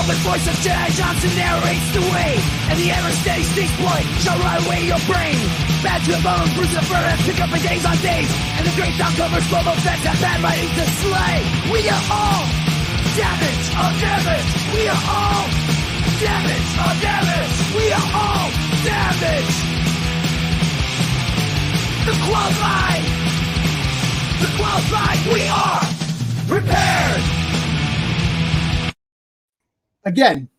velvet voice of Jedi Johnson narrates the way, and the ever-steady Styxboy shall rot away your brain. Bad to the bone, bruise the fur, and pick up in days on days, and the great down covers full of fence and bad writing to slay. We are all damage on damage. We are all damage on damage. We are all damage. The qualified. The qualified. We are prepared. Again.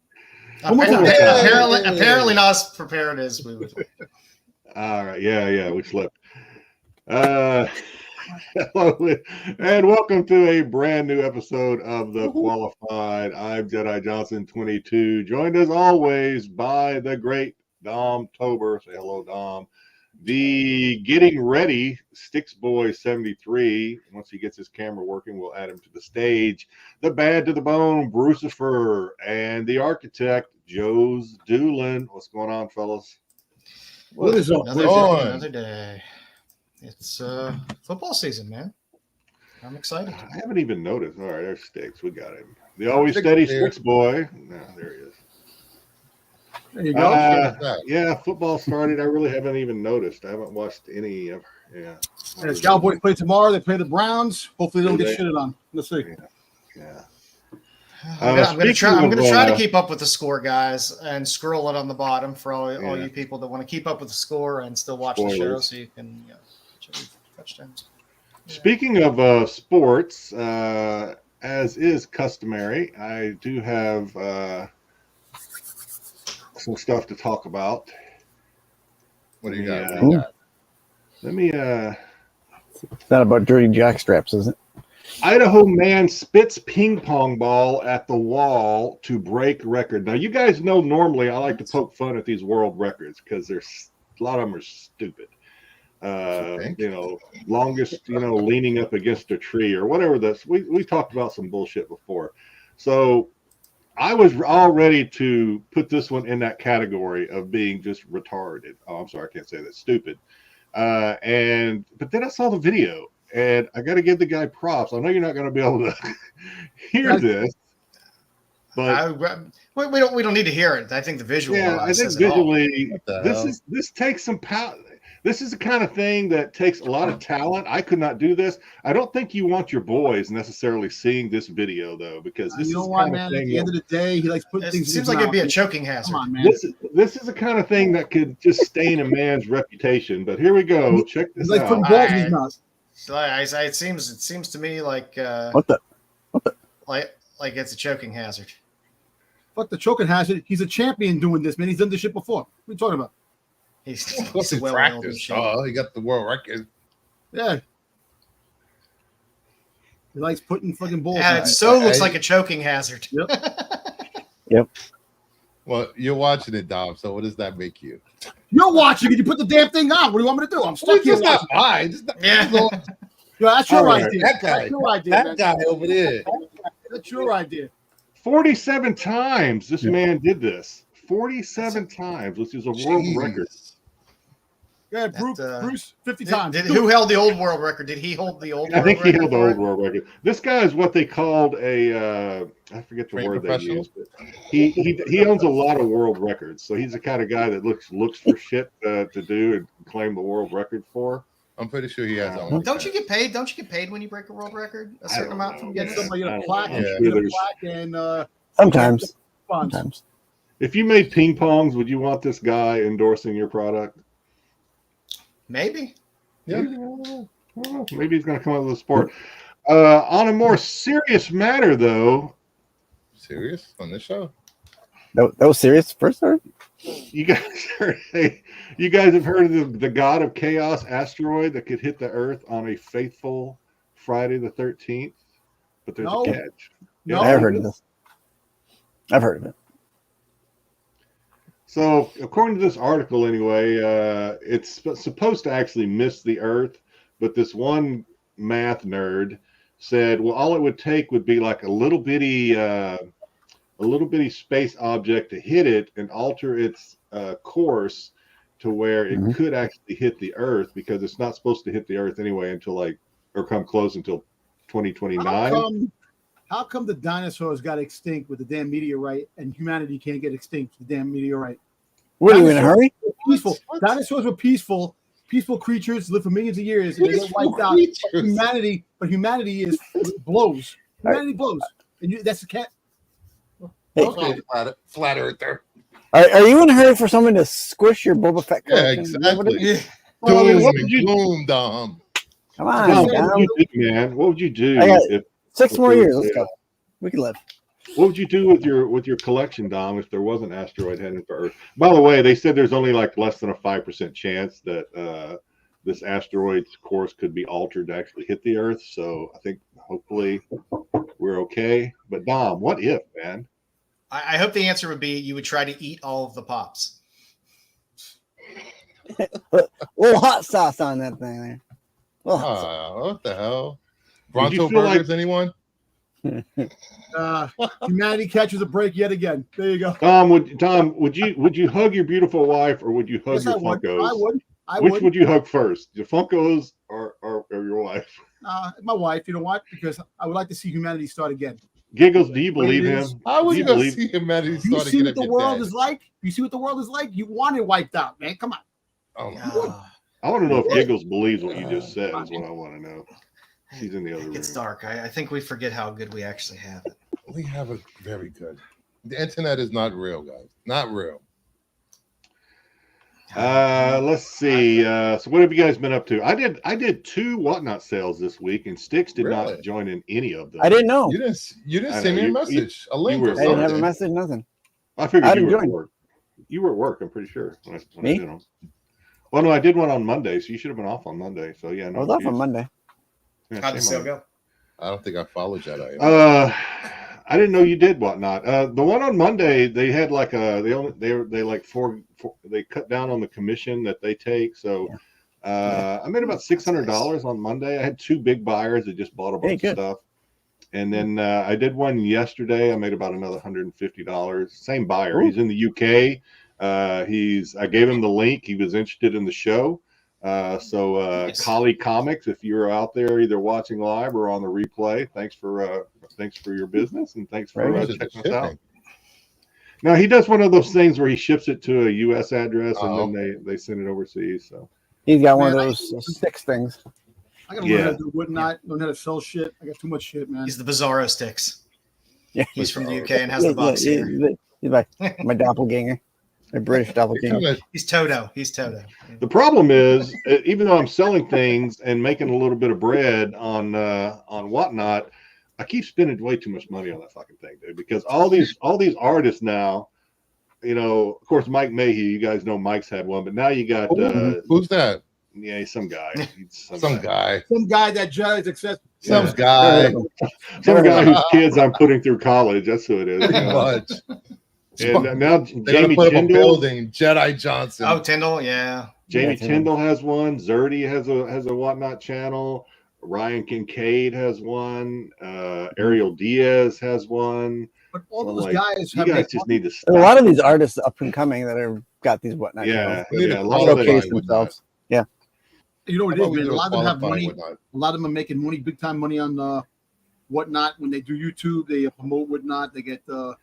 Apparently not as prepared as we would like. All right. Yeah, we slipped. Hello, and welcome to a brand new episode of The Qualified. I'm Jedi Johnson 22, joined as always by the great Dom Tober. Say hello, Dom. The getting ready Styxboy 73. Once he gets his camera working, we'll add him to the stage. The bad to the bone Brucifer, and the architect joesduelin. What's going on, fellas? What is up? Another day. It's football season, man. I'm excited. I haven't even noticed. All right, there's Styx. We got him. The always steady Styxboy. No, there he is. There you go. Yeah, football started. I really haven't even noticed. I haven't watched any of. Yeah. And the Cowboys play tomorrow. They play the Browns. Hopefully, they don't get shitted on. Let's see. Yeah. I'm gonna try to keep up with the score, guys, and scroll it on the bottom for all you people that want to keep up with the score and still watch the show, so you can touchdowns. Speaking of sports, as is customary, I do have some stuff to talk about. What do you got? Let me. It's not about dirty jackstraps, is it? Idaho man spits ping pong ball at the wall to break record. Now, you guys know normally I like to poke fun at these world records because there's a lot of them are stupid. Longest, leaning up against a tree or whatever. We talked about some bullshit before. So I was all ready to put this one in that category of being just retarded. Oh, I'm sorry, I can't say that. Stupid. But then I saw the video, and I got to give the guy props. I know you're not going to be able to hear this, but we don't need to hear it. I think the visual. Yeah, I think visually, this takes some power. This is the kind of thing that takes a lot of talent. I could not do this. I don't think you want your boys necessarily seeing this video, though, because this is the kind of thing. At the end of the day, he likes putting things. It seems like it'd be a choking hazard. Come on, man. This is the kind of thing that could just stain a man's reputation. But here we go. Check this out. Like putting balls in his mouth. It seems to me like What the? like it's a choking hazard. Fuck the choking hazard. He's a champion doing this, man. He's done this shit before. What are you talking about? He's practice. Oh, he got the world record. Yeah. He likes putting fucking balls. And it looks like a choking hazard. Yep. Well, you're watching it, Dom. So what does that make you? You're watching it. You put the damn thing on. What do you want me to do? I'm stuck here. It's not mine. Yeah, that's your idea. That guy. That's your idea. That guy over there. That's your idea. 47 times this man did this. 47 times, which is a world record. Yeah, Bruce 50 times. Who held the old world record? Did he hold the old world record? I think he held the old world record. This guy is what they called I forget the word they used, but he owns a lot of world records. So he's the kind of guy that looks for shit to do and claim the world record for. I'm pretty sure he has. Don't you get paid? Don't you get paid when you break a world record? A certain amount from getting somebody a plaque. And Sometimes. If you made ping pongs, would you want this guy endorsing your product? Maybe. Yeah. Well, maybe he's going to come up with a sport. On a more serious matter, though. Serious on this show? That was serious first time? You guys have heard of the God of Chaos asteroid that could hit the Earth on a faithful Friday the 13th? But there's a catch. No, I've heard of this. I've heard of it. So, according to this article, anyway, it's supposed to actually miss the Earth, but this one math nerd said, well, all it would take would be like a little bitty space object to hit it and alter its course to where it could actually hit the Earth, because it's not supposed to hit the Earth anyway until or come close until 2029. How come the dinosaurs got extinct with the damn meteorite and humanity can't get extinct with the damn meteorite? What are you in a hurry? Peaceful. Dinosaurs were peaceful creatures, lived for millions of years, and they get wiped out. But humanity blows. Humanity blows. And that's the cat. Okay, flat earther. Are you in a hurry for someone to squish your Boba Fett collection? Exactly. Yeah. What would you Gloom, Dom. Come on, Dom, what would you do, man? What would you do? I got if 6 more years. Let's go. We can live. What would you do with your collection, Dom, if there was an asteroid heading for Earth? By the way, they said there's only like less than a 5% chance that this asteroid's course could be altered to actually hit the Earth. So I think hopefully we're okay. But Dom, what if, man? I hope the answer would be you would try to eat all of the pops. Little hot sauce on that thing there. What the hell? Bronto burgers, like... anyone? Humanity catches a break yet again. There you go. Tom, would you hug your beautiful wife or would you hug your Funkos? I would. Which would you hug first, your Funkos or your wife? My wife. You know what? Because I would like to see humanity start again. Giggles, do you believe him? How would you go see humanity start again? You see what the world is like? You see what the world is like? You want it wiped out, man. Come on. Oh, I want to know if Giggles believes what you just said. Is what I want to know. He's in the other room. It's dark. I think we forget how good we actually have it. we have it very good. The internet is not real, guys. Not real. Let's see. So what have you guys been up to? I did 2 Whatnot sales this week, and Styx did not join in any of them. I didn't know. You didn't send me a message, a link. I didn't have a message, nothing. I figured you were at work. You were at work, I'm pretty sure. When I did them. Well, no, I did one on Monday, so you should have been off on Monday. So yeah, no, I was off on Monday. Yeah, how'd the sale go? I don't think I followed Jedi. I didn't know you did Whatnot. The one on Monday, they had like they cut down on the commission that they take. So I made about $600 on Monday. I had 2 big buyers that just bought a bunch of stuff. And then I did one yesterday. I made about another $150. Same buyer. Ooh. He's in the UK. I gave him the link. He was interested in the show. Collie Comics, if you're out there either watching live or on the replay, thanks for your business and thanks for checking us out. Now he does one of those things where he ships it to a U.S. address and then they send it overseas. So he's got one of those Styx things. I gotta learn how to do Whatnot, learn how to sell shit. I got too much shit, man. He's the Bizarro Styx. Yeah, he's from the UK and has the box here. He's like my doppelganger. A British doppelganger. He's Toto. The problem is, even though I'm selling things and making a little bit of bread on Whatnot, I keep spending way too much money on that fucking thing, dude. Because all these artists now, you know, of course, Mike Mayhew, you guys know Mike's had one, but now you got who's that? Yeah, he's some guy. Some guy that Jedi's accessible. Some guy whose kids I'm putting through college. That's who it is. Pretty much. And now Jamie Tyndall, Jedi Johnson. Oh, Tyndall, yeah. Jamie Tyndall has one. Zerdy has a Whatnot channel. Ryan Kincaid has one. Ariel Diaz has one. But all those guys, you guys just need to stop. A lot of these artists up and coming that have got these Whatnot channels. A lot of themselves. Yeah. You know what it is, man? A lot of them have money. A lot of them are making money, big time money on Whatnot. When they do YouTube, they promote Whatnot. They get the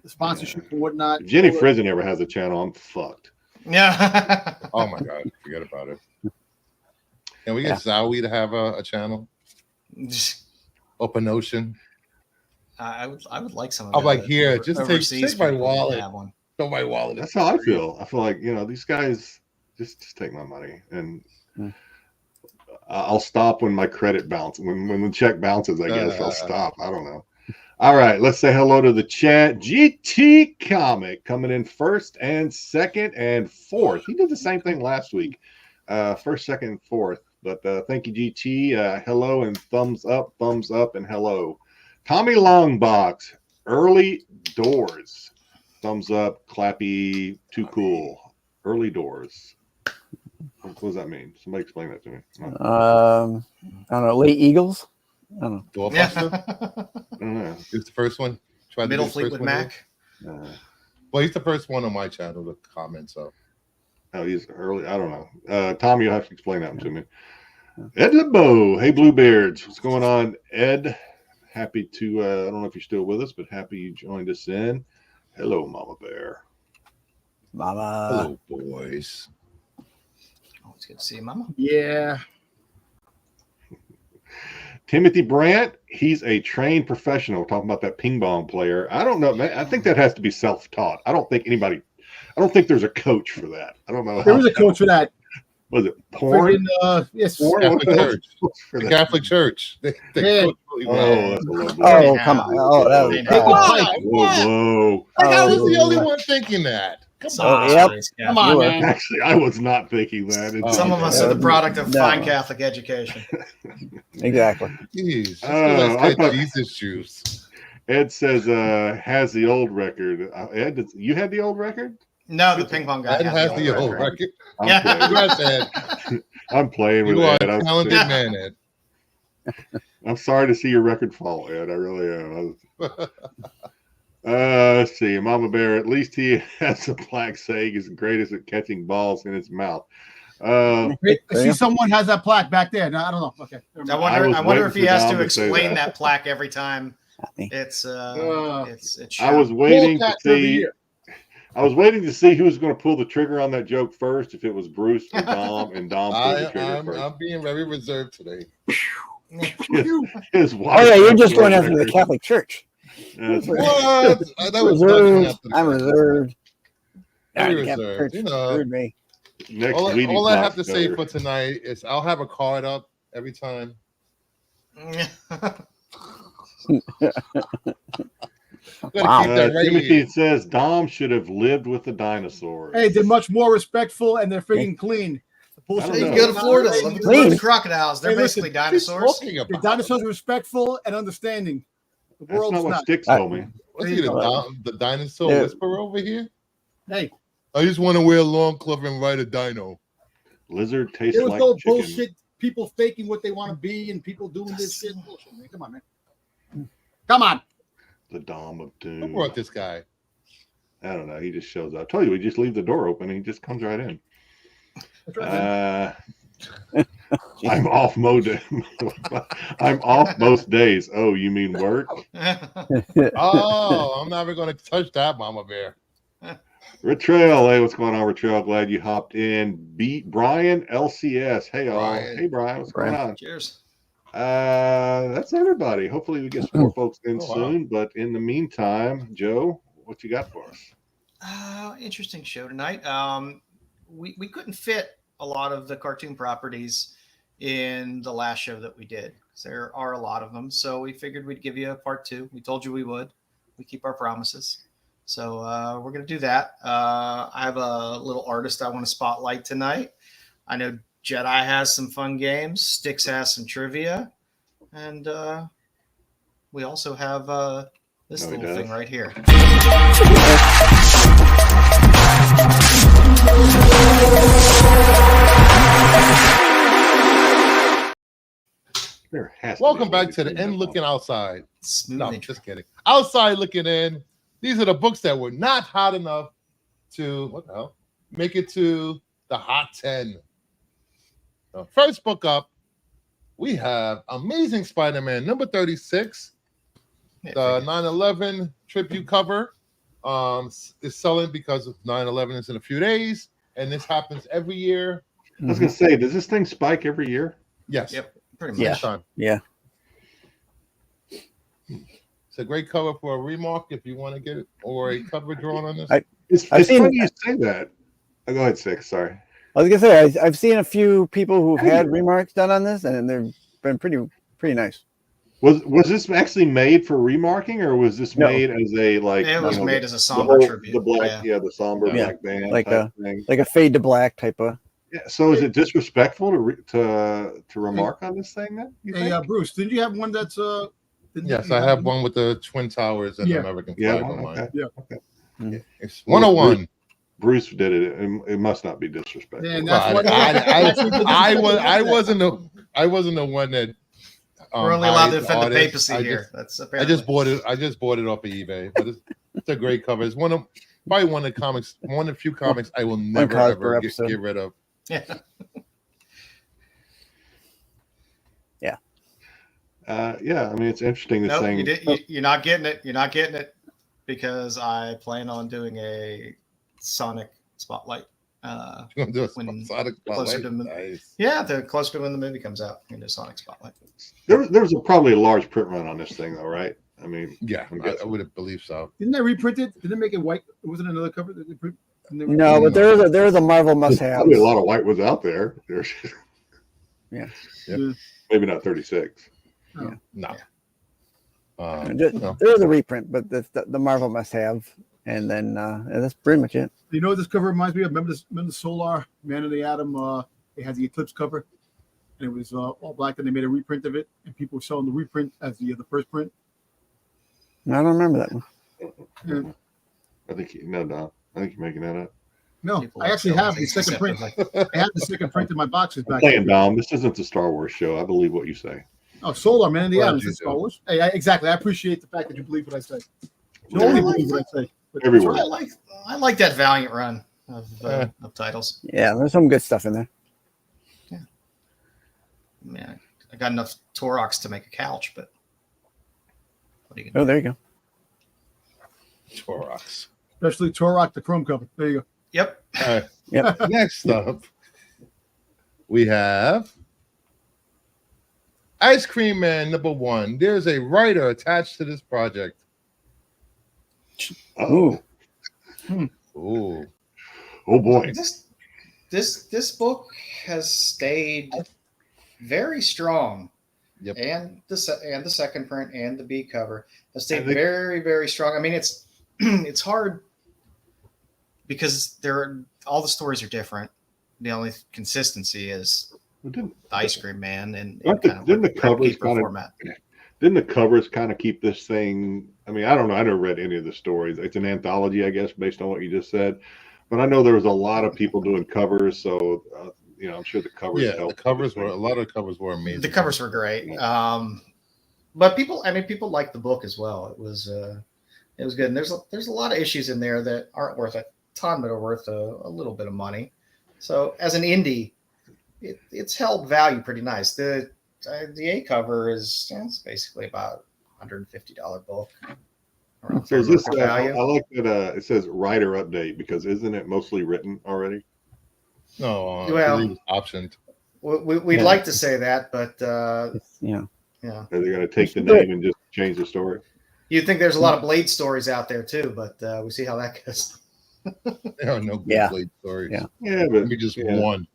sponsorship and Whatnot. If Jenny Frizen ever has a channel, I'm fucked. Yeah. Oh my god, forget about it. Can we get Zowie to have a channel? Open Ocean. I would like some. I'm like, here, just take my wallet. Throw my wallet. That's how I feel. I feel like these guys just take my money and. I'll stop when my credit bounces. When the check bounces, I guess I'll stop. I don't know. All right, let's say hello to the chat. GT Comic coming in first and second and fourth. He did the same thing last week. First, second, and fourth. But thank you, GT. Hello and thumbs up, and hello. Tommy Longbox, early doors. Thumbs up, clappy, too cool. Early doors. What does that mean? Somebody explain that to me. I don't know. Late Eagles? I don't know. Doorbuster? I don't know. He's the first one. Middle Fleet with Mac? Well, he's the first one on my channel to comment, so. Oh, he's early. I don't know. Tom, you'll have to explain that to me. Ed LeBeau. Hey, Bluebeards. What's going on, Ed? happy to, I don't know if you're still with us, but happy you joined us in. Hello, Mama Bear. Mama. Hello, boys. Always good to see you, Mama. Yeah. Timothy Brandt, he's a trained professional. Talking about that ping pong player. I don't know, man. I think that has to be self-taught. I don't think there's a coach for that. I don't know. There is a coach for that. Was it porn? Yes. Catholic Church. The Catholic Church. They Yeah. That's a low blow. Oh, come on. Oh, that was bad. Whoa. Like, I was the only one thinking that. Come on. Yep. Come on, man. Actually, I was not thinking that. Some of us are the product of fine Catholic education. Exactly. Jeez. I thought- Jesus juice. Ed says, has the old record. Ed, you had the old record? No, the ping pong guy That has the old record. Yeah. Congrats, Ed. I'm playing with You are Ed. a talented man, Ed. I'm sorry to see your record fall, Ed. I really am. Let's see. Mama Bear, at least he has a plaque saying he's the greatest at catching balls in his mouth. I see someone has that plaque back there. No, I don't know. Okay. I wonder if he has to explain that. that plaque every time. It's I was waiting to see. I was waiting to see who was going to pull the trigger on that joke first, if it was Bruce or Dom, and Dom pulled the trigger first. I'm being very reserved today. His wife. Oh, yeah, you're just going after the Catholic Church. What? That was Reserved. I'm reserved. Very God, the Catholic reserved. Church You know, screwed me. Next all I have to say for tonight is I'll have a card up every time. Wow. Timothy says Dom should have lived with the dinosaurs. Hey, they're much more respectful and they're freaking clean. I don't You know. go to Florida. Look at Clean. the crocodiles. They're Hey, basically listen, dinosaurs. The dinosaurs are respectful and understanding. The That's world's not what not. Styx told me. What's he, the dinosaur Yeah. whisperer over here? Hey, I just want to wear a long glove and ride a dino. Lizard tastes there was like no chicken. bullshit. People faking what they want to be and people doing this shit. Bullshit, man. Come on, man. Come on. The Dom of Doom. Who brought this guy? I don't know. He just shows up. I told you, we just leave the door open and he just comes right in. That's right, I'm off I'm off most days. Oh, you mean work? Oh, I'm never going to touch that, Mama Bear. Retrail, hey, what's going on, Retrail? Glad you hopped in. Brian LCS. Hey, all. Brian. Hey, Brian, what's going on? Cheers. That's everybody. Hopefully, we get some more folks in Oh, wow. soon. But in the meantime, Joe, what you got for us? Interesting show tonight. We couldn't fit a lot of the cartoon properties in the last show that we did. There are a lot of them. So we figured we'd give you a part 2. We told you we would. We keep our promises. So we're going to do that. I have a little artist I want to spotlight tonight. I know Jedi has some fun games. Styx has some trivia. And we also have this No, he little does. thing right here. There has to Welcome be back to the somebody end in looking outside. Smooth No, intro. just kidding. Outside looking in. These are the books that were not hot enough to, what the hell, make it to the Hot 10. The first book up, we have Amazing Spider-Man number 36. Yeah, The 9/11 tribute cover is selling because of 9/11 is in a few days, and this happens every year. I was gonna say, does this thing spike every year? Yes. Yep, pretty much. Yeah. Time. Yeah. It's a great cover for a remark if you want to get it, or a cover drawn on this. It's I've seen- funny you say that. Oh, go ahead, Six. Sorry. I was gonna say I've seen a few people who've had remarks done on this, and they've been pretty nice. Was this actually made for remarking, or was this No. made as a like? It was you know, made as a the somber whole- tribute. The black, Yeah. the somber Yeah. black band, Like type thing. Like a fade to black type of. Yeah. So is it disrespectful to remark on this thing then? You Hey, think? Bruce, didn't you have one that's Yes, I have one with the Twin Towers and Yeah. the American Yeah. flag on mine. Okay. Yeah. It's 101. Bruce did it. It must not be disrespectful. Man, Well, that's what I wasn't the one that. We're only allowed to hired defend the artists. papacy here. That's I apparently. just bought it. I just bought it off of eBay, but it's a great cover. It's probably one of the few comics I will never card ever per get episode. rid of. Yeah. Yeah, I mean, it's interesting. This No, thing. you're not getting it. You're not getting it because I plan on doing a Sonic spotlight. You're gonna do a when Sonic closer spotlight? to Nice. yeah, the closer to when the movie comes out, into Sonic spotlight. There's probably a large print run on this thing, though, right? I mean, Yeah, I would believe so. Didn't they reprint it? Didn't they make it white? Wasn't another cover that they print? No, but there's a Marvel must-have. Probably a lot of white was out there. There's Yeah. maybe not 36. Oh. No. There's a reprint, but the Marvel must-have, and then that's pretty much it. You know what this cover reminds me of? Remember the Solar Man of the Atom? It had the Eclipse cover, and it was all black. And they made a reprint of it, and people were selling the reprint as the first print. I don't remember that one. Yeah. I think I think you're making that up. No, People I actually have the second print. I have the second print in my boxes back. Playing Dom. This isn't the Star Wars show. I believe what you say. Oh, Solar Man of the Well, Atom you is Star Wars. Hey, exactly. I appreciate the fact that you believe what I say. You Yeah, only I like believe what I say. But Every that's word. right. I like that Valiant run of titles. Yeah, there's some good stuff in there. Man, I got enough Torox to make a couch, but what are you Oh, gonna there you go. Torox. Especially Turok, the Chrome cover. There you go. Yep. All right. Yep. Next up, we have Ice Cream Man #1. There's a writer attached to this project. Ooh. Ooh. Oh boy. This book has stayed very strong. Yep. And the second print and the B cover has stayed I think- very, very strong. I mean, it's it's hard because all the stories are different. The only consistency is the Ice Cream Man and Didn't the covers kind of format. Didn't the covers kind of keep this thing? I mean, I don't know. I never read any of the stories. It's an anthology, I guess, based on what you just said. But I know there was a lot of people doing covers, so I'm sure the covers. Yeah, the helped covers with were this a lot of covers were amazing. The covers were great. But people liked the book as well. It was good. And there's a lot of issues in there that aren't worth a ton, but are worth a little bit of money. So as an indie, it's held value pretty nice. The A cover it's basically about $150 book. So is this? I like that it says writer update because isn't it mostly written already? No, Well, it was optioned. We'd like to say that, but Yeah. yeah, Are they going to take the name and just change the story? you'd think there's a lot of Blade stories out there too, but we see how that goes. There are no good Yeah. Blade stories. Yeah. Yeah, but Maybe just one.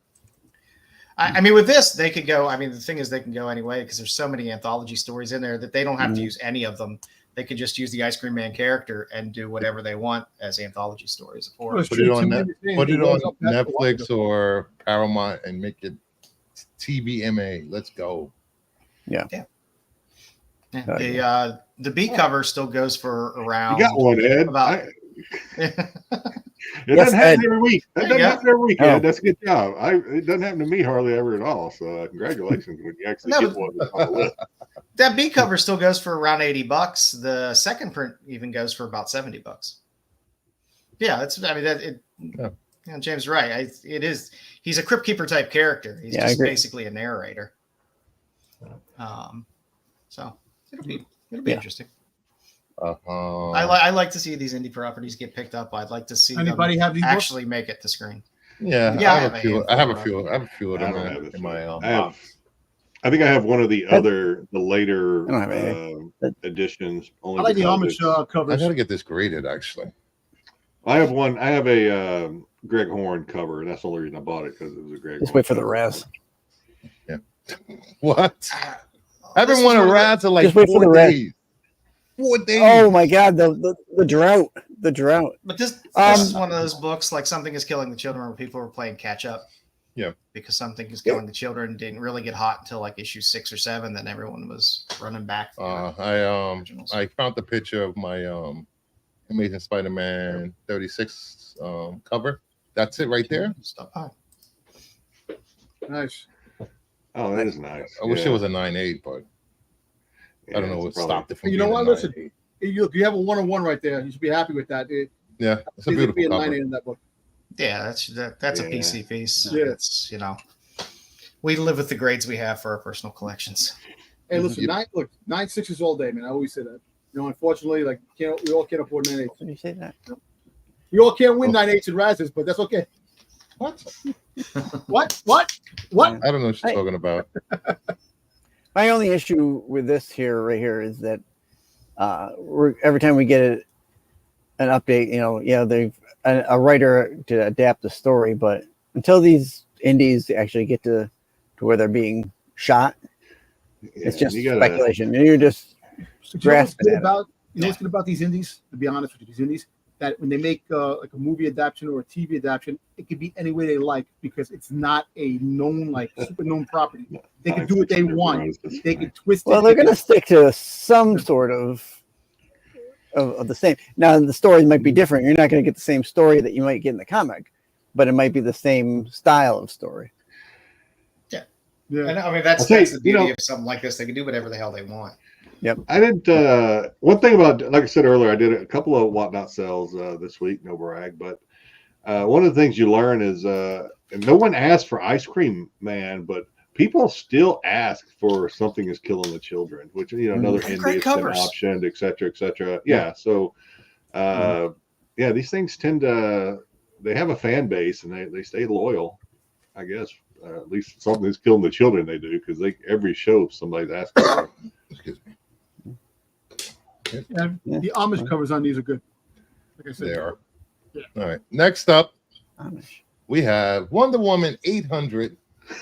I mean, with this, they could go. I mean, the thing is, they can go anyway because there's so many anthology stories in there that they don't have to use any of them. They could just use the Ice Cream Man character and do whatever they want as anthology stories. Or Well, Put it on Netflix Netflix or Paramount and make it TVMA. Let's go. the B cover still goes for around. you got one, Ed. About- It Yes, doesn't happen Ed. every week. That There you doesn't go. happen every week, Oh. Ed. That's a good job. It doesn't happen to me hardly ever at all. So congratulations when you actually No, get but- one that's on the list. That B cover still goes for around $80. The second print even goes for about $70. Yeah, James is right. It is. He's a Crypt Keeper type character. He's Yeah, I just agree. basically a narrator. So it'll be interesting. I like to see these indie properties get picked up. I'd like to see Anybody them have these books? actually make it to screen. Yeah, Yeah, I have a few. I have a handful. few of I them don't have this in my one. I have- box. I think I have one of the later I don't have any. editions. Only I like the because homage it's- I covers. gotta get this graded actually. I have one. I have a Greg Horn cover, and that's the only reason I bought it because it was a Greg. Just Horn wait for the cover. res. What? I I haven't won a rat in like Just wait for 4 the rat. days. 4 days. Oh my God, the drought, the drought. But this Um, is one of those books like Something is Killing the Children where people were playing catch up. Yeah. Because Something is Killing the Children didn't really get hot until like issue 6 or 7. Then everyone was running back. I found the picture of my Amazing Spider-Man 36 cover. That's it right there. Stop by. Nice. Oh, that is nice. I wish Yeah. it was a 9.8, but I don't know what it's probably- stopped it from You know being what? a Listen. 9.8. Hey, look, you have a 101 right there. You should be happy with that. Yeah, it's a There's gonna be beautiful a 9 cover. in that book. Yeah, that's a Yeah. PC piece. Yeah. It's we live with the grades we have for our personal collections. Hey, listen, 9.6s all day, man. I always say that. You know, unfortunately, like we all can't afford 9.8s. Did you say that? We all can't win 9.8s and Razzes, but that's okay. What? What? I don't know what you're talking about. My only issue with this right here is that every time we get an update, they've a writer to adapt the story, but until these indies actually get to where they're being shot, it's just speculation. You're just grasping at it. You know what's good about these indies? To be honest with you, these indies, that when they make like a movie adaptation or a TV adaptation, it could be any way they like because it's not a known, like super known property. They can do what they want. They can twist it. Well, they're going to stick to some sort of the same. Now, the story might be different. You're not going to get the same story that you might get in the comic, but it might be the same style of story. Yeah. And I mean, that's the beauty of something like this. They can do whatever the hell they want. Yep. I did one thing about, like I said earlier, I did a couple of whatnot sales this week, no brag, but one of the things you learn is and no one asked for Ice Cream Man, but people still ask for Something Is Killing the Children, which, another indie has been optioned, et cetera, et cetera. Yeah. So, these things they have a fan base and they stay loyal, I guess. At least Something Is Killing the Children they do, because every show somebody's asking for. Excuse me. And the Amish covers on these are good. Like I said, They are. Yeah. All right. Next up, Amish. we have Wonder Woman 800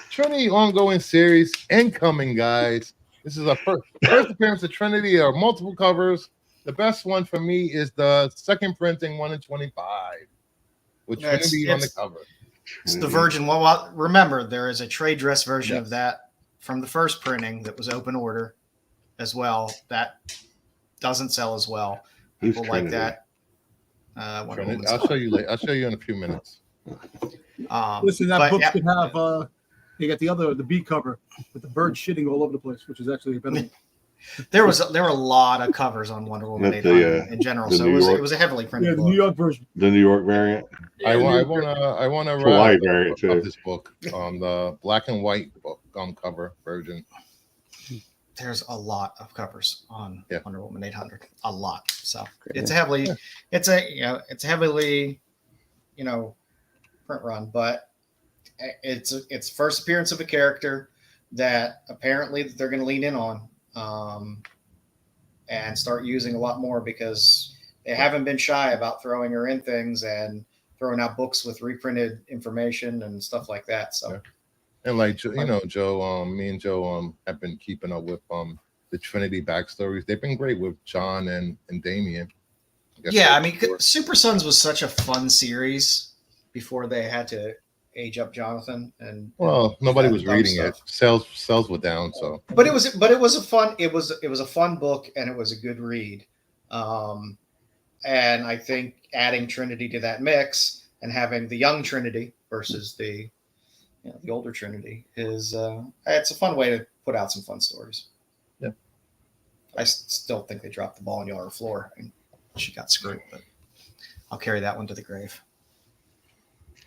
Trinity ongoing series incoming, guys. This is a first appearance of Trinity. There are multiple covers. The best one for me is the second printing 1 in 25 with Trinity on the cover. It's the Virgin. Well, remember, there is a trade dress version of that from the first printing that was open order as well. That doesn't sell as well. People like that. I'll show you later. I'll show you in a few minutes. Listen, that book could have you got the B cover with the bird shitting all over the place, which is actually a better one. There were a lot of covers on Wonder Woman 800 in general, so it was a heavily printed book. The New York version. The New York variant. I want to Hawaii variant too. Of this book on the black and white book on cover version. There's a lot of covers on Wonder Woman 800. A lot. So it's a heavily print run, but it's first appearance of a character that apparently they're going to lean in on and start using a lot more, because they haven't been shy about throwing her in things and throwing out books with reprinted information and stuff like that. So, and like Joe, me and Joe have been keeping up with the Trinity backstories. They've been great with John and Damian. I mean, Super Sons was such a fun series before they had to age up Jonathan, and nobody was reading it. Sales were down, so. But it was a fun book, and it was a good read. And I think adding Trinity to that mix and having the young Trinity versus the older Trinity is it's a fun way to put out some fun stories. Yeah, I still think they dropped the ball on Yellow floor and she got screwed, but I'll carry that one to the grave.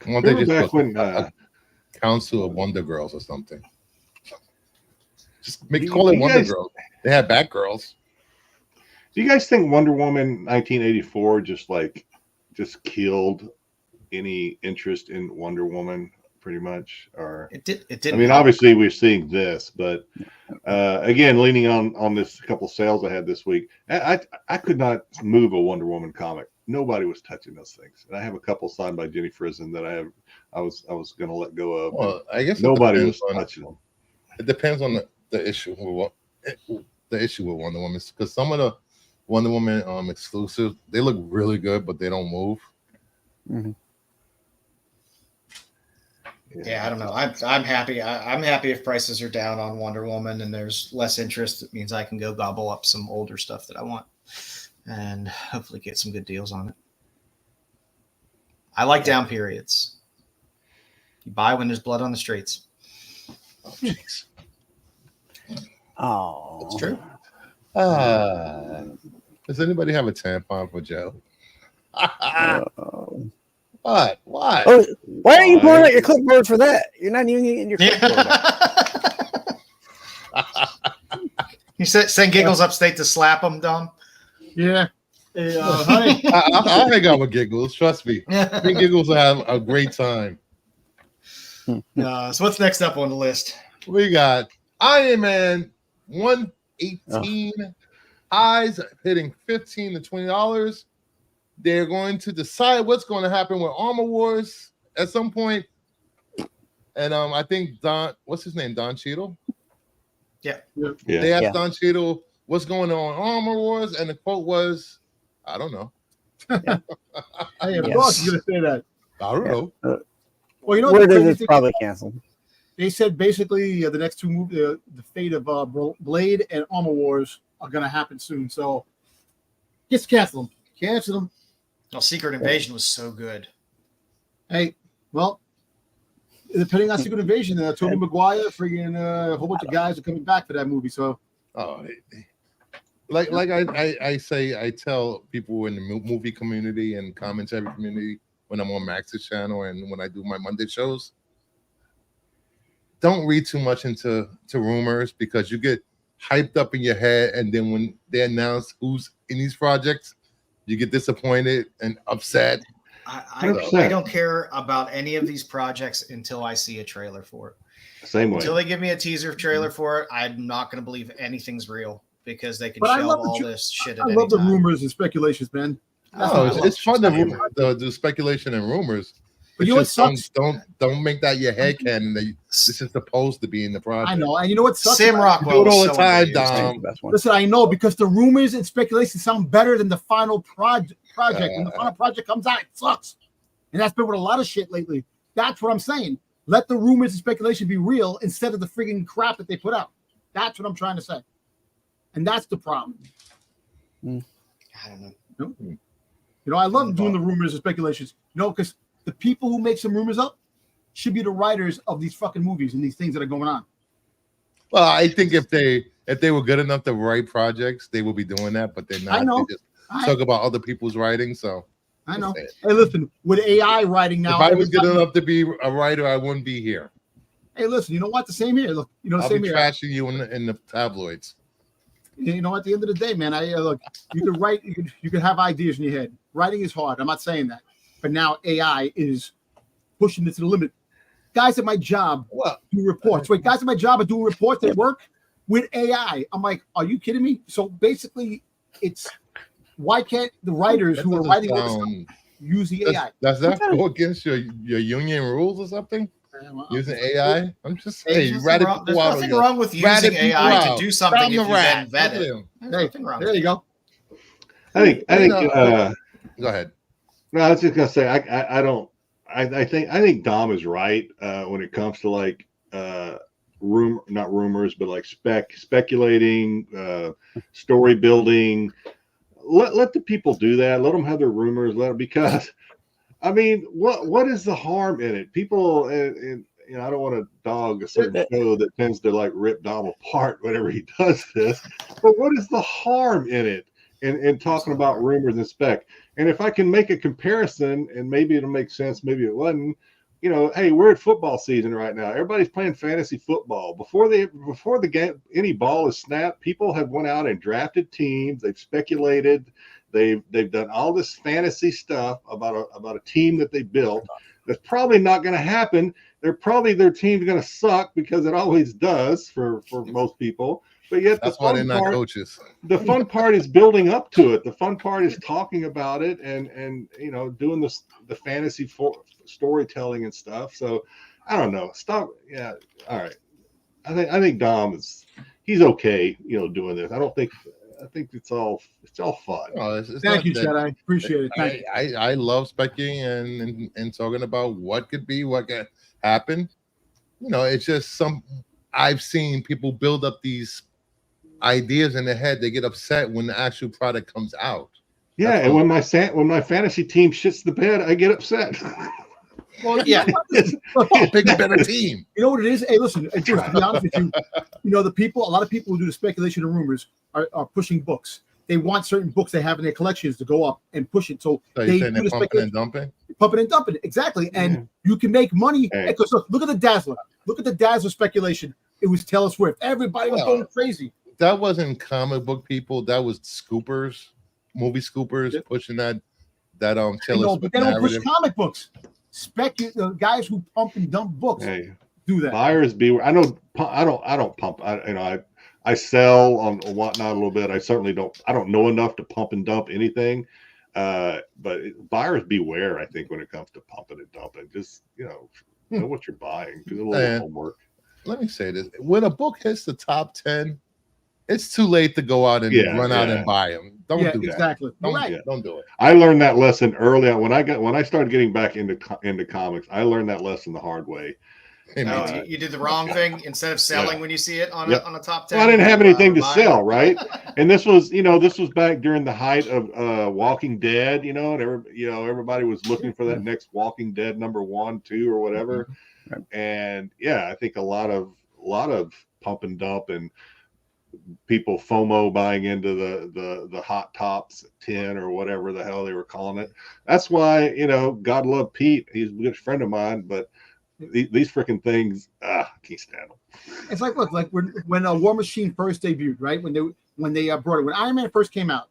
Well, they just Council of Wonder Girls or something. Just call it Wonder Girls. They have Batgirls. Do you guys think Wonder Woman 1984 just killed any interest in Wonder Woman pretty much? Or it did. I mean, obviously we're seeing this, but again, leaning on this couple sales I had this week, I could not move a Wonder Woman comic. Nobody was touching those things, and I have a couple signed by Jenny Frison that I was going to let go of. Well, I guess nobody was touching them. It depends on the issue with the issue with Wonder Woman, because some of the Wonder Woman exclusives, they look really good, but they don't move. Mm-hmm. Yeah, I don't know. I'm happy. I'm happy if prices are down on Wonder Woman and there's less interest. It means I can go gobble up some older stuff that I want and hopefully get some good deals on it. I like down periods. You buy when there's blood on the streets. Oh, jeez. Oh, it's true. Does anybody have a tampon for Joe? oh. What? Why? Oh, why are you pulling out your clipboard for that? You're not even getting your clipboard out. You said send Giggles upstate to slap him, Dom. Yeah. Hey, honey. I'll hang out with Giggles. Trust me. Me and Giggles will have a great time. So what's next up on the list? We got Iron Man 118 highs hitting $15 to $20. They're going to decide what's going to happen with Armor Wars at some point. And I think what's his name? Don Cheadle? Yeah. They asked Don Cheadle what's going on Armor Wars, and the quote was, I don't know. Hey, of course you're going to say that. I don't know. Well, you know Word is it's probably canceled. They said basically the next two movies, the fate of Blade and Armor Wars are going to happen soon. So just cancel them. Cancel them. Well, Secret Invasion was so good. Hey, well, depending on Secret Invasion, Tobey Maguire, friggin' a whole bunch of guys are coming back for that movie. So, like I tell people in the movie community and commentary community when I'm on Max's channel and when I do my Monday shows, don't read too much into rumors because you get hyped up in your head, and then when they announce who's in these projects, you get disappointed and upset. I don't care about any of these projects until I see a trailer for it. Same way. Until they give me a teaser trailer for it, I'm not going to believe anything's real because they can But I shelve love all this shit at I any love the time. rumors and speculations, man. No, it's fun to do speculation and rumors. But you know what sucks? Don't make that your head canon that this is supposed to be in the project. I know, and you know what sucks? Sam Rockwell do it all the time, Dom. Listen, I know because the rumors and speculation sound better than the final project. When the final project comes out, it sucks. And that's been with a lot of shit lately. That's what I'm saying. Let the rumors and speculation be real instead of the frigging crap that they put out. That's what I'm trying to say. And that's the problem. I don't know. You know, I love doing the rumors and speculations. You know, because the people who make some rumors up should be the writers of these fucking movies and these things that are going on. Well, I think if they were good enough to write projects, they would be doing that, but they're not. I know. They just talk about other people's writing. So I know. Hey, listen, with AI writing now, if I was good enough to be a writer, I wouldn't be here. Hey, listen, you know what? The same here. Look, you know, the I'll same be here. trashing you in the tabloids. You know, at the end of the day, man, look. You can write. You can have ideas in your head. Writing is hard. I'm not saying that, but now AI is pushing it to the limit. Guys at my job do reports. Wait, guys at my job are doing reports at work with AI. I'm like, are you kidding me? So basically, it's why can't the writers who are writing all this stuff use the AI? Does that go against your union rules or something? Using AI? I'm just saying. There's nothing wrong with using AI to do something if you then vet it. There's nothing wrong. There you go. I think. Go ahead. No, I was just gonna say I think Dom is right when it comes to like not rumors, but like speculating, story building. Let the people do that. Let them have their rumors. Because I mean, what is the harm in it? People, and you know, I don't want to dog a certain show that tends to like rip Dom apart whenever he does this. But what is the harm in it? In talking about rumors and spec? And if I can make a comparison, and maybe it'll make sense, maybe it wasn't. You know, hey, we're at football season right now. Everybody's playing fantasy football. Before the game, any ball is snapped, people have went out and drafted teams. They've speculated. They've done all this fantasy stuff about a team that they built. That's probably not going to happen. Their team's going to suck because it always does for most people. But yet that's why they're not coaches. The fun part is building up to it. The fun part is talking about it and you know, doing the fantasy storytelling and stuff. So I don't know. Stop. Yeah. All right. I think Dom he's okay, you know, doing this. I think it's all fun. No, it's Thank you, Chad. I appreciate it. Thank you. I love speculating and talking about what could be, what can happen. You know, it's just I've seen people build up these ideas in their head. They get upset when the actual product comes out. Yeah, and when my fantasy team shits the bed, I get upset. Well, yeah, pick a better team. You know what it is? Hey, listen, to be honest with you, you know, a lot of people who do the speculation and rumors are pushing books. They want certain books they have in their collections to go up and push it. So they do the pumping and dumping? Pumping and dumping, exactly. And you can make money. Because look at the Dazzler. Look at the Dazzler speculation. It was Taylor Swift. Everybody was going crazy. that wasn't comic book people. That was scoopers, movie scoopers pushing that Taylor No, Swift but they don't push narrative. comic books. The guys who pump and dump books do that. Buyers beware. I know. I don't pump. I sell on whatnot a little bit. I certainly don't. I don't know enough to pump and dump anything. But buyers beware. I think when it comes to pumping and dumping, just know what you're buying. Do a little homework. Let me say this: when a book hits the top 10, it's too late to go out and run out and buy them. Don't do that. Exactly. Don't do it. I learned that lesson early on when I started getting back into comics. I learned that lesson the hard way. You did the wrong thing. Instead of selling when you see it on a top 10. Well, I didn't have anything to sell, right? And this was back during the height of Walking Dead, and everybody was looking for that next Walking Dead number 1, 2, or whatever. Right. And I think a lot of pump and dump and people FOMO buying into the Hot Tops 10 or whatever the hell they were calling it. That's why, God love Pete. He's a good friend of mine, but these freaking things, I can't stand them. It's like, look, like when War Machine first debuted, right? When they brought it, when Iron Man first came out,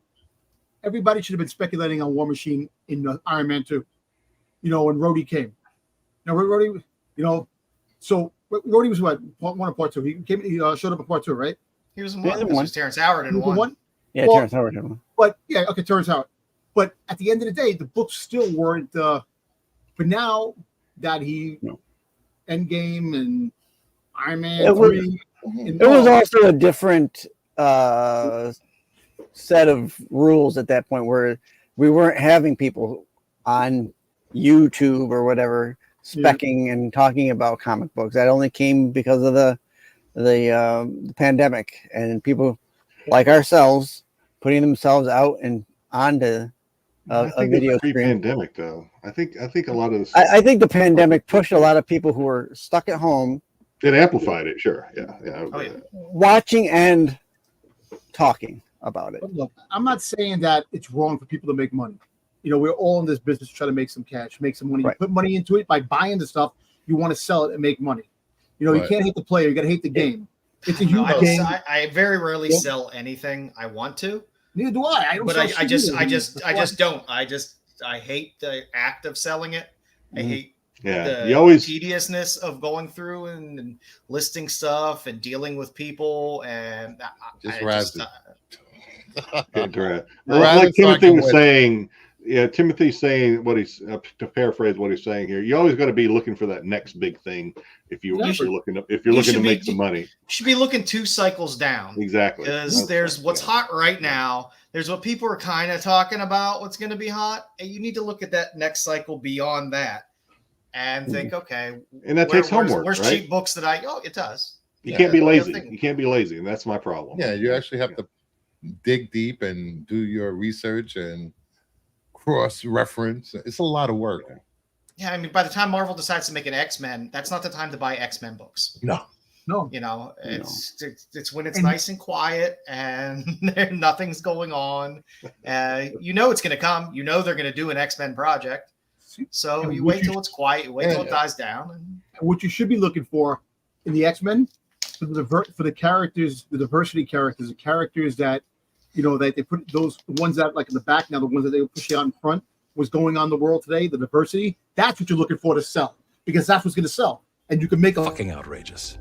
everybody should have been speculating on War Machine in Iron Man 2. When Rhodey came. Now Rhodey, so Rhodey was what, part 1 or part 2? He showed up in part 2, right? He was in 1. This was Terrence Howard in 1. Yeah, Terrence Howard in 1. But Terrence Howard. But at the end of the day, the books still weren't. But now that he. Endgame and Iron Man 3. It was also a different set of rules at that point where we weren't having people on YouTube or whatever specking and talking about comic books. That only came because of the pandemic and people like ourselves putting themselves out and onto a video screen. Pre-pandemic, though, I think a lot of this. I think the pandemic pushed a lot of people who were stuck at home. It amplified it, sure, yeah. Watching and talking about it. But look, I'm not saying that it's wrong for people to make money. We're all in this business to try to make some cash, make some money. Right. You put money into it by buying the stuff. You want to sell it and make money. You can't hate the player. You got to hate the game. It's a huge game. I very rarely sell anything I want to. Neither do I. I just don't. I hate the act of selling it. I hate the tediousness of going through and listing stuff and dealing with people and like Timothy was saying. Yeah, Timothy's saying what he's to paraphrase what he's saying here. You always got to be looking for that next big thing if you're looking to make some money. You should be looking 2 cycles down. Exactly. Because there's what's hot right now. There's what people are kind of talking about, what's going to be hot, and you need to look at that next cycle beyond that and think, okay, and that takes homework. Where's right? cheap books that it does. You can't be lazy. You can't be lazy, and that's my problem. Yeah, you actually have to dig deep and do your research and cross-reference. It's a lot of work. Yeah, I mean, by the time Marvel decides to make an X-Men, that's not the time to buy X-Men books. No. It's when it's nice and quiet and nothing's going on. It's going to come. They're going to do an X-Men project. So you wait till it's quiet. You wait till it dies down. And what you should be looking for in the X-Men for the characters, the diversity characters, the characters that that they put the ones that like in the back now, the ones that they push out in front, what's going on in the world today, the diversity, that's what you're looking for to sell because that's what's going to sell. And you can make a fucking outrageous.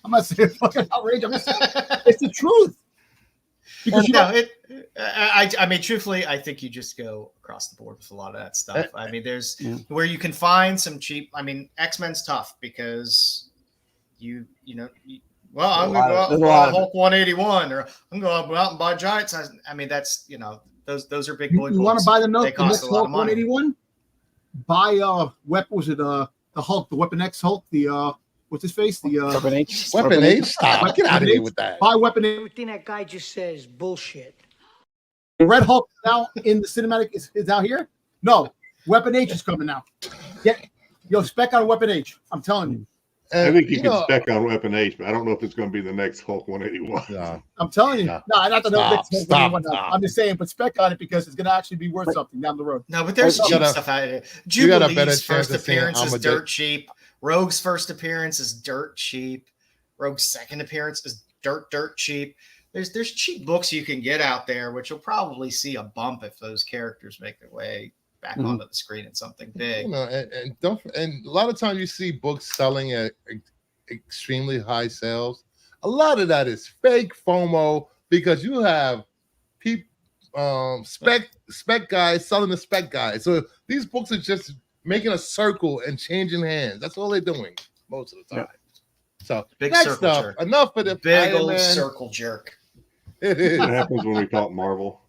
I'm not saying fucking outrageous. I'm just saying it's the truth. Because I mean, truthfully, I think you just go across the board with a lot of that stuff. I mean, there's where you can find some cheap. I mean, X-Men's tough because I'm going to go out and buy Hulk 181 or I'm going to go out and buy Giants. I mean, that's, those are big boy books. You want to buy the next Hulk 181? Buy, was it the Hulk, the Weapon X Hulk, the, what's his face? The Weapon H. Weapon H? Stop. Get out of here with that. Buy Weapon H. Everything that guy just says bullshit. Red Hulk now in the cinematic is out here? No. Weapon H is coming now. Spec on Weapon H. I'm telling you. I think you can spec on Weapon H, but I don't know if it's going to be the next Hulk 181. No. I'm telling you. No, not the next Hulk 181. Stop. I'm just saying, but spec on it because it's going to actually be worth something down the road. No, but there's cheap stuff out of it. Jubilee's first appearance is dirt cheap. Rogue's first appearance is dirt cheap. Rogue's second appearance is dirt cheap. There's cheap books you can get out there, which you'll probably see a bump if those characters make their way back onto the screen in something big. You know, and a lot of times you see books selling at extremely high sales. A lot of that is fake FOMO because you have people spec guys selling the spec guys. So these books are just making a circle and changing hands. That's all they're doing most of the time. So Big next circle up, jerk. enough of the Big Iron old Man. circle jerk. It is. What happens when we talk Marvel?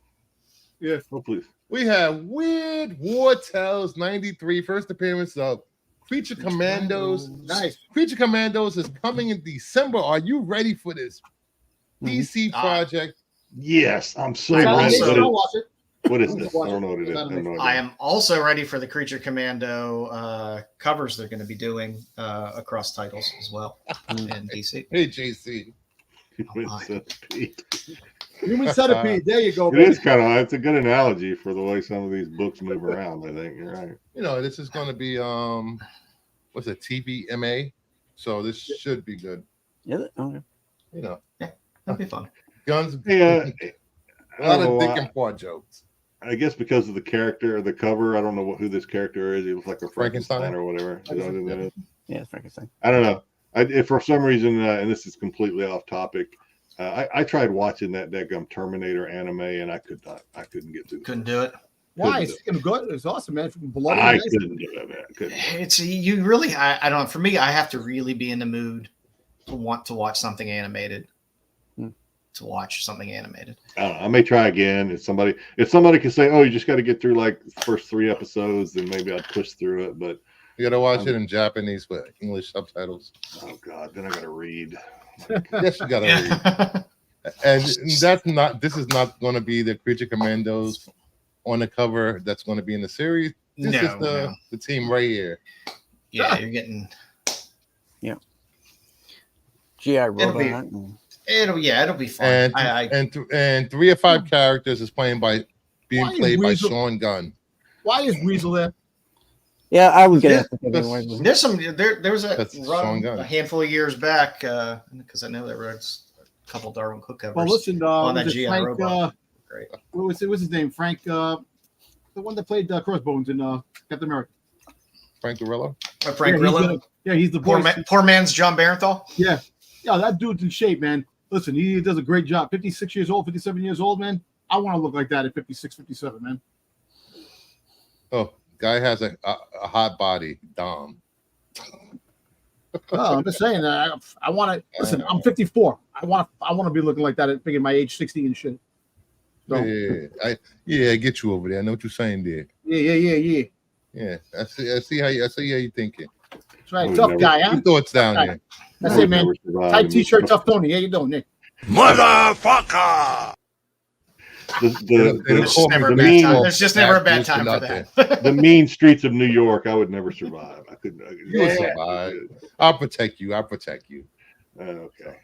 Yeah. Oh, please. We have Weird War Tales 93, first appearance of Creature Commandos. Nice. Creature Commandos is coming in December. Are you ready for this DC project? Yes, I'm so I'm ready. also- I'll watch it. What is this? I don't know what it is. I have no idea. I am also ready for the Creature Commando covers they're going to be doing across titles as well in DC. Hey, JC. Human centipede. There you go. It is kind of. It's a good analogy for the way some of these books move around. I think you're right. You know, this is going to be what's it, TVMA? So this should be good. Yeah. Okay. You know, That'll be fun. guns. Yeah, A lot of dick and paw jokes. I guess because of the character, the cover. I don't know who this character is. He looks like a Frankenstein or whatever. Is that what it is? Yeah, it's Frankenstein. I don't know. If for some reason, and this is completely off topic, I tried watching that Terminator anime, and I couldn't get through. Couldn't do it. Why? It's good. It's awesome, man. Bloody I nice. couldn't do it, man. Couldn't. It's you really. I don't know. For me, I have to really be in the mood to want to watch something animated. To watch something animated. I don't know. I may try again. If somebody can say, "Oh, you just got to get through like the first 3 episodes," then maybe I'd push through it. But You gotta watch it in Japanese with English subtitles. oh god, then I got to read. Yes, you gotta read. And that's not. This is not going to be the Creature Commandos on the cover. That's going to be in the series. This is the team right here. Yeah, you're getting. GI It'll be Robot. it'll be fun. And 3 or 5 characters is being Why played by Weasel- Sean Gunn. Why is Weasel there? Yeah, I was gonna Yeah, ask the same that's- thing. There's some. There was a That's Sean run Gunn. a handful of years back because I know there was a couple Darwin Cook covers. Well, listen, on that was it GI Frank, Robot. Great. what's his name? Frank, the one that played Crossbones in Captain America. Frank Gorilla. Frank Grillo. He's the Poor, voice. poor man's John Barenthal. Yeah, that dude's in shape, man. Listen, he does a great job. 56 years old, 57 years old, man. I want to look like that at 56, 57, man. Oh, guy has a hot body, Dom. Oh, I'm just saying. I want to listen. I'm 54. I want to be looking like that at my age 60 and shit. So, I get you over there. I know what you're saying there. yeah. Yeah, I see how you thinking. That's right. I would Tough never- guy, huh? Your thoughts down Tough there. That's it, man. Tight t-shirt, tough Tony. How you doing, Nick? The There's just never a bad mean, time. There's just never a bad time for that. the mean streets of New York, I would never survive. I couldn't. You'll survive. I'll protect you. Okay.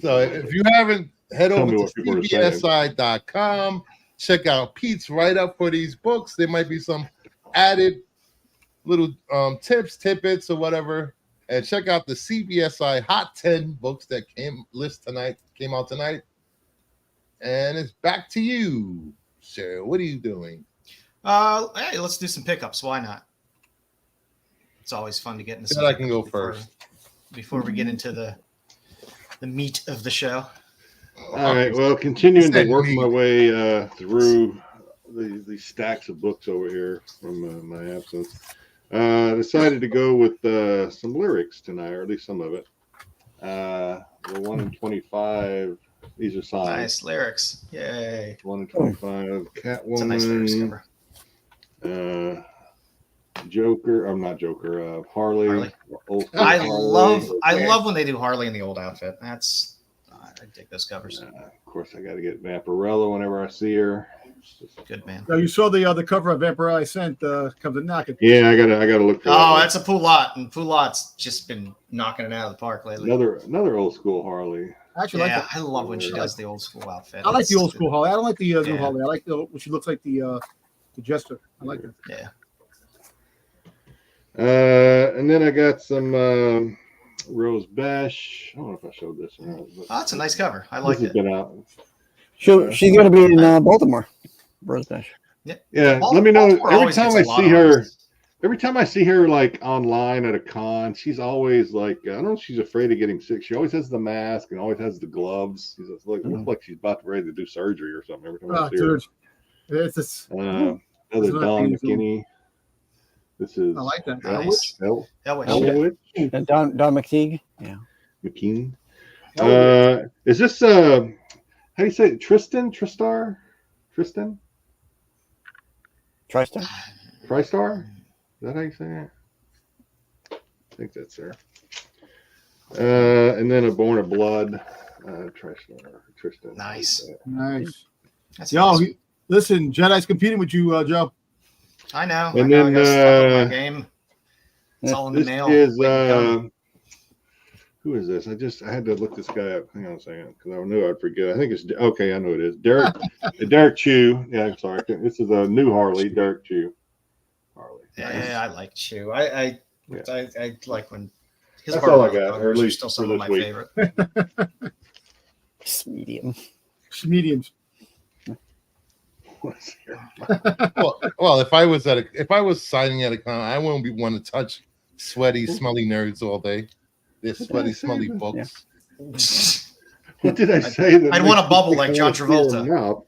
So if you haven't, head Tell over me to what people are saying. CBSI.com. Check out Pete's write-up for these books. There might be some added little tips, tidbits, or whatever. And check out the CBSI Hot 10 books that came out tonight. And it's back to you, Cheryl. What are you doing? Hey, let's do some pickups. Why not? It's always fun to get into. Then I can go first. Before we get into the meat of the show. All right. Well, continuing to work my way through the stacks of books over here from my absence, decided to go with some lyrics tonight, or at least some of it. The 1 in 25. These are signed. Nice lyrics. Yay. 1 in 25. Catwoman. It's a nice lyrics cover. Joker. I'm not Joker. Harley. Old school I Harley. love when they do Harley in the old outfit. I dig those covers. Of course, I got to get Vampirella whenever I see her. Good man. Now, you saw the cover of Emperor I Sent comes a knocking. Yeah, I gotta look for Oh, that. that's a Poulat, and Poulat's just been knocking it out of the park lately. Another old school Harley. Actually, Yeah, like I love when she does the old school outfit. I like the old school Holly. I don't like the new Yeah. Holly. I like when she looks like the Jester. I like her. Yeah. And then I got some Rose Besh. I don't know if I showed this or not. Oh, that's a nice cover. I like This has it. been out. She's going to be in Baltimore. Rose Dash. Yeah, Bal- let me know. Baltimore Every always time gets I a lot see of her, artists. every time I see her like online at a con, she's always like, I don't know if she's afraid of getting sick. She always has the mask and always has the gloves. She's just like, looks like she's about to ready to do surgery or something every time I see her. Dude. It's just, Another It's not Don being zoomed. McKinney. This is I like that. Nice. Elwich. Elwich And Don McTeague. Yeah. McKean. Elwich. Is this how do you say it? Tristan? Tristar? Tristan? TriStar. TriStar? Is that how you say it? I think that's there. And then a Born of Blood. TriStar. Tristan. Nice. Nice. That's Yo, nice. listen, Jedi's competing with you, Joe. I know. And I then, gotta step up my game. It's all in the This mail. is Waiting to come. who is this? I had to look this guy up. Hang on a second, because I knew I'd forget. I think it's okay. I know it is Derek Chew. Yeah, I'm sorry. This is a new Harley, Derek Chew. Harley. Yeah, I like Chew. I like when his That's all I Barbaro got, or at covers are least still for some of this my week. favorite. Medium. Mediums. Well, if I was signing at a con, I wouldn't be want to touch sweaty, smelly nerds all day. They're sweaty, smelly books. What did I say? I'd want a bubble like John Travolta. No.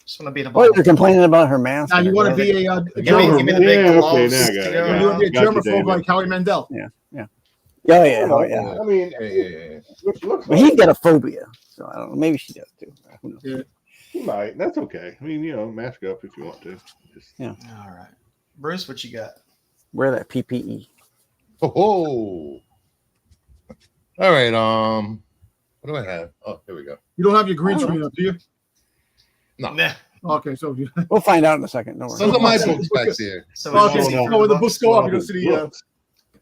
Just want to be in a Oh, bubble. you're complaining about her mask. Now you want to be a Give me the big Yeah, okay, gloves. now I got it, to go. yeah. you want to be a Got you, germaphobe David. like Howie Mandel. Oh yeah. I mean, Yeah. which looks But like he's got a phobia, so I don't know. Maybe she does too. Who knows? Yeah. he might. That's okay. I mean, mask up if you want to. Just, All right. Bruce, what you got? Wear that PPE. Oh. All right. What do I have? Oh, here we go. You don't have your green screen up, do you? No. Nah. Okay, so you. We'll find out in a second. Don't worry. Those are my books back there. So Okay, we don't see no. through so when the books. books go up, you don't see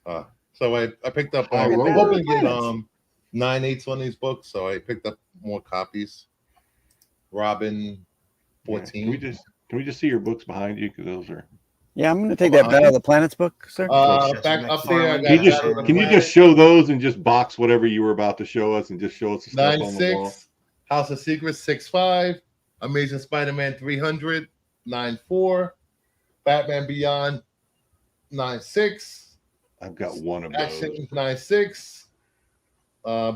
the. So I picked up. High I'm roller hoping to get planets. 9/8 on these books, so I picked up more copies. Robin, 14. Can we just see your books behind you? Because those are. Yeah, I'm going to take that Battle of the Planets book, sir. Back up there. I got Can you Battle of the just Planet, show those and just box whatever you were about to show us and just show us the stuff on the wall? 9/6, House of Secrets 6/5, Amazing Spider-Man 300 9/4, Batman Beyond 9/6, I've got one of those. Action 9/6,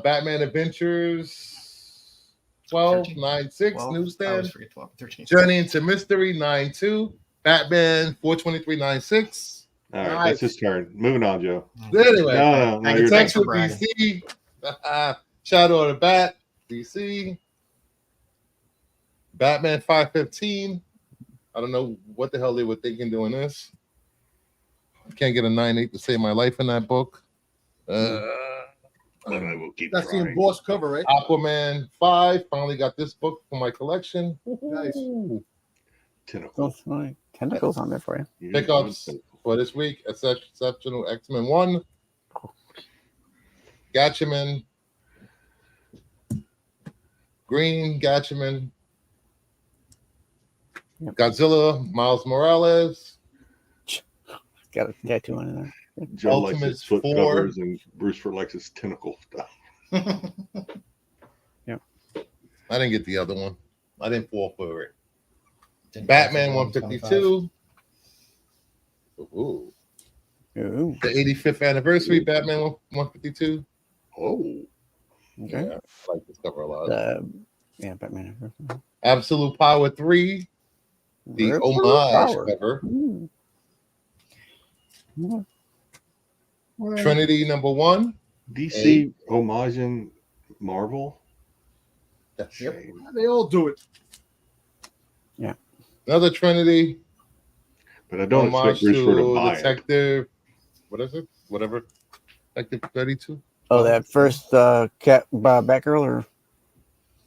Batman Adventures 12 13. 9/6, 12. I newsstand, always forget 12, 13. Journey into Mystery 9/2, Batman 423 9/6. All right, Nice. that's his turn. Moving on, Joe. Anyway, No, Thank you're you. Thanks done. for Detective bragging. DC, Shadow of the Bat, DC, Batman 515. I don't know what the hell they were thinking doing this. I can't get a 9/8 to save my life in that book. But I will keep That's the trying. embossed cover, right? Aquaman 5. Finally got this book for my collection. Nice. Ooh. Tentacle. Tentacles on there for you. Pickups for this week: Exceptional X-Men 1, Gatchaman, Green Gatchaman, Yep. Godzilla, Miles Morales, Got a tattoo on there. Joe likes his Ultimates foot 4. covers and Bruce likes his tentacle stuff. I didn't get the other one. I didn't fall for it. Batman 152. Ooh. Ooh, The 85th anniversary Batman 152. Oh, okay. Yeah, I like this cover a lot. Yeah, Batman. Absolute Power 3. The Rip homage Power. cover. Ooh. Trinity #1. DC homaging Marvel. Yep. Shame. They all do it. Another Trinity. But I don't Homage expect Bruce to to buy it. Detective. What is it? Whatever. Detective 32. Oh, that first cat Batgirl or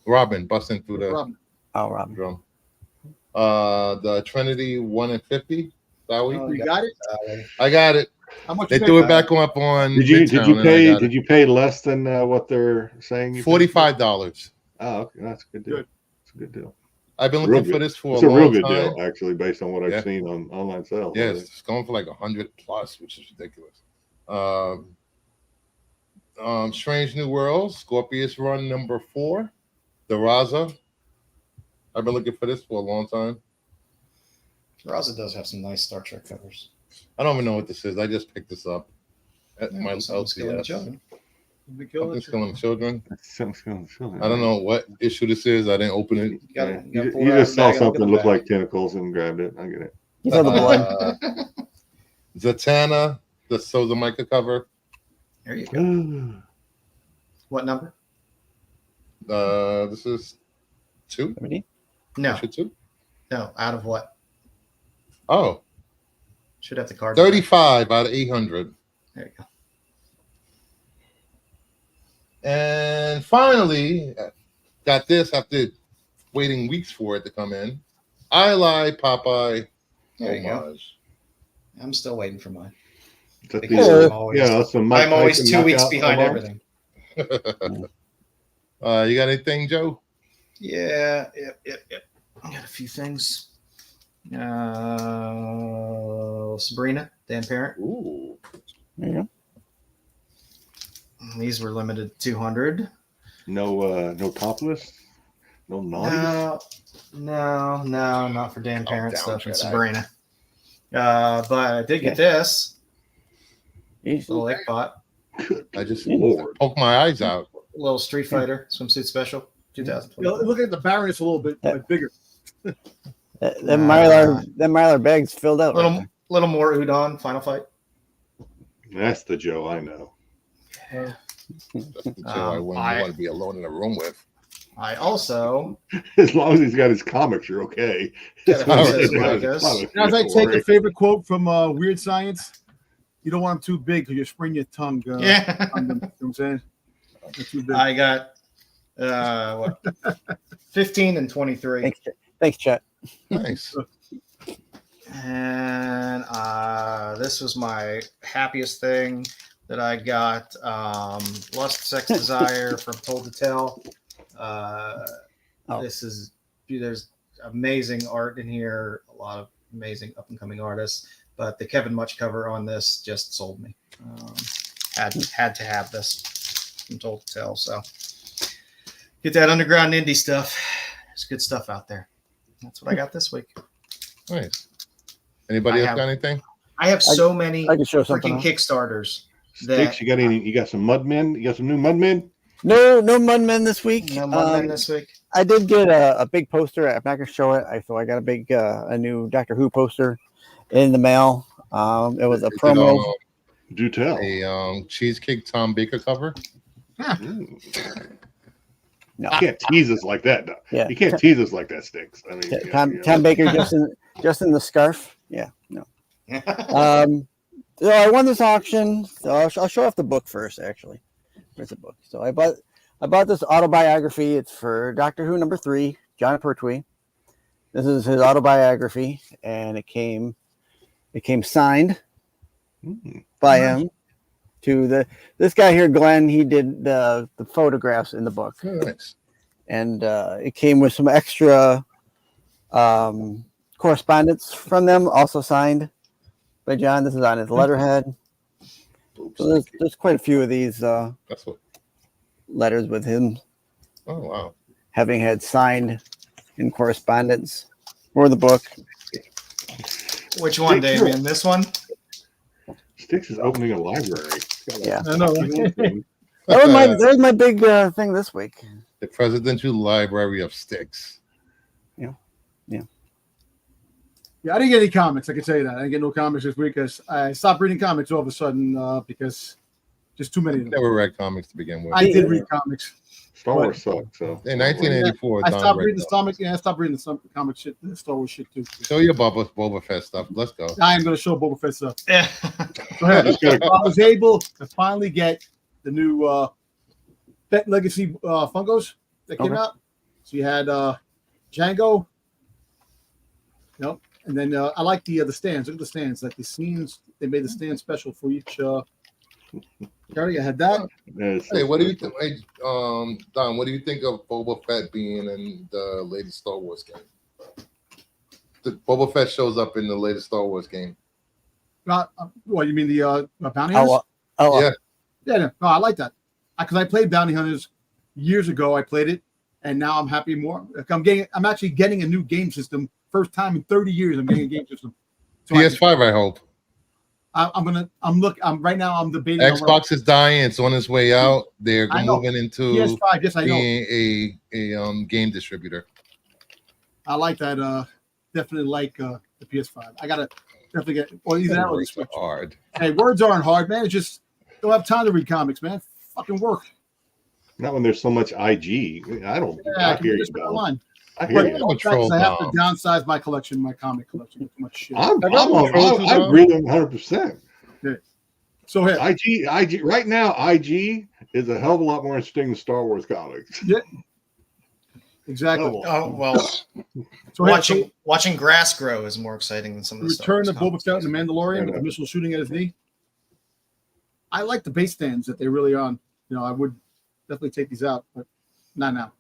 Robin busting through the Problem. Robin. drum. The Trinity 1 and 50. That week. You got it? I got it. How much They you threw pay it for back up on. Did you Midtown, and I pay? got Did it. you pay less than what they're saying? You paid? $45. Oh, okay, that's a good deal. Good. It's a good deal. I've been Real looking for good. this for It's a a real long good time. deal, actually, based on what I've Yeah. seen on online sales. Yes, it's going for like 100 plus, which is ridiculous. Strange New Worlds, Scorpius Run number 4, the Raza. I've been looking for this for a long time. Raza does have some nice Star Trek covers. I don't even know what this is. I just picked this up at my Someone's killing LCS. children. Something's killing children. Something's killing children. I don't know what issue this is. I didn't open it. You just saw something look like tentacles and grabbed it. I get it. You saw the blood. Zatanna, the Sozamika cover. There you go. What number? This is 2. No, Issue 2. no. Out of what? Oh, Should have the card. 35 out of 800. There you go. And finally, got this after waiting weeks for it to come in. I Lie Popeye There you go. homage. I'm still waiting for mine. That's Because I'm always, I'm always 2 weeks behind everything. You got anything, Joe? Yeah, yep. I got a few things. Sabrina, Dan Parent. Ooh. There you go. These were limited to 200. No topless, no naughty. No, not for Dan Parent down, stuff and Jedi. Sabrina. But I did get this Easy. little Ickbot, I just Lord. poked my eyes out. little Street Fighter swimsuit special, 2020. Look at the Baroness a little bit like, bigger. That Mylar bag's filled out. Little more Udon Final Fight. That's the Joe I know. That's the Joe I wouldn't want to be alone in a room with. I also As long as he's got his comics, you're okay. got a All few right. says what I guess. Now, as I take a favorite quote from Weird Science, you don't want them too big because you sprain your tongue. Yeah. On them. You know what I'm saying? They're too big. I got 15 and 23. Thanks, Chet. Nice. And this was my happiest thing that I got. Lust, Sex, Desire from Told to Tell. There's amazing art in here, a lot of amazing up and coming artists, but the Kevin Much cover on this just sold me. Had to have this from Told to Tell. So get that underground indie stuff. There's good stuff out there. That's what I got this week. Nice. Anybody I else have- got anything? I have so many I can show something. freaking Kickstarters. Styx, you got any? You got some Mudmen? You got some new Mudmen? No Mudmen this week. No Mudmen this week. I did get a big poster. I'm not gonna show it. So I got a big a new Doctor Who poster in the mail. It was a Is it, promo. Do tell. A Cheesecake Tom Baker cover. No. You can't tease us like that. No. Yeah. You can't tease us like that, Styx. I mean, Tom Baker just in the scarf. Yeah, no. So I won this auction. So I'll show off the book first. Actually, where's the book? So I bought this autobiography. It's for Doctor Who number 3, John Pertwee. This is his autobiography, and it came signed by him to this guy here, Glenn. He did the photographs in the book. Oh, nice. And it came with some extra correspondence from them, also signed by John. This is on his letterhead. So there's quite a few of these That's what. letters with him Oh wow. having had signed in correspondence for the book. Which one, Damien? This one? Styx is opening a library. Yeah. I know. That was my big thing this week. The Presidential Library of Styx. Yeah, I didn't get any comics. I can tell you that. I didn't get no comics this week because I stopped reading comics all of a sudden because just too many of them. Never read comics to begin with. I did read comics. Star Wars sucks. So In 1984, I Don stopped read reading the those. comic. Yeah, I stopped reading the comic shit, the Star Wars shit too. Show your Boba Fett stuff. Let's go. I am going to show Boba Fett stuff. Yeah. Go ahead. I was able to finally get the new Fett Legacy Funkos that came Okay. out. So you had Django. Nope. And then I like the stands. Look at the stands. Like the scenes, they made the stand special for each. Gary, I had that. Hey, what do you think? Hey, Don, what do you think of Boba Fett being in the latest Star Wars game? Boba Fett shows up in the latest Star Wars game. What you mean the bounty hunters? Oh, Yeah. Yeah, no, I like that. because I played Bounty Hunters years ago. I played it, and now I'm happy more. Like I'm actually getting a new game system. First time in 30 years, I'm getting a game system. So PS5, I hope. I'm right now. I'm debating. Xbox is dying. It's on its way out. They're moving into PS5. Yes, I know. being a game distributor. I like that. Definitely like the PS5. I gotta definitely get. Or either that or the Switch. Hard. Hey, words aren't hard, man. It's just don't have time to read comics, man. Fucking work. Not when there's so much IG. I don't. Yeah, I hear you. just put it online. I hear But you. I have to downsize my collection, my comic collection. Too much shit. I agree with 100%. Yeah. So here, IG. Right now, IG is a hell of a lot more interesting than Star Wars comics. Yeah. Exactly. Oh well, so watching grass grow is more exciting than some of the Return of Star Wars Boba Fett and the Mandalorian with the missile shooting at his knee. I like the base stands that they're really on. You know, I would definitely take these out, but not now.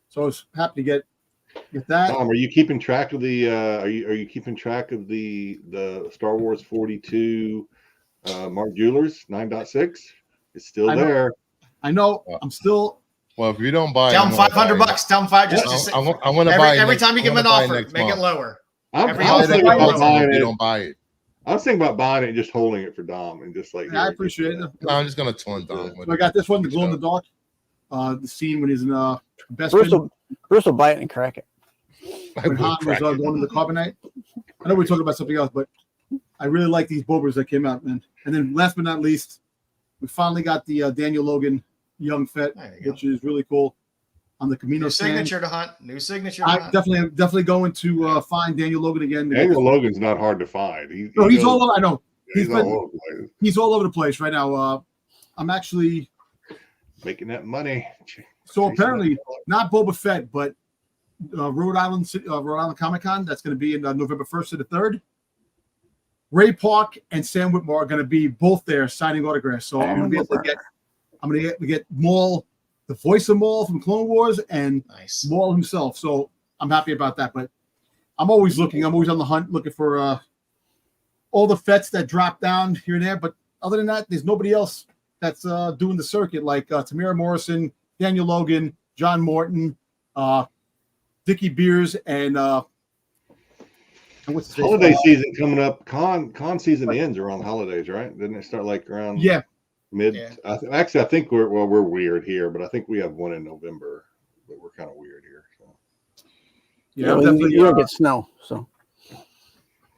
So I was happy to get that. Tom, are you keeping track of the? Are you keeping track of the Star Wars 42 Mark Jewelers 9.6? It's still there. I know. I'm still. Well, if you don't buy, tell them $500. Tell them $5. Just I want to buy it every time you give them an offer, make it lower. I was thinking about buying it. You don't buy it. I was thinking about buying it and just holding it for Dom and just like. Yeah, I appreciate it. No, I'm just gonna taunt Dom. So I got this one, the glow in the dark. The scene when he's in best Bruce friend. Bruce will buy it and crack it. When Han was going to the carbonite. I know we're talking about something else, but I really like these Bobers that came out, man. And then last but not least, we finally got the Daniel Logan Young Fett, which is really cool. On the Camino New stand. signature to hunt. New signature. To I'm hunt. definitely going to find Daniel Logan again. Daniel Logan's not hard to find. He's all over. I know. He's all over the place. He's all over the place right now. I'm actually making that money. So apparently, not Boba Fett, but Rhode Island Comic Con. That's going to be in November 1st to the 3rd. Ray Park and Sam Whitmore are going to be both there signing autographs. So I'm going to be able to get Maul, the voice of Maul from Clone Wars, and Maul himself. So I'm happy about that. But I'm always looking. I'm always on the hunt, looking for all the Fets that drop down here and there. But other than that, there's nobody else that's doing the circuit like Tamira Morrison, Daniel Logan, John Morton, Dickie Beers, and what's his name? Holiday season coming up. Con season ends around the holidays, right? Didn't it start like around mid? Yeah. Actually, I think we're weird here, but I think we have one in November, but we're kind of weird here. So. Yeah, definitely. You don't get snow, so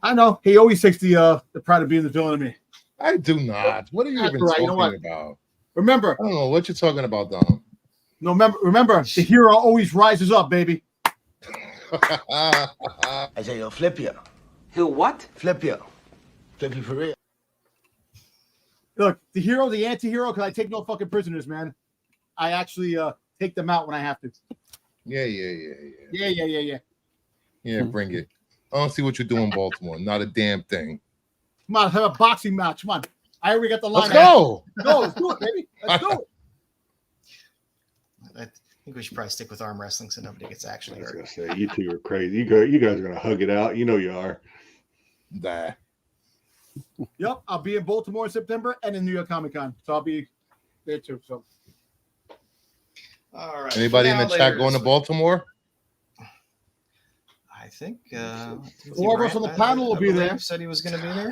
I know he always takes the pride of being the villain of me. I do not. What are you even talking about? Remember, I don't know what you're talking about, Dom. No, remember, the hero always rises up, baby. I say, yo, flip you. He'll what? Flip you. Flip you for real. Look, the hero, the anti-hero, because I take no fucking prisoners, man. I actually take them out when I have to. Yeah. Yeah, bring it. I don't see what you're doing in Baltimore. Not a damn thing. Come on, have a boxing match. Come on. I already got the line. Let's go. No, let's do it, baby. Let's do it. I think we should probably stick with arm wrestling so nobody gets actually hurt. I was gonna say, you two are crazy. You guys are gonna hug it out. You know you are. Nah. Yep, I'll be in Baltimore in September and in New York Comic Con, so I'll be there too. So, all right. Anybody in the chat going to Baltimore? I think four of us on the panel will be there. Said he was going to be there.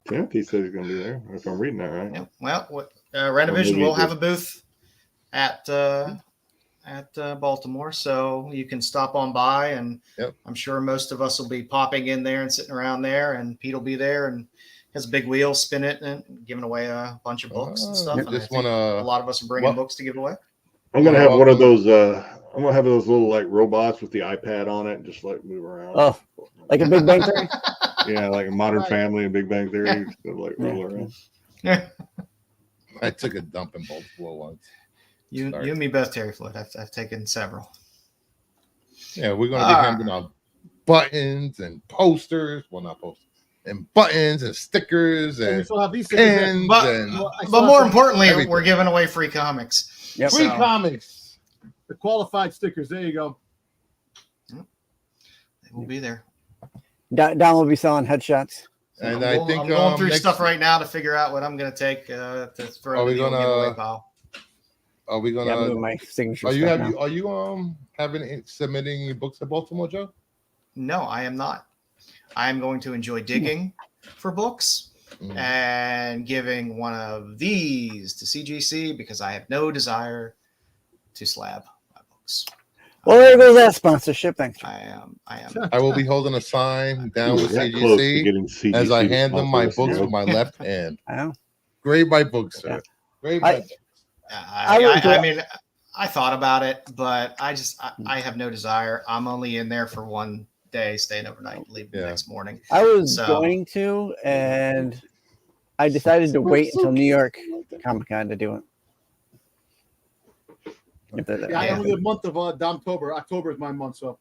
Timothy said he's going to be there. If I'm reading that right. Yeah. Well, Rennavision will have a booth at Baltimore, so you can stop on by, and I'm sure most of us will be popping in there and sitting around there, and Pete will be there and has a big wheel, spin it, and giving away a bunch of books and stuff. And a lot of us are bringing books to give away. I'm gonna have one of those. I'm gonna have those little like robots with the iPad on it, and just like move around. Oh, like a Big Bang Theory. Yeah, like a Modern Family and Big Bang Theory. Just like roll around. I took a dump in Baltimore once. You and me both, Terry Floyd. I've taken several. Yeah, we're gonna be handing out buttons and posters. Well, not posters. And buttons and stickers and pins. But more importantly, everything. We're giving away free comics. Yep. Free comics. The qualified stickers. There you go. They will be there. Don will be selling headshots. And I'm going through stuff right now to figure out what I'm going to take to throw in the giveaway pile. Are we gonna? Yeah, I'm doing my signature. Are you stuff have now. Are you submitting your books to Baltimore, Joe? No, I am not. I am going to enjoy digging for books and giving one of these to CGC because I have no desire to slab my books. Well, there goes that sponsorship. Thanks. I am. I will be holding a sign down with That close to CGC getting CGC as I to hand them my sponsor us, books Joe. with my left hand. I know. Grade my books, sir. Yeah. Grade my books. I mean, I thought about it, but I have no desire. I'm only in there for one day, staying overnight, leaving the next morning. I was going to, and I decided to wait until New York Comic Con to do it. I only the month of October. October is my month, so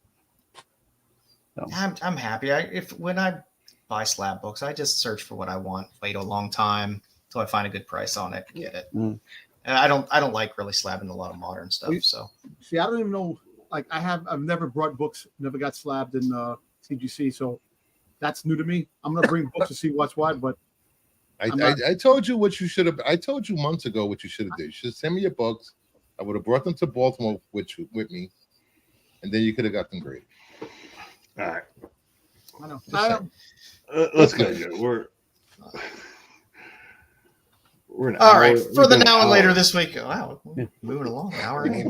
I'm happy. When I buy slab books, I just search for what I want, wait a long time until I find a good price on it, get it. And I don't like really slabbing a lot of modern stuff. So see, I don't even know. Like I've never brought books, never got slabbed in CGC, so that's new to me. I'm gonna bring books to see what's what, but I told you what you should have. I told you months ago what you should have done. You should send me your books. I would have brought them to Baltimore with me, and then you could have got them graded. All right. I know. Let's go, Joe. We're an all hour, right, for the we've now and been later this week. Wow, moving along. Hour in.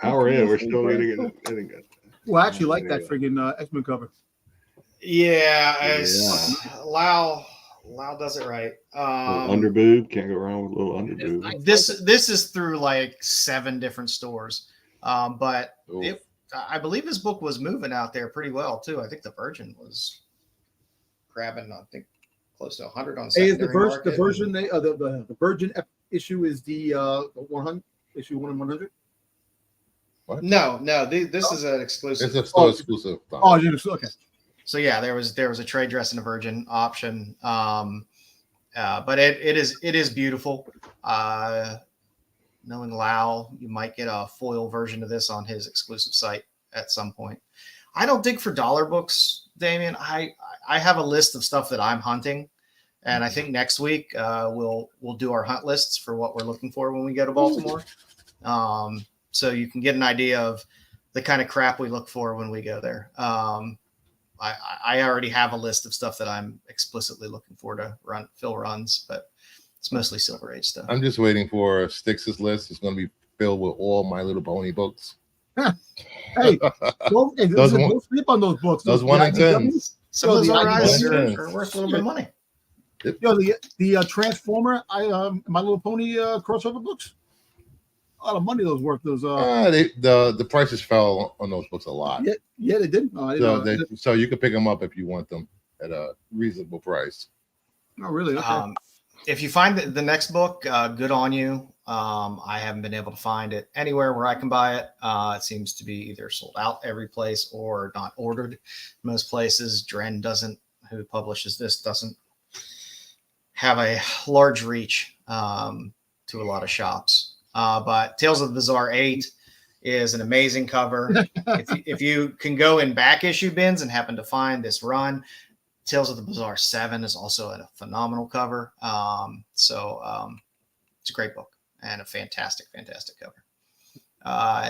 Hour in, we're still getting it. Well, I actually like that friggin' X-Men cover. Yeah, Lau does it right. Underboob, can't go wrong with a little underboob. This is through like 7 different stores, but I believe his book was moving out there pretty well too. I think the Virgin was grabbing, I think, close to 100 on secondary market. The Virgin issue is the 100 issue 100. What? No, this is an exclusive. It's a store exclusive. Oh, okay. So yeah, there was a trade dress and a Virgin option, but it is beautiful. Knowing Lau, you might get a foil version of this on his exclusive site at some point. I don't dig for dollar books, Damien. I have a list of stuff that I'm hunting, and I think next week we'll do our hunt lists for what we're looking for when we go to Baltimore. So you can get an idea of the kind of crap we look for when we go there. I already have a list of stuff that I'm explicitly looking for to fill runs, but it's mostly Silver Age stuff. I'm just waiting for Styx's list. It's going to be filled with all My Little Pony books. Hey, don't sleep on those books. Those 1 and 10s. Some of those are worth a little bit of money. Yep. Yo, the Transformer, My Little Pony crossover books. A lot of money those worth. Those the prices fell on those books a lot. Yeah, they did. Oh, I didn't know. So you can pick them up if you want them at a reasonable price. Oh, really? Okay. If you find the next book, good on you. I haven't been able to find it anywhere where I can buy it. It seems to be either sold out every place or not ordered most places. Dren who publishes this, doesn't have a large reach to a lot of shops. But Tales of the Bizarre 8 is an amazing cover. if you can go in back issue bins and happen to find this run, Tales of the Bizarre 7 is also a phenomenal cover. It's a great book and a fantastic cover.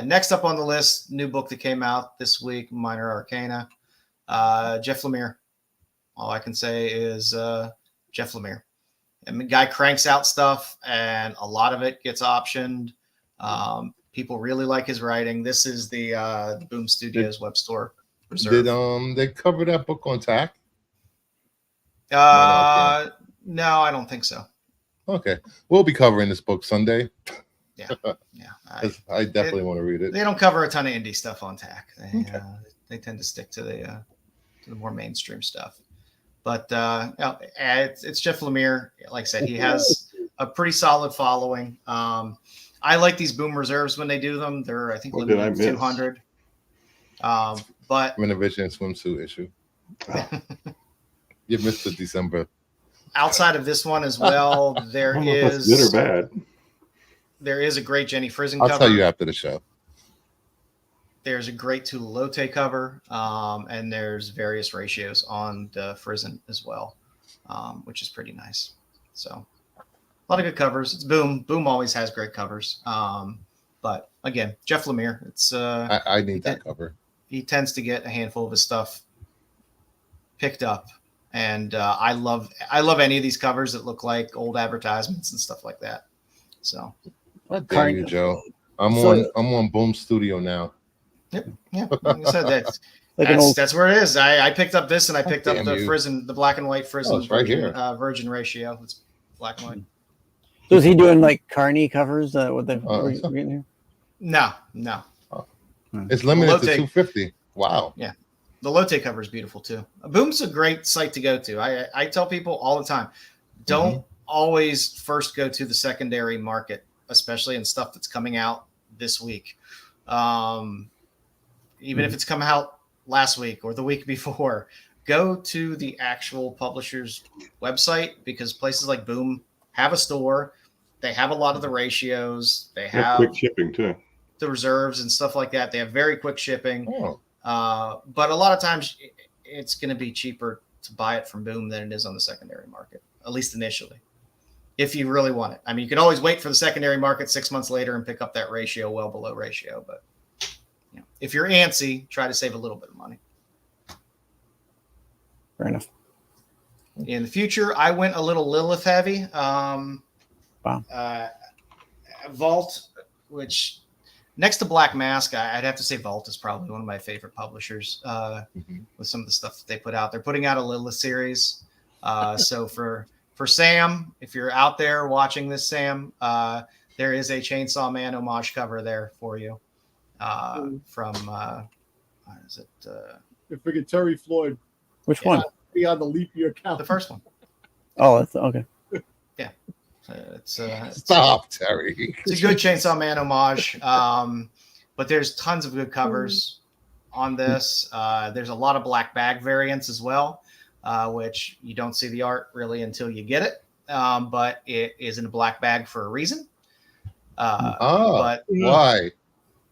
Next up on the list, new book that came out this week, Minor Arcana. Jeff Lemire. All I can say is Jeff Lemire. And the guy cranks out stuff, and a lot of it gets optioned. People really like his writing. This is the Boom Studios web store reserve. Did they cover that book on TAC? No, I don't think so. Okay, we'll be covering this book Sunday. Yeah. I definitely want to read it. They don't cover a ton of indie stuff on TAC. They tend to stick to the more mainstream stuff. But it's Jeff Lemire. Like I said, he has a pretty solid following. I like these Boom reserves when they do them. They're, I think, limited to 200. But Rennavision swimsuit issue. You missed the December. Outside of this one as well, there is good or bad. There is a great Jenny Frizen cover. I'll tell you after the show. There's a great Tulalote cover, and there's various ratios on the Frizen as well, which is pretty nice. So a lot of good covers. It's Boom. Boom always has great covers. But again, Jeff Lemire, it's I need that cover. He tends to get a handful of his stuff picked up, and I love any of these covers that look like old advertisements and stuff like that. So, what damn you, Joe? I'm on Boom Studio now. Yep, yeah. Like I said, that's where it is. I picked up this, and I picked up the Frizzen, the black and white Frizzen Virgin ratio. It's black and white. So is he doing like Carney covers? With the getting here? No. Oh. It's limited to 250. Wow. Yeah, the Lotte cover is beautiful too. Boom's a great site to go to. I tell people all the time, don't always first go to the secondary market, especially in stuff that's coming out this week. Even if it's come out last week or the week before, go to the actual publisher's website, because places like Boom have a store. They have a lot of the ratios. They have quick shipping too. The reserves and stuff like that. They have very quick shipping. But a lot of times it's going to be cheaper to buy it from Boom than it is on the secondary market, at least initially, if you really want it. I mean, you can always wait for the secondary market 6 months later and pick up that ratio well below ratio. But if you're antsy, try to save a little bit of money. Fair enough. In the future, I went a little Lilith heavy. Vault, which next to Black Mask, I'd have to say Vault is probably one of my favorite publishers with some of the stuff that they put out. They're putting out a Lilith series. So for Sam, if you're out there watching this, Sam, there is a Chainsaw Man homage cover there for you from what is it? You're freaking Terry Floyd. Which one? Be on the leap year count. The first one. Oh, that's okay. Yeah. It's Stop, Terry. It's a good Chainsaw Man homage. But there's tons of good covers on this. There's a lot of black bag variants as well, which you don't see the art really until you get it. But it is in a black bag for a reason. But why?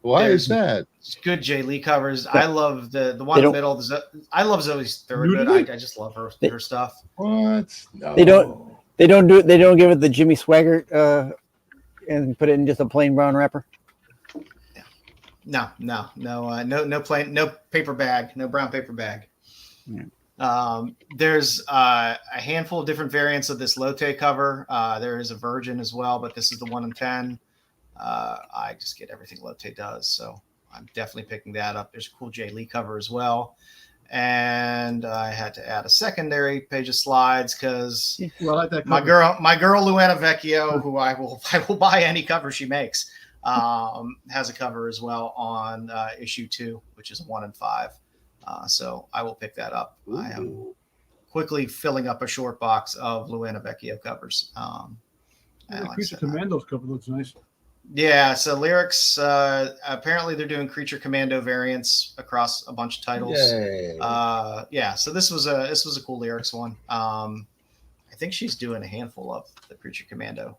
Why is that? Good Jay Lee covers. I love the one in the middle. I love Zoe's third. I just love her stuff. What? No. They don't give it the Jimmy Swaggart and put it in just a plain brown wrapper. No paper bag, no brown paper bag. Yeah. There's a handful of different variants of this Lotte cover. There is a Virgin as well, but this is the 1 in 10. I just get everything Lotte does, so I'm definitely picking that up. There's a cool Jay Lee cover as well. And I had to add a secondary page of slides because my girl Luana Vecchio, who I will buy any cover she makes, has a cover as well on issue 2, which is a 1 in 5. So I will pick that up. Ooh. I am quickly filling up a short box of Luana Vecchio covers. Creature Commando's cover looks nice. Yeah, so Lyrics, apparently they're doing Creature Commando variants across a bunch of titles. Yay. So this was a cool Lyrics one. I think she's doing a handful of the Creature Commando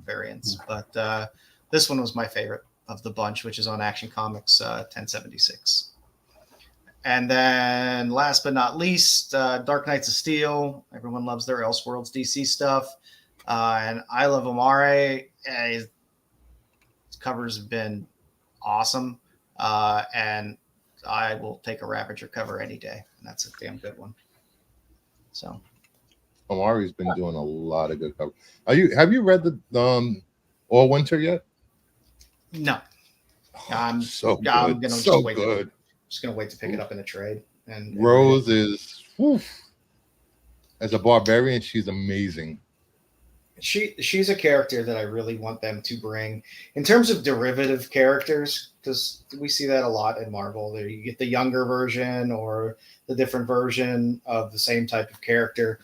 variants, but this one was my favorite of the bunch, which is on Action Comics 1076. And then last but not least, Dark Knights of Steel. Everyone loves their Elseworlds DC stuff. And I Love Amare. His covers have been awesome. And I will take a Ravager cover any day. And that's a damn good one. So Amare's been doing a lot of good covers. Have you read the All Winter yet? No. I'm so I'm good. Gonna so just good. Just gonna wait to pick it up in the trade. And Rose is as a barbarian, she's amazing. She's a character that I really want them to bring in terms of derivative characters, because we see that a lot in Marvel. There you get the younger version or the different version of the same type of character,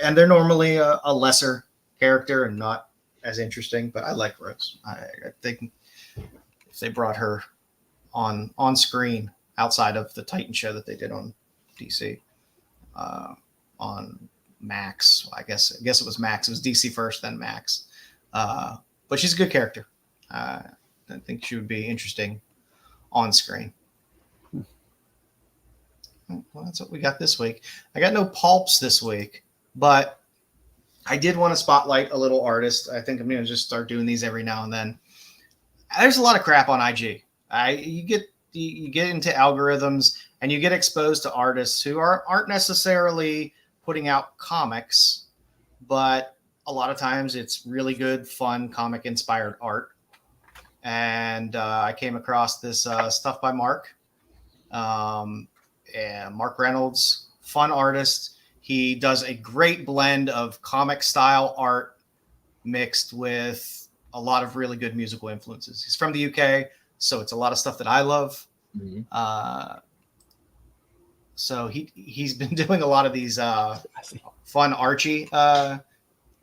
and they're normally a lesser character and not as interesting. But I like Rose. I think if they brought her on screen outside of the Titan show that they did on DC, on Max, I guess it was Max. It was DC first, then Max. But she's a good character. I think she would be interesting on screen. Well, that's what we got this week. I got no pulps this week, but I did want to spotlight a little artist. I think I'm going to just start doing these every now and then. There's a lot of crap on IG. You get into algorithms and you get exposed to artists who aren't necessarily putting out comics, but a lot of times it's really good, fun, comic-inspired art. And I came across this stuff by Mark. And Mark Reynolds, fun artist. He does a great blend of comic-style art mixed with a lot of really good musical influences. He's from the UK, so it's a lot of stuff that I love. Mm-hmm. So he's been doing a lot of these fun Archie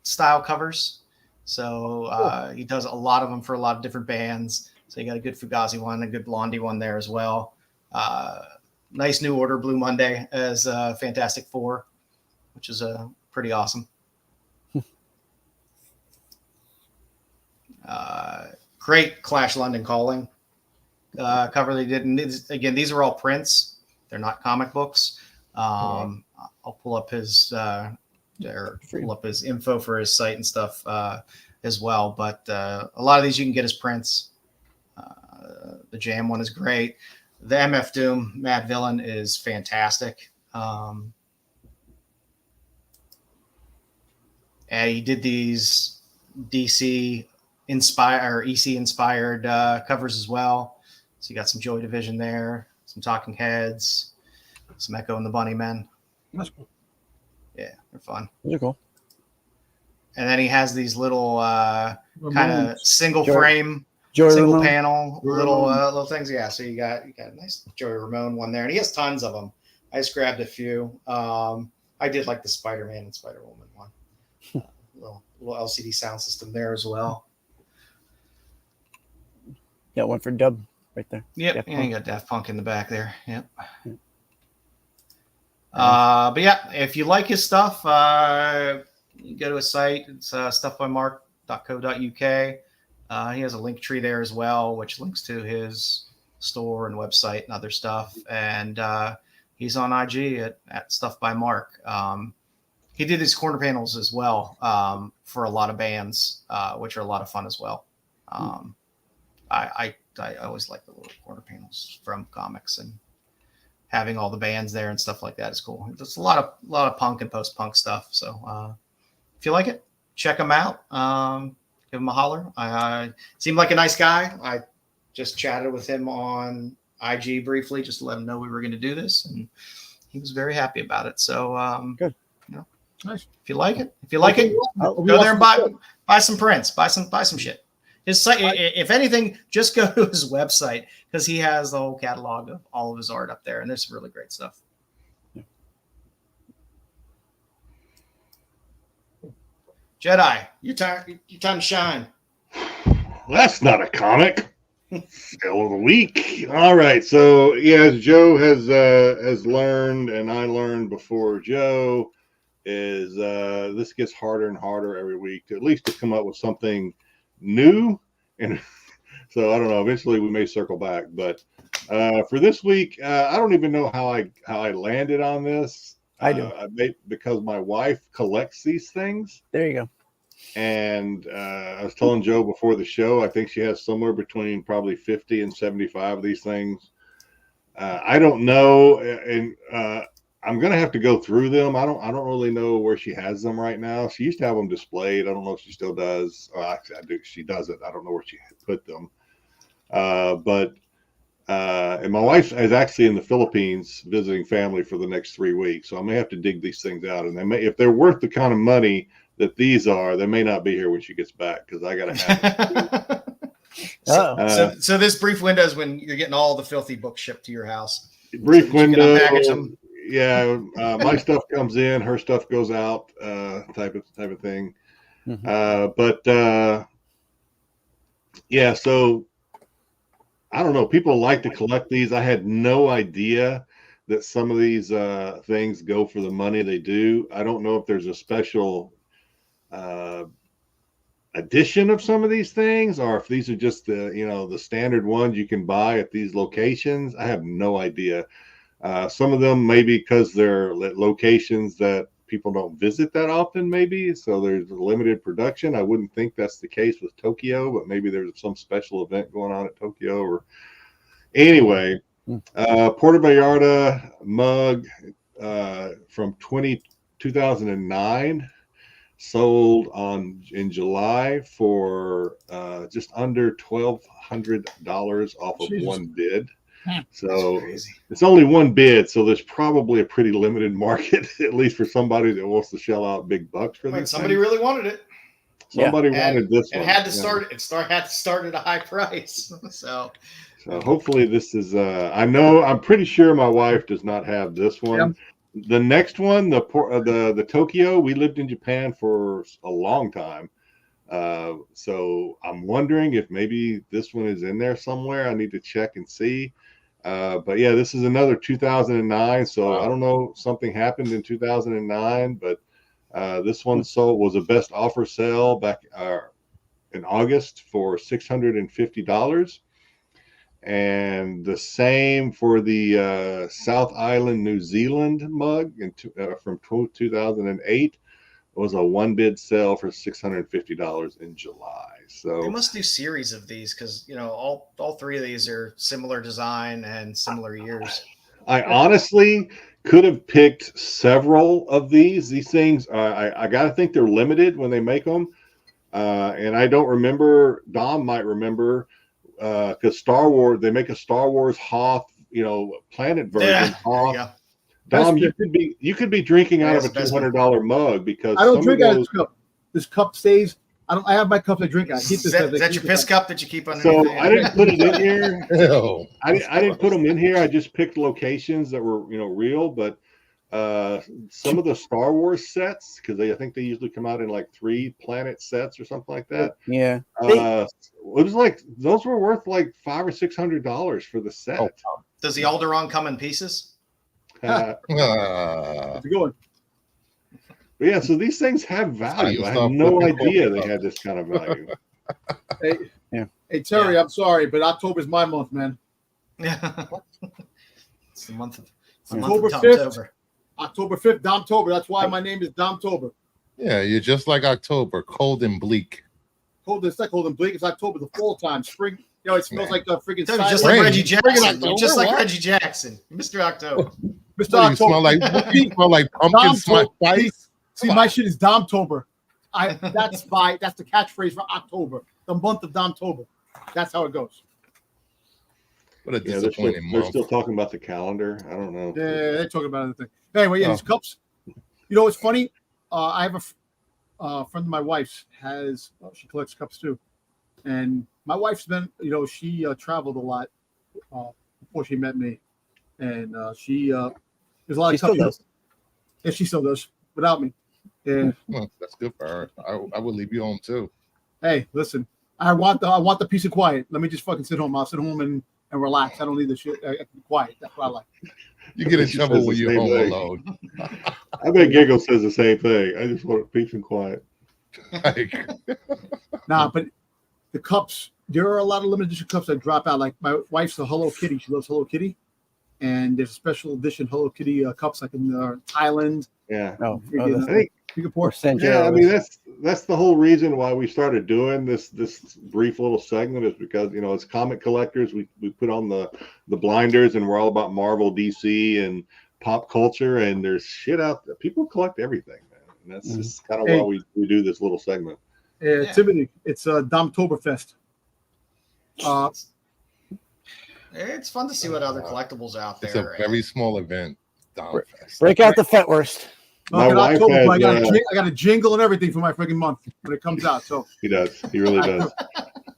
style covers. So he does a lot of them for a lot of different bands. So you got a good Fugazi one, a good Blondie one there as well. Nice New Order Blue Monday as Fantastic Four, which is pretty awesome. Great Clash London Calling cover they did. And again, these are all prints. They're not comic books. I'll pull up his info for his site and stuff as well. But a lot of these you can get as prints. The Jam one is great. The MF Doom Mad Villain is fantastic. And he did these DC EC inspired covers as well. So you got some Joy Division there, some Talking Heads, some Echo and the Bunnymen. That's cool. Yeah, they're fun. They're cool. And then he has these little kind of single frame, Joey single Ramone. panel little things. Yeah, so you got a nice Joey Ramone one there, and he has tons of them. I just grabbed a few. I did like the Spider-Man and Spider-Woman one. Little LCD sound system there as well. Got one for Dub right there. Yep, and you got Daft Punk in the back there. Yep. But yeah, if you like his stuff, you go to his site. It's stuffbymark.co.uk. He has a link tree there as well, which links to his store and website and other stuff. And he's on IG at Stuff by Mark. He did his corner panels as well for a lot of bands, which are a lot of fun as well. I always like the little corner panels from comics, and having all the bands there and stuff like that is cool. There's a lot of punk and post-punk stuff. So if you like it, check him out. Give him a holler. Seemed like a nice guy. I just chatted with him on IG briefly just to let him know we were going to do this, and he was very happy about it. So good. Nice. If you like it, go there and buy some prints, buy some shit. His site, if anything, just go to his website because he has the whole catalog of all of his art up there, and there's some really great stuff. Yeah. Jedi, your time to shine. That's not a comic. Fail of the week. All right. So yeah, as Joe has learned, and I learned before Joe, is this gets harder and harder every week to at least to come up with something new. And so I don't know, eventually we may circle back, but for this week, I don't even know how I landed on this. I do. Because my wife collects these things. There you go. And I was telling Joe before the show, I think she has somewhere between probably 50 and 75 of these things. I don't know, and I'm gonna have to go through them. I don't really know where she has them right now. She used to have them displayed. I don't know if she still does. Actually, I do. She doesn't. I don't know where she put them. And my wife is actually in the Philippines visiting family for the next 3 weeks, so I may have to dig these things out. And they may, if they're worth the kind of money that these are, they may not be here when she gets back because I gotta have it. So this brief window is when you're getting all the filthy books shipped to your house. Brief window. Yeah, my stuff comes in, her stuff goes out, type of thing. Mm-hmm. Yeah, so I don't know. People like to collect these. I had no idea that some of these things go for the money they do. I don't know if there's a special edition of some of these things, or if these are just the standard ones you can buy at these locations. I have no idea. Some of them maybe because they're locations that people don't visit that often, maybe. So there's limited production. I wouldn't think that's the case with Tokyo, but maybe there's some special event going on at Tokyo. Or anyway, Puerto Vallarta mug from 2009. Sold in July for just under $1,200 off of one bid. So it's only one bid, so there's probably a pretty limited market, at least for somebody that wants to shell out big bucks for this. Somebody really wanted it. Somebody wanted this one. It had to start. Had to start at a high price. So hopefully this is. I'm pretty sure my wife does not have this one. Yeah. The next one, the Tokyo, we lived in Japan for a long time. So I'm wondering if maybe this one is in there somewhere. I need to check and see. But yeah, this is another 2009. So I don't know, something happened in 2009, but this one was a best offer sale back in August for $650. And the same for the South Island, New Zealand mug from 2008. It was a one bid sale for $650 in July. So they must do series of these because all three of these are similar design and similar years. I honestly could have picked several of these. These things, I got to think they're limited when they make them. And I don't remember. Dom might remember. Because Star Wars, they make a Star Wars Hoth, planet version. Yeah. Hoth. Dom, you could be drinking out of a $200 mug because I don't drink out of this cup. This cup stays. I have my cup I drink out. Is that your piss cup that you keep underneath? So I didn't put it in here. No. I didn't put them in here. I just picked locations that were real, but some of the Star Wars sets, because I think they usually come out in like 3 planet sets or something like that. Yeah. It was like those were worth like $500 or $600 for the set. Oh, does the Alderaan come in pieces? It's a good one. But yeah, so these things have value. I had no idea they had this kind of value. Hey Terry, I'm sorry, but October's my month, man. Yeah. It's the month of October 5th. October 5th, Domtober. That's why my name is Domtober. Yeah, you're just like October, cold and bleak. It's not cold and bleak. It's October, the fall time. Spring. It smells like a freaking. Just like Reggie Jackson. Just like Reggie Jackson, Mr. October. Mr. October. You smell like pumpkin spice. See, my shit is Domtober. That's the catchphrase for October, the month of Domtober. That's how it goes. What a disappointing month. They're still talking about the calendar. I don't know. Yeah, they're talking about anything. Anyway, these cups. It's funny. I have a friend of my wife's she collects cups too, and my wife's been, she traveled a lot before she met me, and there's a lot of cups. Yeah, she still does without me. Yeah, that's good for her. I would leave you home too. Hey, listen, I want the peace and quiet. Let me just fucking sit home. I'll sit home and relax. I don't need the shit. I can be quiet. That's what I like. You get in trouble when you're home alone. I bet Giggle says the same thing. I just want peace and quiet. Nah, but the cups, there are a lot of limited edition cups that drop out. Like my wife's a Hello Kitty. She loves Hello Kitty. And there's a special edition Hello Kitty cups like in Thailand. Yeah. I think yeah, I mean that's the whole reason why we started doing this brief little segment is because as comic collectors we put on the blinders and we're all about Marvel, DC, and pop culture, and there's shit out there. People collect everything, man, and that's just kind of why we do this little segment. Timothy, it's Domtoberfest. It's fun to see what other collectibles out there. It's a very small event. Break out the Fetwurst. My wife has, I got a jingle and everything for my freaking month when it comes out. So he does. He really does.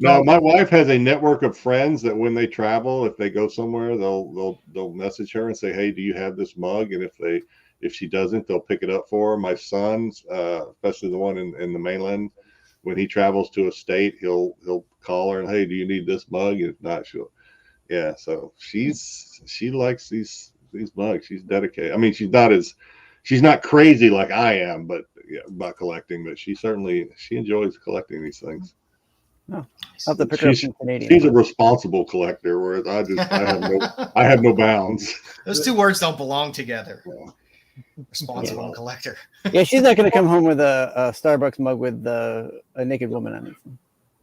No, my wife has a network of friends that when they travel, if they go somewhere, they'll message her and say, "Hey, do you have this mug?" And if she doesn't, they'll pick it up for her. My son, especially the one in the mainland, when he travels to a state, he'll call her and, "Hey, do you need this mug?" And if not, she'll. Yeah, so she likes these mugs. She's dedicated. I mean, she's not crazy like I am, but about collecting. But she enjoys collecting these things. Oh, I'll have to pick her up some Canadian. She's a responsible collector, whereas I have no bounds. Those two words don't belong together. responsible and collector. Yeah, she's not going to come home with a Starbucks mug with a naked woman on it.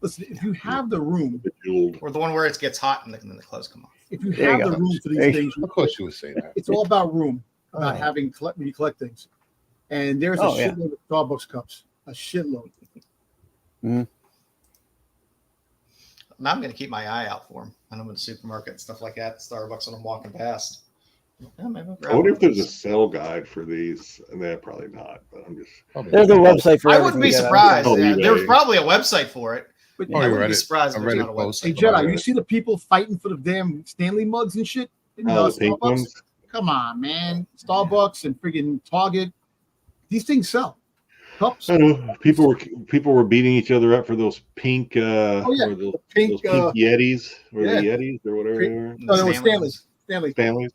Listen, if you have the room, Or the one where it gets hot and then the clothes come off. if you There you have the go. room for these There you things, Of course you would say that. it's all about room, about Oh. having when you collect things. And there's a Oh, yeah. shitload of Starbucks cups, a shitload. Now I'm going to keep my eye out for them when I'm in the supermarket and stuff like that. Starbucks when I'm walking past. Yeah, maybe I'll grab I wonder one if of there's a those. sell guide for these. And they're probably not, but I'm just. There's a website for I everything. wouldn't be you got surprised. Oh, Yeah, eBay. there's probably a website for it. But I wouldn't Reddit- be surprised if a there's Reddit not a post. hey, website. Jedi, you see the people fighting for the damn Stanley mugs and shit? In Oh, the pink Starbucks? ones? Come on, man. Starbucks and friggin' Target. These things sell. Cups. I know people were beating each other up for those pink yeah, or those pink, pink Yetis or yeah. the Yetis or whatever they were. No, there was Stanley's. Stanley. Families.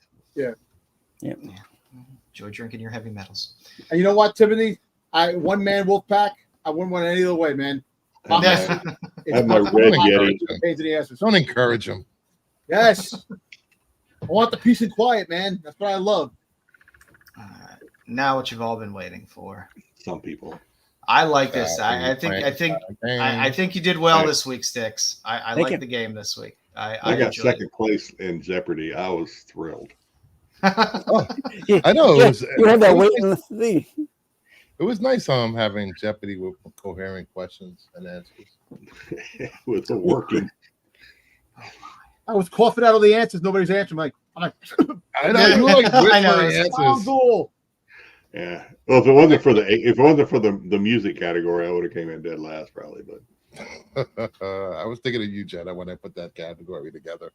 Enjoy drinking your heavy metals. And you know what, Tiffany? One man wolf pack. I wouldn't want it any other way, man. I Yeah. have my red Yeti. Pains in the asses. Don't encourage them. Yes. I want the peace and quiet, man. That's what I love. Now what you've all been waiting for. Some people. I like this. I think you did well Right. this week, Styx. I Thank like you. the game this week. I got enjoyed second place in Jeopardy. I was thrilled. Yeah, I know. yeah, It was, you have that it was- wait and see. It was nice having Jeopardy with coherent questions and answers. With the working. I was coughing out all the answers. Nobody's answering. I'm like, I know you like I know. whispering oh, answers. cool. Yeah. Well, if it wasn't for the music category, I would have came in dead last probably. But I was thinking of you, Jedi, when I put that category together.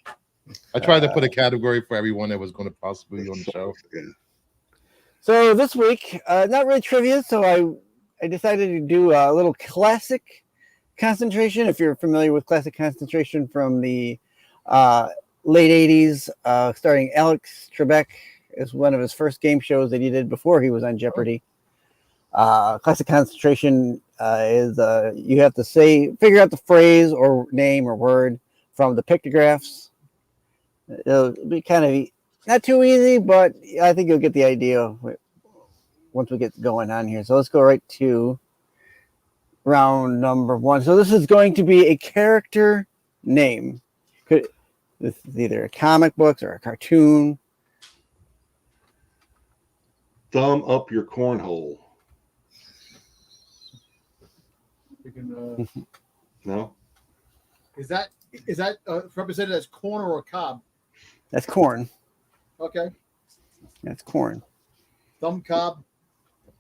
I tried to put a category for everyone that was going to possibly be on the show. Yeah. So this week, not really trivia. So I decided to do a little classic concentration. If you're familiar with classic concentration from the late 80s, starting Alex Trebek is one of his first game shows that he did before he was on Jeopardy. Classic concentration is you have to figure out the phrase or name or word from the pictographs. It'll be kind of not too easy, but I think you'll get the idea once we get going on here. So let's go right to round number 1. So this is going to be a character name. This is either a comic book or a cartoon. Thumb up your cornhole. No. Is that represented as corn or a cob? That's corn. Okay. That's corn. Thumb cob,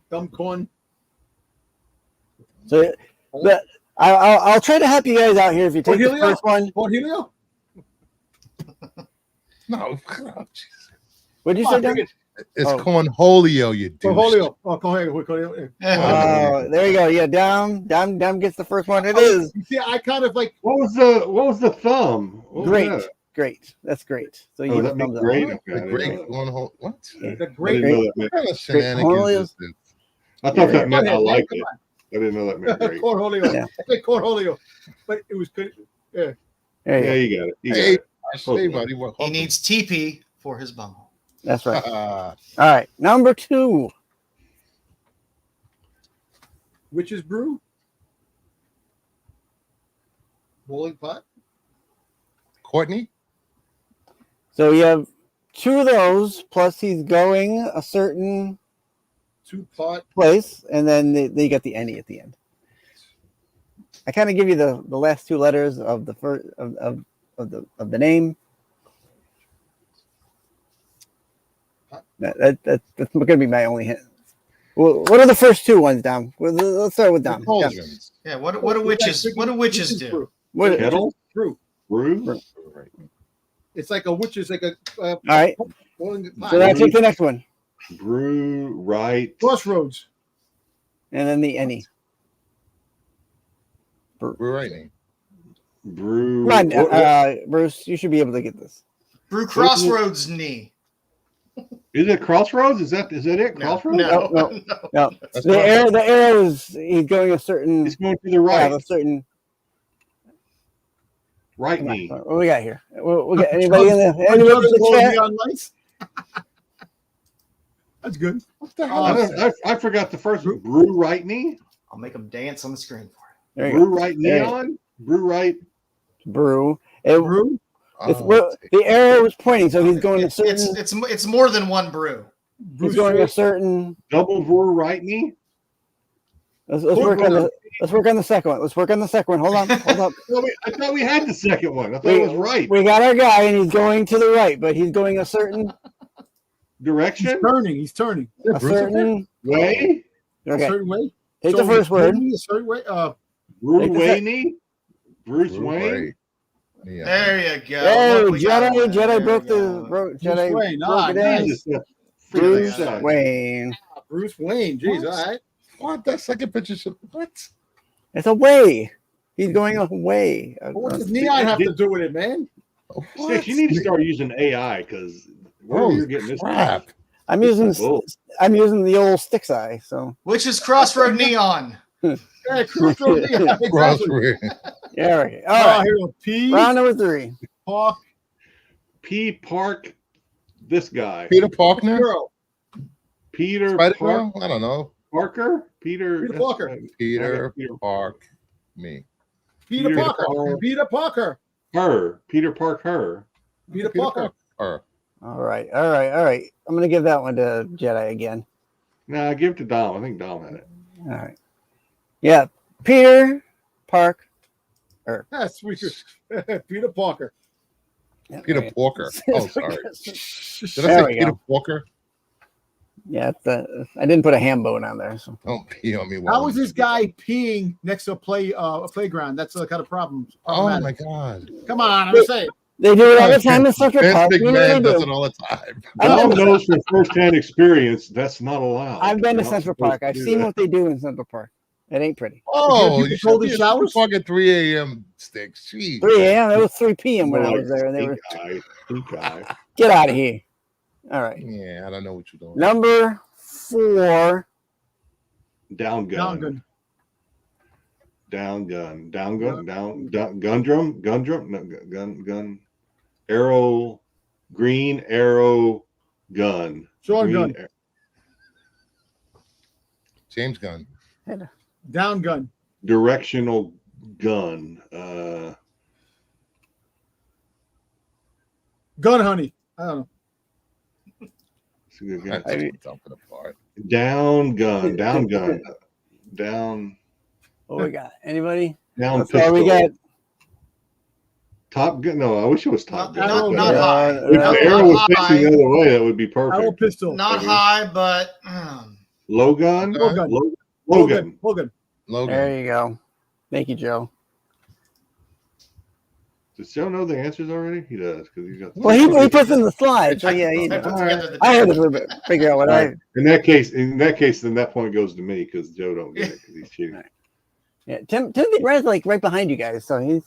thumb corn. So I'll try to help you guys out here. If you take the Cornelio? first one, Cornelio? No. what did you Oh, say, I Don? figured- It's Oh. cornholio, you douche. Cornholio. Oh, Cornholio. Oh, there you go. Yeah, Dom gets the first one. It is You see, I kind of like. What was the thumb? What was great. that? Great. That's great. So Oh, you that means thumbs up. great. The Okay, I great didn't know. cornhole. What? Yeah. The I great. didn't know that meant. What kind of shenanigans is this? I thought that meant I Go ahead, liked man, it. I didn't know that meant great. Cornholio. Yeah. I said Cornholio, but it was good. Yeah. There you Yeah, go. you got it. You Hey, got it. hey, buddy. What? He needs TP for his bunghole. That's right. All right, number 2. Witch's brew. Boiling pot. Courtney? So you have 2 of those, plus he's going a certain 2-pot. place, and then you got the any at the end. I kind of give you the last 2 letters of the first of the name. That's going to be my only hint. Well, what are the first 2 ones, Dom? Let's start with Dom. Cauldrons. Yeah, what do witches do? What, Kettle? Brew. Brew? It's like a witch's, like a. all right. Boiling pot. So now take the next one, Brew, right. Crossroads. and then the any. We're right. Brew. Come on, what- Bruce. You should be able to get this. Brew Crossroads knee. Is it Crossroads? Is that it? No, Crossroads? no, No. no. No, That's the right. arrow is he's going a certain. It's going to the right. A certain. Right Come on, knee. what we got here? We got anybody in the chat? Neon lights. That's good. What the hell? I forgot the first one. Brew Right Knee? I'll make them dance on the screen for There you Brew go. Right There you Neon? Brew Right. Brew. Brew. The arrow was pointing, so he's going a certain. It's more than one brew. He's going a certain. Double Brew Right Knee? Let's work on the second one. Let's work on the second one. Hold on. Hold up. I thought we had the second one. I thought it was right. We got our guy, and he's going to the right, but he's going a certain Direction? He's turning. a certain Way? Okay. A certain way. Take the first word. A certain way. Brew Take the Wayne? Bruce Wayne? Yeah. There you go. Hey, Look, we got one. Jedi There broke we the go. Jedi Wayne. broke it in. Nice. Bruce Freaking Wayne. Bruce Wayne. Jeez, all right. What? That second picture should. What? It's a way. He's going away. What does Neon have to do with it, man? Six, you need to start using AI because where you're getting this crap. I'm using Bull. the old Styxi. So Which is Crossroad Neon. Yeah, Crossroad Neon. Exactly. Crossroad. yeah, okay. All right. Here we go. P. Round number 3. Park. P. Park. This guy. Peter Parker. Girl. Peter Spider Park. Girl. I don't know. Parker. Peter Parker. Peter Peter. Park. Me. Peter Peter Parker. Parker. Peter Parker. Her. Peter Park. Her. Peter Parker. Parker. All right. I'm gonna give that one to Jedi again. Nah, give it to Dom. I think Dom had it. All right. Yeah, Peter Park. That's sweet. Peter Parker. Yeah, Peter right. Parker. Oh, sorry. Did I There say we Peter go. Parker? Yeah, I didn't put a ham bone on there. So Don't pee on me. How is this guy peeing next to a playground? That's the kind of problem. Oh my god! Come on, I'm gonna say it. they do it all the time in Central Vince Park. You know McMahon they does do. it all the time. Dom knows from firsthand experience that's not allowed. I've been to You're not Central supposed Park. to I've do seen that. what they do in Central Park. It ain't pretty. Oh, You you should cold be in at showers? Central Park at 3 a.m. Sticks. Jeez. 3 a.m. It was 3 p.m. when I More was there, and they like were stink eye. get out of here. All right, Yeah, I don't know what you're doing. number 4. Down gun. Down good. Down gun. Down gun. Down gun drum. Gun drum. No, gun. Arrow. Green arrow. Gun. Sean Green Gunn. James Gunn. Down gun. Directional gun. Gun honey. I don't know. It's a good gun. I didn't dump it apart. Down gun. Down gun. Down. What we got? Anybody? Down That's pistol. all we got. Top gun. No, I wish it was top gun. Not But, high. if Not the arrow was high. facing the other way, that would be Arrow perfect. pistol. Not Okay. high, but Low gun. Low gun. Logan. Logan. Logan. There you go. Thank you, Joe. Does Joe know the answers already? He does because he's got. Well, he puts in the slide, so yeah. I put together the I had to figure out what I. In that case, then that point goes to me because Joe don't get it because he's cheating. Yeah, Timothy Brad's like right behind you guys, so he's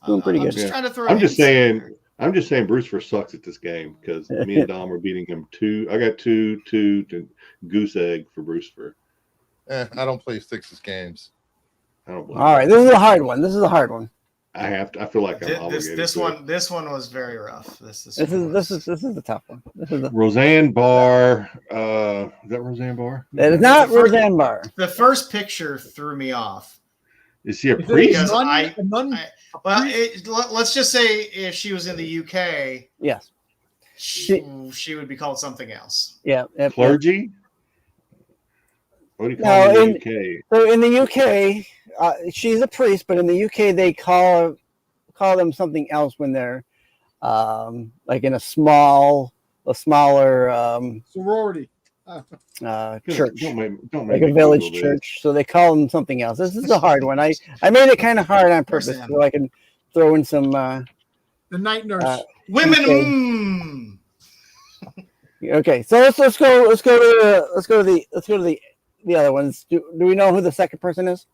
doing pretty I'm good. just trying to throw. I'm just hints. saying. I'm just saying Bruce sucks at this game because me and Dom are beating him 2. I got 2 to goose egg for Bruce. I don't play Styx's games. I don't. All right, this is a hard one. This is a hard one. I have to. I feel like I'm obligated. This to it. one was very rough. This This is the tough one. This is Roseanne Barr. Is that Roseanne Barr? that is not Roseanne Barr. The first picture threw me off. Is she a Is it priest? Because a nun? Well, let's just say if she was in the UK, Yes. she would be called something else. Yeah. Yep, Clergy? What do you No, call it in in- the UK? So in the UK, she's a priest, but in the UK they call them something else when they're like in a smaller Sorority. church, Don't make like me a village Google this. church. So they call them something else. This is a hard one. I made it kind of hard on purpose Roseanne. so I can throw in some. The night nurse. Women. Okay. Okay, so let's go to the other ones. Do we know who the second person is?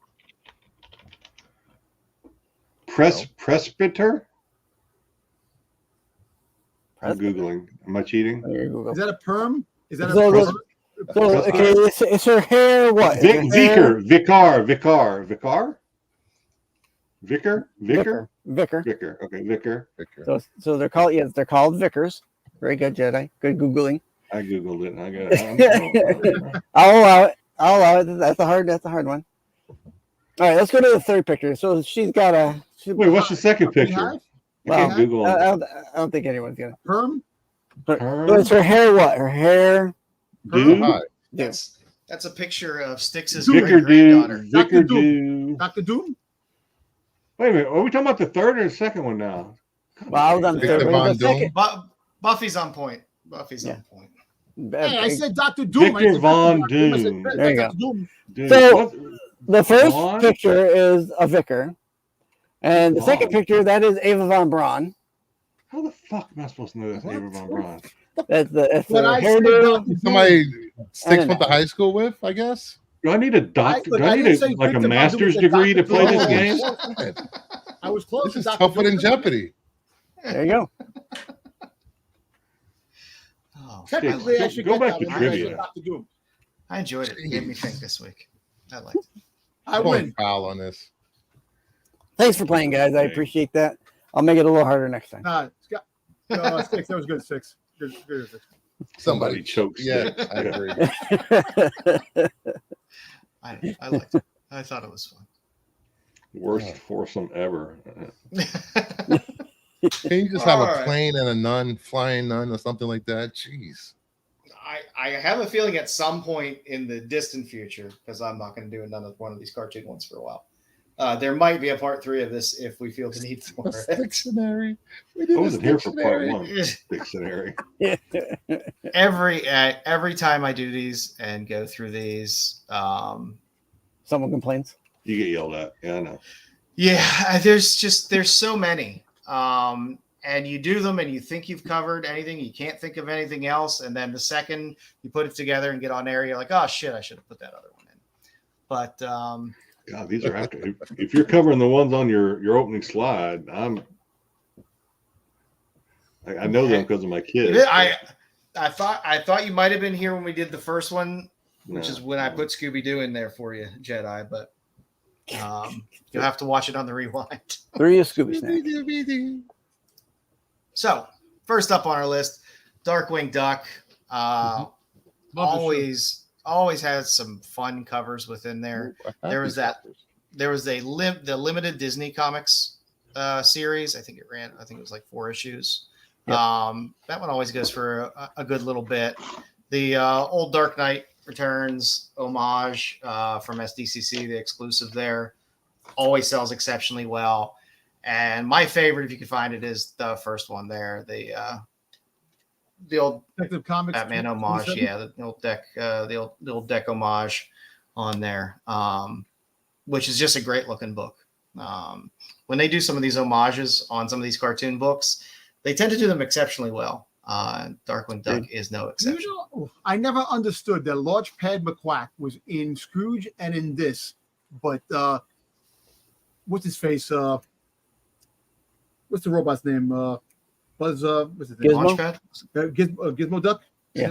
Presbyter? I'm Presbyter. Googling. Am I cheating? Here, Google. Is that a perm? Is that So a those- So, okay, is her hair what? Is her hair- Vicar. Vicar. Okay, vicar. So they're called vicars. Very good, Jedi. Good googling. I googled it. And I'll allow it. I'll allow it. That's a hard one. All right, let's go to the third picture. So she's got a. Wait, what's the second picture? I Well, can't Google I it. don't think anyone's gonna. Perm? But it's her hair. What? Her hair. Dude? That's a picture of Styx's Vicar granddaughter. Dude. Vicar Dude. Dr. Doom? Wait a minute. Are we talking about the third or the second one now? Well, I was on the third. Von Doom. Buffy's on point. Buffy's on point. Hey, I said Dr. Doom. Victor Von Doom. There you go. Dude, So the first Vaughn? picture is a vicar, and the second picture that is Ava Von Braun. How the fuck am I supposed to know that's Ava Von Braun? That's the I said hairdo. Dr. Somebody I Styx don't went to know. high school with, I guess. Do I need a doctor? Look, Do I I need didn't say like a Victor Von Doom, master's I said degree to Dr. play this Doom. game? I was close. This is Dr. tougher than Doom. Jeopardy. There you go. Oh, Technically, I Go should back get to that one. I trivia. said Dr. Doom. I enjoyed it. It made me think this week. I liked it. I Going win. foul on this. Thanks for playing, guys. I appreciate that. I'll make it a little harder next time. Scott. 6. That was good. 6. Good. Somebody chokes. Yeah, I agree. I liked it. I thought it was fun. Worst foursome ever. Can you just have All a right. plane and a nun, flying nun, or something like that? Jeez. I have a feeling at some point in the distant future, because I'm not going to do another one of these cartoon ones for a while. There might be a part 3 of this if we feel the need for it. Dictionary. I wasn't here for part 1. Dictionary. Every time I do these and go through these, Someone complains. You get yelled at. Yeah, I know. yeah, there's so many. And you do them and you think you've covered anything, you can't think of anything else, and then the second you put it together and get on air, you're like, oh shit, I should have put that other one in. But God, these are after. If you're covering the ones on your opening slide, I know them because of my kids. I thought you might have been here when we did the first one, which is when I put Scooby-Doo in there for you, Jedi, but you'll have to watch it on the rewind. 3 is Scooby Snack. So, first up on our list, Darkwing Duck. Always has some fun covers within there. There was the limited Disney Comics series. I think it was like 4 issues. Yep. That one always goes for a good little bit. The old Dark Knight Returns homage from SDCC, the exclusive there, always sells exceptionally well. And my favorite, if you can find it, is the first one there, the old Detective Comics. Batman homage, 27? yeah, the old deck homage on there, which is just a great looking book. When they do some of these homages on some of these cartoon books, they tend to do them exceptionally well. Darkwing Duck is no exception. I never understood that Large Pad McQuack was in Scrooge and in this, but what's his face? What's the robot's name? Buzz. What's his name? Gizmo? Launchpad? Gizmo Duck. Yeah.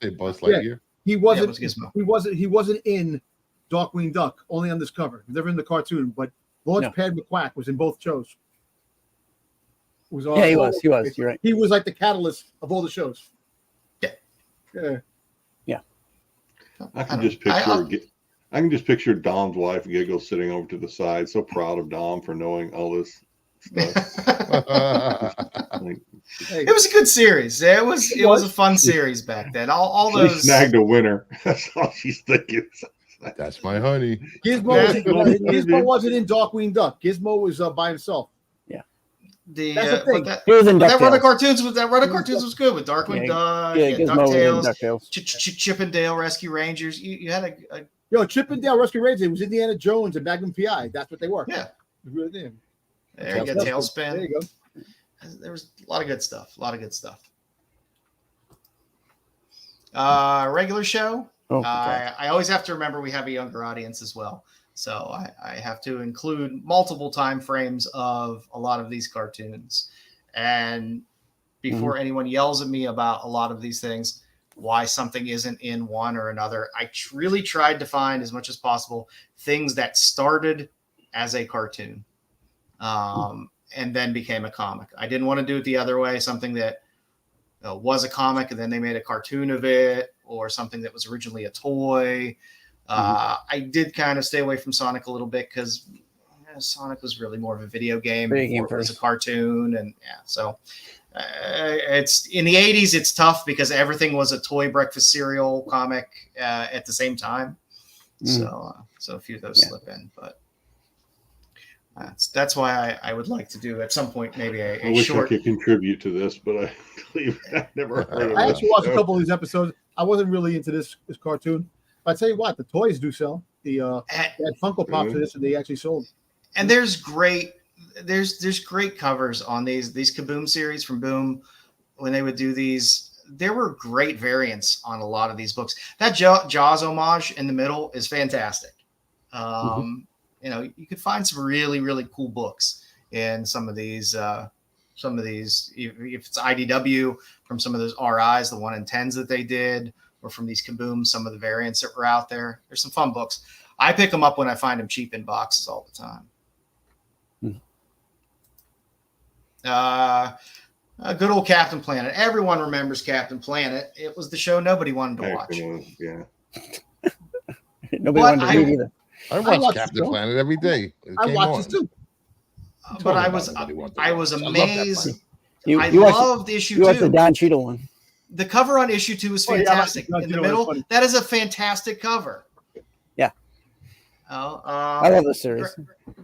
Say Buzz Lightyear. He wasn't. it was Gizmo. He wasn't in Darkwing Duck. Only on this cover. Never in the cartoon. But Large Pad McQuack was in both shows. He was. Yeah, he was. He was. You're right. He was like the catalyst of all the shows. Yeah. I can just picture Dom's wife Giggle sitting over to the side, so proud of Dom for knowing all this stuff. It was a good series. It was a fun series back then. All She those snagged a winner. That's all she's thinking. That's my honey. Gizmo wasn't in Darkwing Duck. Gizmo was by himself. That's the thing. He was in That run of DuckTales. cartoons was good with Darkwing Duck, Gizmo was in DuckTales, DuckTales. Chip and Dale Rescue Rangers. You had a Chip and Dale Rescue Rangers. It was Indiana Jones and Magnum PI. That's what they were. yeah. Really did. There you go, Tailspin. There you go. There was a lot of good stuff. Regular show. Oh, I always have to remember we have a younger audience as well. So I have to include multiple time frames of a lot of these cartoons. And before anyone yells at me about a lot of these things, why something isn't in one or another, I really tried to find as much as possible things that started as a cartoon and then became a comic. I didn't want to do it the other way, something that was a comic and then they made a cartoon of it, or something that was originally a toy. I did kind of stay away from Sonic a little bit because Sonic was really more of a video game before it was a cartoon, and so it's in the 80s. It's tough because everything was a toy breakfast cereal comic at the same time. So a few of those slip in, but that's why I would like to do at some point maybe a I wish short. I could contribute to this, but I never heard of it. I actually watched a couple of these episodes. I wasn't really into this cartoon, but I tell you what, the toys do sell. They had Funko Pops for this, and they actually sold. And there's great covers on these Kaboom series from Boom. When they would do these, there were great variants on a lot of these books. That Jaws homage in the middle is fantastic. You know, you could find some really, really cool books in some of these, if it's IDW, from some of those RIs, the 1 in 10s that they did, or from these Kaboom, some of the variants that were out there. There's some fun books. I pick them up when I find them cheap in boxes all the time. Good old Captain Planet. Everyone remembers Captain Planet. It was the show nobody wanted to watch. Nobody wanted to read either. I watch Captain Planet every day. I watch this too. But I was amazed. I loved issue 2. You watched the Don Cheadle one. The cover on issue 2 is fantastic. In the middle, that is a fantastic cover. Yeah. I love the series.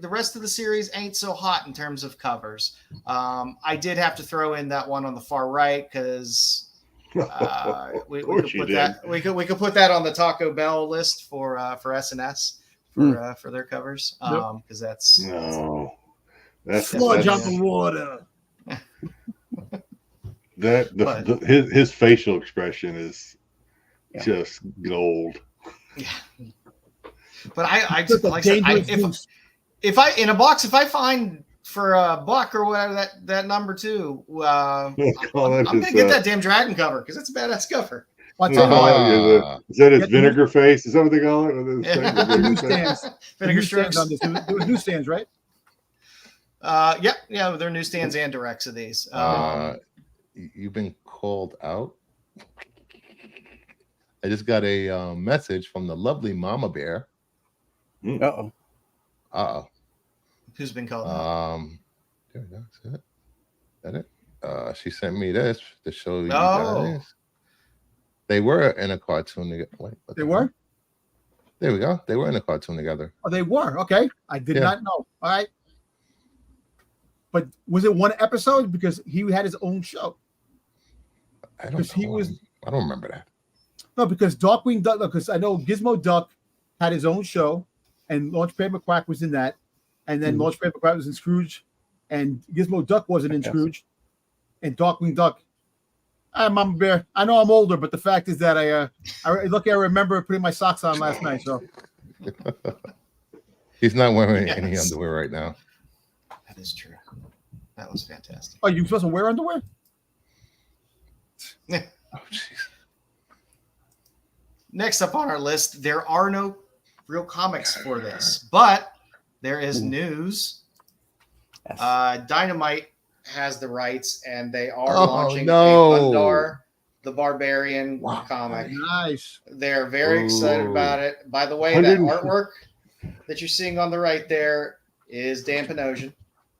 The rest of the series ain't so hot in terms of covers. I did have to throw in that one on the far right because we could put that on the Taco Bell list for SNS for their covers because that's floor jumping water. His facial expression is just gold. Yeah. But I just like I said, if I in a box, if I find for $1 or whatever that number 2, I'm gonna get that damn dragon cover because it's a badass cover. Is that his vinegar face? Is that what they call it? Newsstands. Vinegar strips. There was newsstands, right? Yeah, they're newsstands and directs of these. You've been called out. I just got a message from the lovely Mama Bear. Who's been called out? There we go. Is that it? She sent me this to show you guys. They were in a cartoon together. They were? There we go. They were in a cartoon together. Oh, they were. Okay. I did not know. All right. But was it one episode? Because he had his own show. I don't know. I don't remember that. No, because Darkwing Duck, because I know Gizmo Duck had his own show, and Launchpad McQuack was in that. And then Launchpad McQuack was in Scrooge, and Gizmo Duck wasn't in Scrooge. And Darkwing Duck. Mama Bear. I know I'm older, but the fact is that I remember putting my socks on last night. So he's not wearing any underwear right now. That is true. That was fantastic. Oh, you supposed to wear underwear? Yeah. Oh, jeez. Next up on our list, there are no real comics for this, but there is news. Dynamite has the rights, and they are launching a Thundar the Barbarian comic. Nice. They're very excited about it. By the way, that artwork that you're seeing on the right there is Dan Panosian.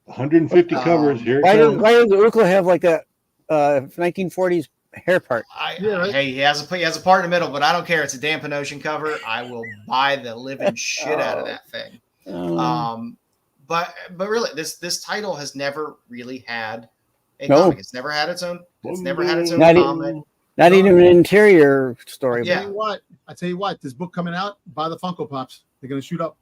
150 covers here. Why does the Ukla have like a 1940s hair part? Hey, he has a part in the middle, but I don't care. It's a Dan Panosian cover. I will buy the living shit out of that thing. But really, this title has never really had a comic. It's never had its own. It's never had its own comic. Not even an interior story. Yeah. I tell you what. This book coming out, buy the Funko Pops. They're gonna shoot up.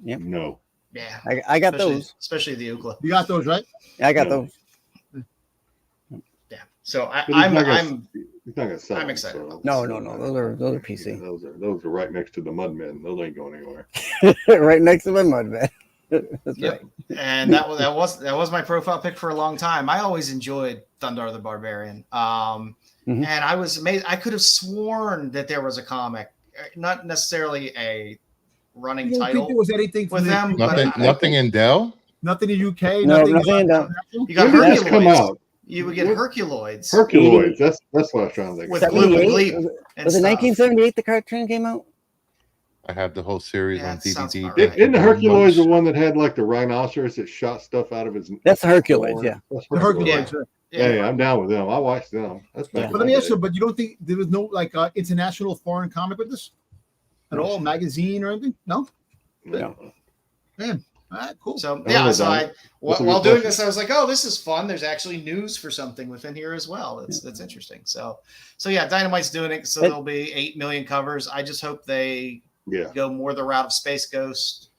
Yep. No. Yeah. I got those. Especially the Ukla. You got those, right? Yeah, I got those. Yeah. So I'm excited about this. No. Those are PC. Yeah, those are right next to the Mudmen. Those ain't going anywhere. Right next to my Mudman. That's right. And that was my profile pick for a long time. I always enjoyed Thundar the Barbarian. And I was amazed. I could have sworn that there was a comic, not necessarily a running title. Think there was anything with them? Nothing in Dell. Nothing in UK. No, nothing in Dell. You got Hercules. Come out. You would get Herculoids. Herculoids. That's what I was trying to think. With of. Glue and 78? Gleep. Was it 1978 the cartoon came out? I have the whole series Yeah, on it sounds DVD. about right. Isn't the Herculoids the one that had like the rhinoceros that shot stuff out of his? That's the Hercules, horn? yeah. That's The Herculoids. Hercules. Yeah, I'm down with them. I watched them. That's back Yeah. in But let my me ask day. you, but you don't think there was no like international foreign comic with this at all, magazine or anything? No. No. Man, all right, cool. So I yeah, know so that. I That's a while good doing question. this, I was like, oh, this is fun. There's actually news for something within here as well. That's interesting. So yeah, Dynamite's doing it. So there'll be 8 million covers. I just hope they Yeah. go more the route of Space Ghost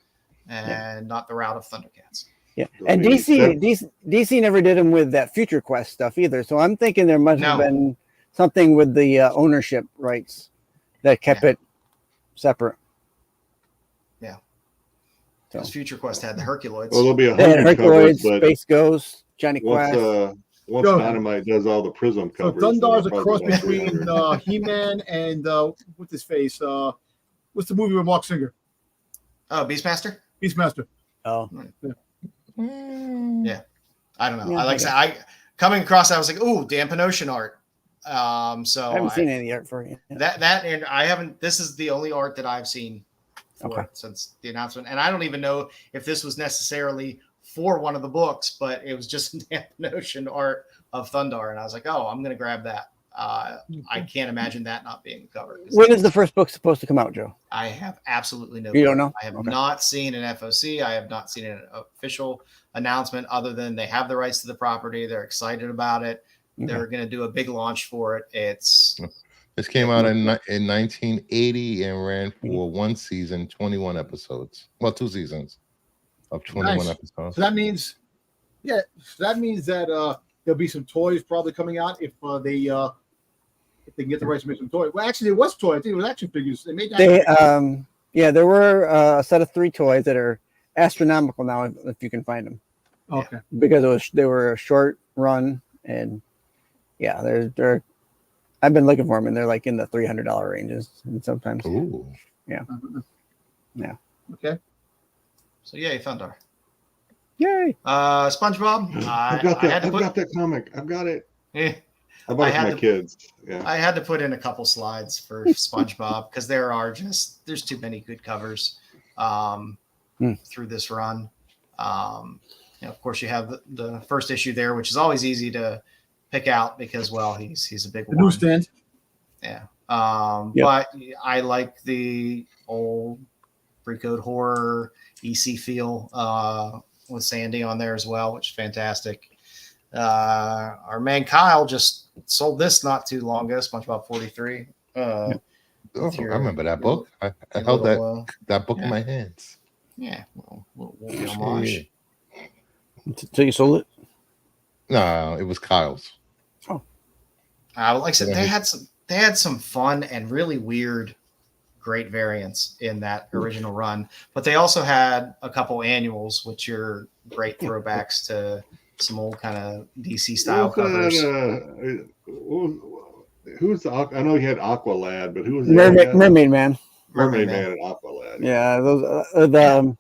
and not the route of Thundercats. Yeah, So and we- DC never did them with that Future Quest stuff either. So I'm thinking there must have No. been something with the ownership rights that kept it separate. Yeah. So Because Future Quest had the Herculoids. Well, there'll be they had 100 covers, Herculoids, but Space Ghost, Johnny once Quest. once Go. Dynamite does all the Prism So covers, Dundar's a then cross it'll probably be between 300. He-Man and what's his face? What's the movie with Mark Singer? Oh, Beastmaster? Beastmaster. Oh, I don't know. Yeah, I like okay. to say, I coming across, I was like, ooh, Dan Ocean art. So I haven't seen any art for you. that and I haven't. This is the only art that I've seen for Okay. it since the announcement, and I don't even know if this was necessarily for one of the books, but it was just Dan Ocean art of Thundar, and I was like, oh, I'm gonna grab that. I can't imagine that not being covered. When is the first book supposed to come out, Joe? I have absolutely no. You don't clue. know? I have Okay. not seen an FOC. I have not seen an official announcement other than they have the rights to the property. They're excited about it. They're going to do a big launch for it. It's This came out in 1980 and ran for one season, 21 episodes. Well, 2 seasons of 21 Nice. episodes. So that means, that there'll be some toys probably coming out if they can get the rights to make some toys. Well, actually, it was toy. I think it was action figures. They made that. There were a set of 3 toys that are astronomical now if you can find them, Okay. because they were a short run, and yeah, they're I've been looking for them, and they're like in the $300 ranges, and sometimes Ooh. Okay. so yay, Thundar. yay. SpongeBob. I've got that. I had to I've got that comic. I've got it. Eh, I bought I it for had my to- kids. Yeah. I had to put in a couple slides for SpongeBob because there's too many good covers through this run. Of course, you have the first issue there, which is always easy to pick out because, well, he's a big The one. newsstand. Yeah. Yep. But I like the old pre-code horror EC feel with Sandy on there as well, which is fantastic. Our man Kyle just sold this not too long ago, SpongeBob 43. Oh, I your- remember that book. I your held little, that book yeah. in my hands. Yeah, we'll be homage. So you sold it? No, it was Kyle's. Like I said, they had some fun and really weird, great variants in that original run, but they also had a couple annuals, which are great throwbacks to some old kind of DC style covers. Who's the? I know he had Aqualad, but who was Mermaid Man. Mermaid Man and Aqualad. Yeah, those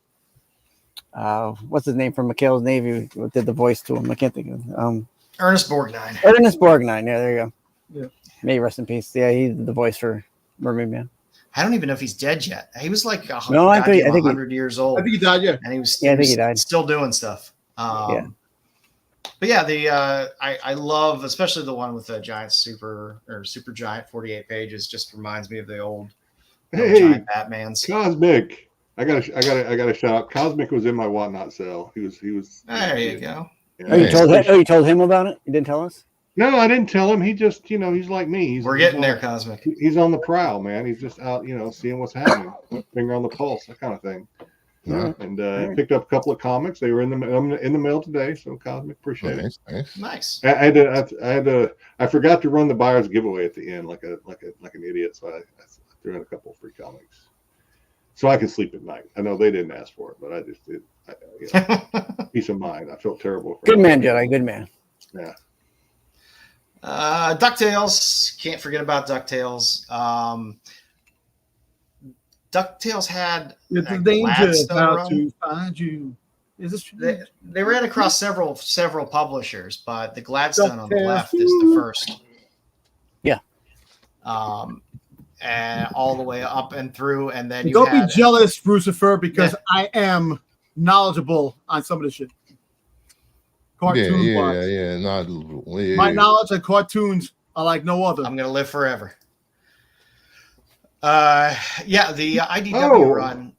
what's his name from McHale's Navy who did the voice to him? I can't think of Ernest Borgnine. Ernest Borgnine. Yeah, there you go. Yeah. May he rest in peace. Yeah, he did the voice for Mermaid Man. I don't even know if he's dead yet. He was like I think he- 100 years old. I think he died. Yeah. And he was, Yeah, I think he died. still doing stuff. Yeah. But yeah, I love especially the one with the giant super giant 48 pages. Just reminds me of the old Hey, giant Batmans. Cosmic. I got a shout out. Cosmic was in my whatnot sale. He was. There you go. Yeah. Oh, you told him about it? You didn't tell us? No, I didn't tell him. He just, he's like me. We're getting there, Cosmic. He's on the prowl, man. He's just out, seeing what's happening, finger on the pulse, that kind of thing. Yeah. And picked up a couple of comics. They were in the mail today. So Cosmic, appreciate it. Nice. Nice. I forgot to run the buyer's giveaway at the end, like an idiot. So I threw in a couple of free comics, so I can sleep at night. I know they didn't ask for it, but I just did. Peace of mind. I felt terrible. Good man, Jedi. Good man. Yeah. DuckTales. Can't forget about DuckTales. DuckTales had It's a that danger Gladstone about run. to find you. Is this They ran across several publishers, but the Gladstone on the left is the first. Yeah. And all the way up and through, and then you don't be had jealous, Brucifer, because I am knowledgeable on some of this shit. Cartoon wise. My knowledge of cartoons are like no other. I'm gonna live forever. The IDW run.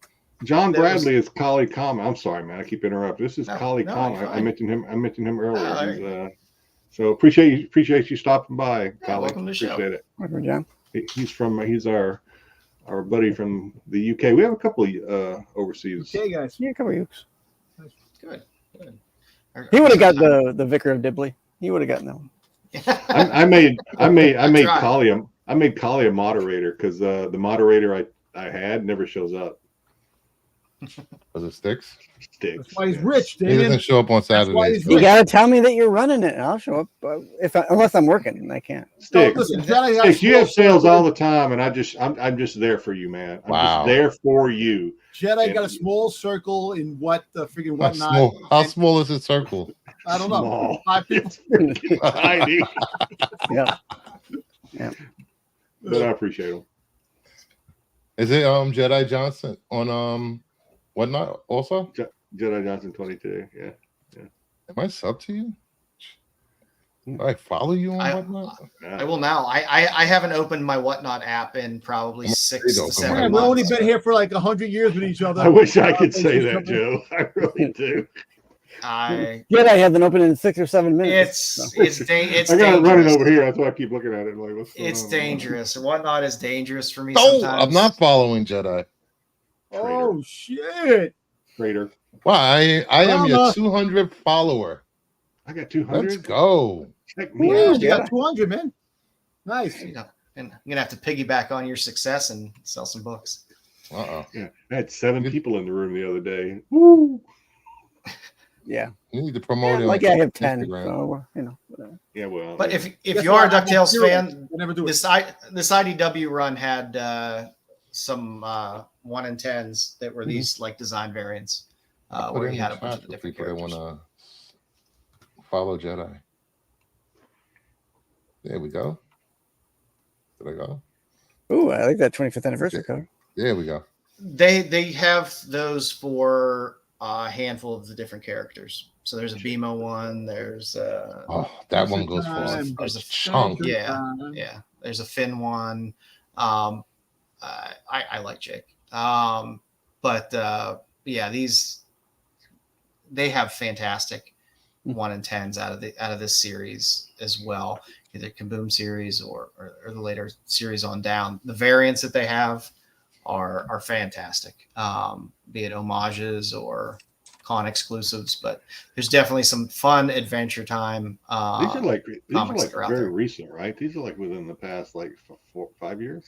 John Bradley is Collie Kama. I'm sorry, man. I keep interrupting. This is Collie Kama. I mentioned him earlier. So appreciate you stopping by, Collie. Welcome to the show. Appreciate it. Welcome, John. He's our buddy from the UK. We have a couple of overseas. Okay, guys. Yeah, a couple of weeks. Good. He would have got the Vicar of Dibley. He would have gotten that one. I made Collie a moderator because the moderator I had never shows up. Was it Styx? Styx. That's why he's rich, He Damien. doesn't show up on Saturdays. You gotta tell me that you're running it, and I'll show up. Unless I'm working, and I can't. Styx, listen, Styx, you have sales all the time, and I'm just there for you, man. I'm just there for you. Jedi got a small circle in what the freaking whatnot. How small is his circle? I don't know. Small. 5 people. Tiny. Yeah. But I appreciate him. Is it Jedi Johnson on whatnot also? Jedi Johnson 22. Yeah. Am I sub to you? Do I follow you on whatnot? I will now. I haven't opened my whatnot app in probably 6 to 7 We've months. only been here for like 100 years with each other. I wish I could say that, Joe. I really do. Jedi hasn't opened in 6 or 7 minutes. It's I got it running over here. That's why I keep looking at it. Like, it's dangerous. Whatnot is dangerous for me. No, sometimes. I'm not following Jedi. Oh shit! Traitor. Why? I am your 200 follower. I got 200. Let's go. Check me Yeah, out. you got 200, man. Nice. And I'm gonna have to piggyback on your success and sell some books. Yeah, I had 7 people in the room the other day. Woo! Yeah. You need to promote it. Like I have 10. Instagram. So, whatever. Yeah, well. But if Guess you are a what? I DuckTales won't fan, never do it. this IDW run had some 1 in 10s that were these like design variants where you had a bunch of different people that characters. want to follow Jedi. There we go. Did I go? Ooh, I like that 25th anniversary cover. There we go. They have those for a handful of the different characters. So there's a BMO one. There's that one goes for there's a chunk. Yeah. There's a Finn one. I like Jake. These they have fantastic 1 in 10s out of this series as well, either Kaboom series or the later series on down. The variants that they have are fantastic, be it homages or con exclusives, but there's definitely some fun Adventure Time. These are like out very there. recent, right? These are like within the past like 4 5 years.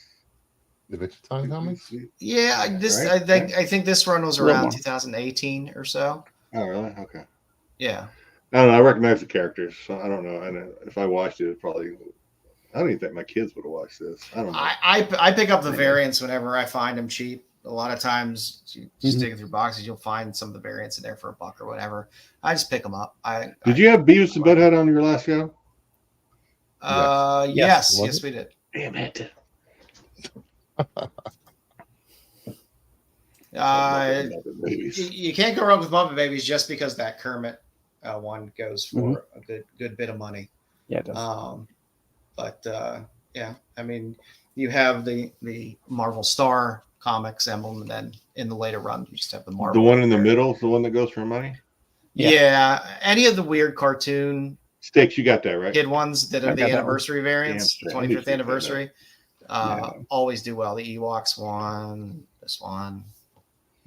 The Adventure Time comics? Yeah, I think this run was around 2018 or so. Oh, really? Okay. Yeah. I don't know. I recognize the characters, so I don't know. And if I watched it, I don't even think my kids would have watched this. I don't know. I pick up the variants whenever I find them cheap. A lot of times, you just dig through boxes, you'll find some of the variants in there for $1 or whatever. I just pick them up. Did you have Beavis and Butthead on your last show? Yes, we did. Damn it. You can't go wrong with Muppet Babies just because that Kermit one goes for a good bit of money. Yeah, it does. I mean, you have the Marvel Star Comics emblem, and then in the later run, you just have the Marvel. The one in the middle is the one that goes for money? Yeah. Any of the weird cartoon Styx, you got that, right? kid ones that are the anniversary variants, Damn, 25th anniversary, always do well. The Ewoks one, this one.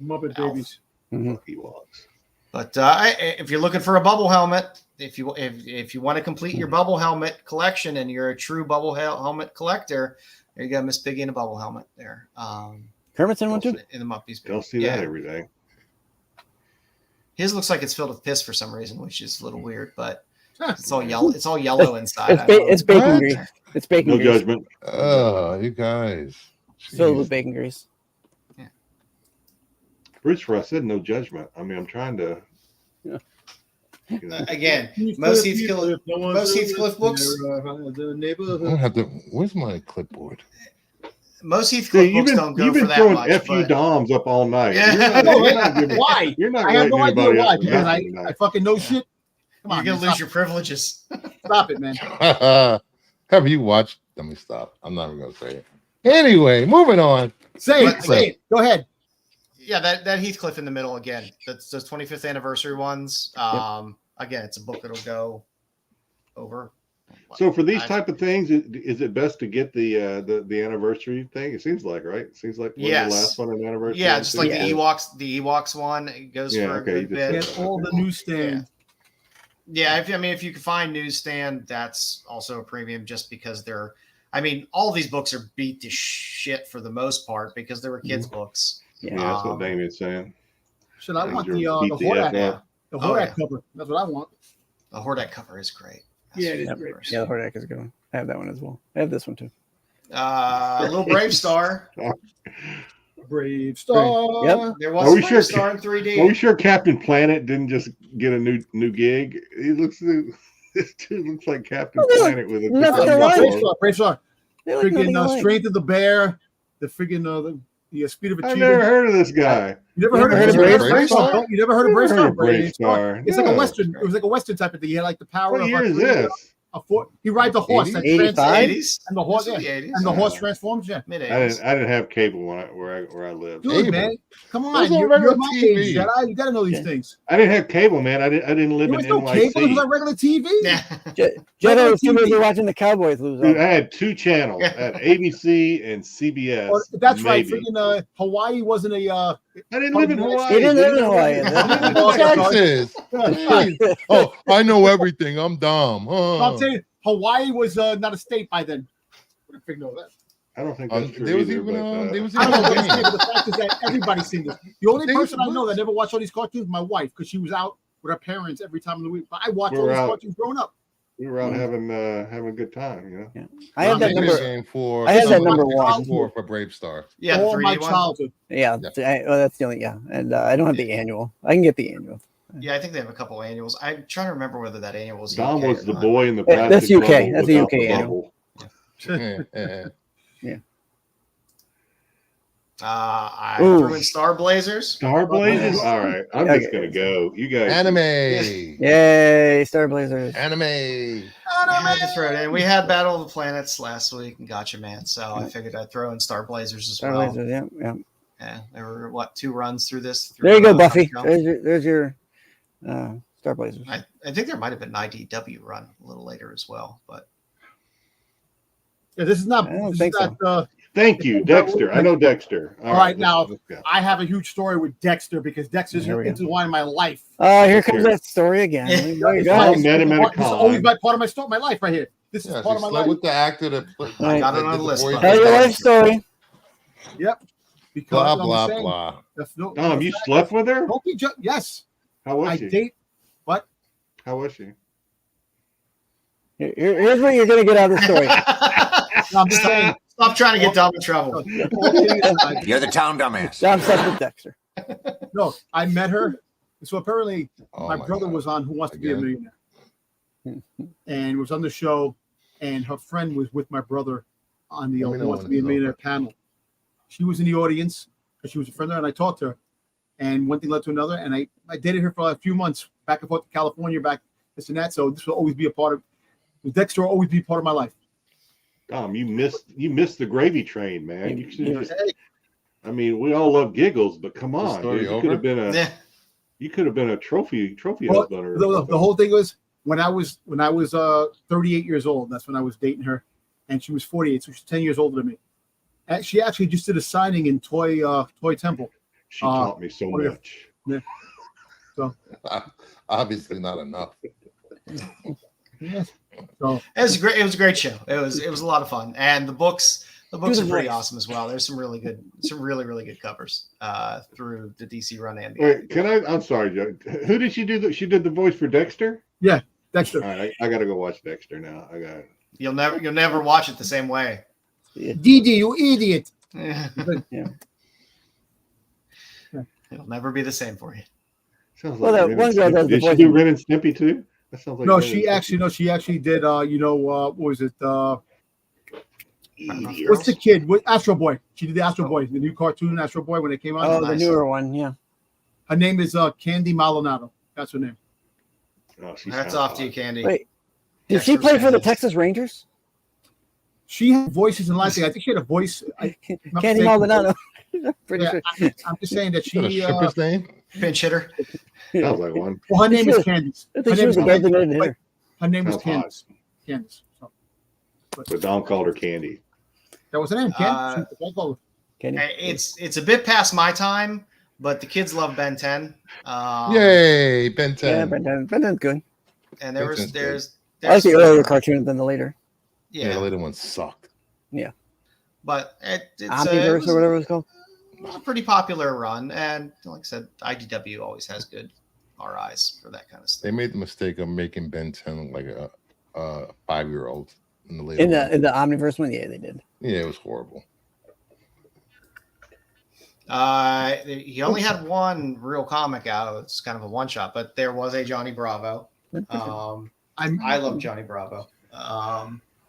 Muppet Elf. Babies. Ewoks. But if you're looking for a bubble helmet, if you want to complete your bubble helmet collection and you're a true bubble helmet collector, there you go, Miss Piggy in a bubble helmet there. Kermit's in one too? In the Muppies. Don't see that every day. His looks like it's filled with piss for some reason, which is a little weird, but it's all yellow. It's all yellow inside. It's bacon grease. It's bacon No grease. judgment. Oh, you guys. Filled with bacon grease. Bruce, I said no judgment. I mean, I'm trying to Again, most Heathcliff books. The neighborhood. I don't have to. Where's my clipboard? Most Heathcliff books don't go you've for been that throwing much. FU But Doms up all night. Yeah. Why? You're not I have no letting idea anybody why. else Because know I tonight. fucking know Yeah. shit. Come you're on, gonna man, lose your privileges. stop it, man. Have you watched? Let me stop. I'm not even gonna say it. Anyway, moving on. Say But- it. Say it. Go ahead. Yeah, that Heathcliff in the middle again. That's those 25th anniversary ones. Again, it's a book that'll go over. So for these type of things, is it best to get the anniversary thing? It seems like, right? It seems like the Yes. last one an anniversary. Yeah, just like Yeah. the Ewoks one, it goes Yeah, for a okay, good you bit. just Get all the newsstand. Yeah, if you can find newsstand, that's also a premium just because they're. I mean, all these books are beat to shit for the most part because they were kids' books. Yeah, that's what Damien's saying. Shit, I want Beat the the F Hordak. up. The Oh, Hordak yeah. cover. That's what I want. The Hordak cover is great. That's Yeah, it is the great. first. Yeah, the Hordak is a good one. I have that one as well. I have this one too. Little Brave Star. Brave Star. Yep. There Are was a we Brave sure- Star in Are 3D. we sure Captain Planet didn't just get a new gig? He looks this dude looks like Captain Oh, they look Planet with a nothing different alike. Brave uniform. Star. Brave Star. They look nothing Friggin' alike. Strength of the Bear. The friggin' the Speed of a I've Cheetah. never heard of this guy. You never You heard never of heard of Brave Star? Star? You never heard of Brave Never Star? heard of Brave Star. It's like a No. western. It was like a western type of thing. He had like the power What of year like, is this? he rides the horse. 80s? That 85? trans- 80s. And the horse, This was yeah. the 80s. And the horse Yeah. transforms. Yeah. Mid I 80s. didn't have cable where I lived. Dude, Cable. man, come It was on. on You're regular my TV. age, Jedi. You got to know these Yeah. things. I didn't have cable, man. I didn't live There in was no NYC. cable. It was on regular TV. Yeah. Jedi was too TV. busy watching the Cowboys lose. Dude, out. I had two channels. I had ABC and CBS. Or, that's right. maybe. Friggin' Hawaii wasn't a. I didn't live in Hawaii. He didn't live in dude. Hawaii. I Oh, Texas. Jeez. Oh, I know everything. I'm dumb. I'm saying Hawaii was not a state by then. I didn't know that. don't think that's true There was either, even but, there was I even don't know a what it's game. but the fact is that everybody's seen this. The only Things person I know was. that never watched all these cartoons is my wife because she was out with her parents every time of the week. But I watched We all were these out. cartoons growing up. we were out having a good time, you know. I had that Video number. game for I had that for- number one. for Brave Star. Yeah, the all my 3D one. childhood. Yeah, that's the only. Yeah, and I don't have the annual. I can get the annual. Yeah, I think they have a couple annuals. I'm trying to remember whether that annual was Dom UK was or the not. boy in the Yeah, plastic that's UK. bubble That's a without UK the annual. bubble. I Ooh. threw in Star Blazers. Star Blazers. Okay. All right, I'm Okay. just gonna go. You guys. Anime. Yay, Star Blazers. Anime. I had to throw it in. We had Battle of the Planets last week and Gotcha Man, so I figured I'd throw in Star Blazers as Star well. Blazers. Yeah, yeah. Yeah, there were 2 runs through this. There you go, Buffy. Comic There's your Star Blazers. I think there might have been an IDW run a little later as well, but Yeah, this is not. I don't this think is so. not, Thank you, Dexter. I know Dexter. All right, now let's go. I have a huge story with Dexter because Dexter's Here we go. intertwined in my life. Here comes that story again. Yeah. There you It's go. I like- met him at a This is always con. my part of my story, my life right here. This is Yeah, part she of my slept life. with the actor that played. I got it on the list, voice but- of Tell your life Dexter. story. Because Blah I'm blah saying, blah. that's no- Dom, you slept with her? Don't be yes. How was I she? date. What? How was she? Here's what you're gonna get out of the story. No, I'm just saying. stop trying to get Dom in trouble. all kidding aside, You're the town dumbass. John slept with Dexter. No, I met her. So apparently, Oh my brother God. was on Who Wants to Be a Again? Millionaire, and was on the show, and her friend was with my brother on the Let me Who know Wants to when Be a it's Millionaire over. panel. She was in the audience because she was a friend of her, and I talked to her, and one thing led to another, and I dated her for a few months, back and forth to California, back this and that. So this will always be a part of. Dexter will always be part of my life. Dom, you missed the gravy train, man. You should just. I mean, we all love giggles, but come on, story dude, you over? could have been a. Yeah. You could have been a trophy Well, husband. Or the whole thing was when I was 38 years old. That's when I was dating her, and she was 48, so she's 10 years older than me. And she actually just did a signing in Toy Temple. She taught me so what if- much. Yeah. So Obviously not enough. yes. So It was great. It was a great show. It was a lot of fun, and the books are pretty awesome as well. There's some really good covers through the DC run and the Wait, I'm sorry, Joe. Who did she do? She did the voice for Dexter. Dexter. All right, I gotta go watch Dexter now. I got. You'll never watch it the same way. Didi, you idiot. It'll never be the same for you. Sounds Well, like that Ren one and girl Stimpy. does the Did she voice. do Ren and Stimpy too? That sounds like No, Ren she and actually did. What was it? Stimpy. What's the kid? What Astro Boy? She did the Astro Boy, the new cartoon Astro Boy when it came out. Oh, nice. the newer one, yeah. Her name is Candy Maldonado. That's her name. Oh, she Hats sounds off to you, hot. Candy. Wait, did Extra she play for the sandals. Texas Rangers? She had voices in live thing. I think she had a voice. Not Candy mistaken. Maldonado. Pretty Yeah, sure. I'm just saying that Is that a she. stripper's name? Pinch hitter. Sounds like one. Well, her name is She- Candice. I Her think she name was is a Candice. designated hitter. Her name was Sounds hot. Candice. Candice. So, But Dom called her Candy. that was her name. Candice. That's all. Candy. It's a bit past my time, but the kids love Ben 10. Yay, Ben Yeah, 10. Ben 10's good. And Ben 10's good. there's I like the earlier cartoon than the later. Yeah, the yeah, later one sucked. but it Omniverse or whatever it's called. was a pretty popular run, and like I said, IDW always has good RIs for that kind of stuff. They made the mistake of making Ben 10 like a 5-year-old in the later In one. the Omniverse one, yeah, they did. Yeah, it was horrible. He only had one real comic out. It's kind of a one shot, but there was a Johnny Bravo. I love Johnny Bravo.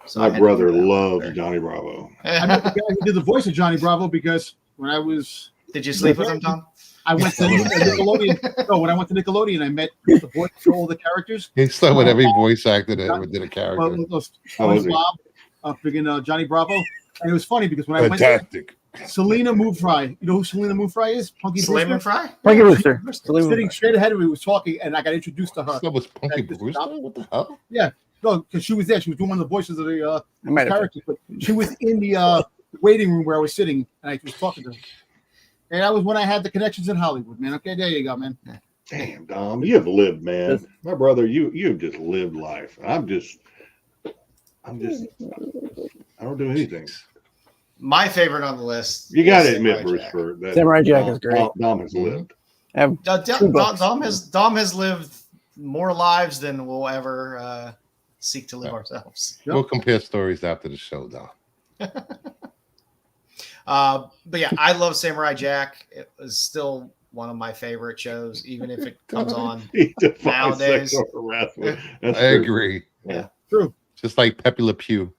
So I My had to brother put that out loves there. Johnny Bravo. I met the guy who did the voice of Johnny Bravo because when I was, Did you sleep with him, Tom? I went to Nickelodeon. No, when I went to Nickelodeon, I met the voice for all the characters. He slept with every voice actor that ever did a character. How was he? Bob, friggin' Johnny Bravo. And it was funny because when I went there, Fantastic. Selena Moonfry. You know who Selena Moonfry is? Punky Slim Brewster. and Fry? Punky Rooster. Sitting straight ahead of me was talking, and I got introduced to her. That was Punky Like this Brewster? stop. What the hell? No, because she was there. She was doing one of the voices of the I might have. characters, but she was in the waiting room where I was sitting, and I was talking to her. And that was when I had the connections in Hollywood, man. Okay, there you go, man. Damn, Dom, you have lived, man. My brother, you have just lived life. I don't do anything. My favorite on the list. You got to is admit, Samurai Bruce, Jack. for that. Samurai Jack is great. Dom has lived. I have two books. Dom has lived more lives than we'll ever seek to live ourselves. Yep. We'll compare stories after the show, Dom. But yeah, I love Samurai Jack. It was still one of my favorite shows, even if it comes on. He defines Nowadays. sexual harassment. That's I true. agree. Yeah. True. Just like Pepe Le Pew.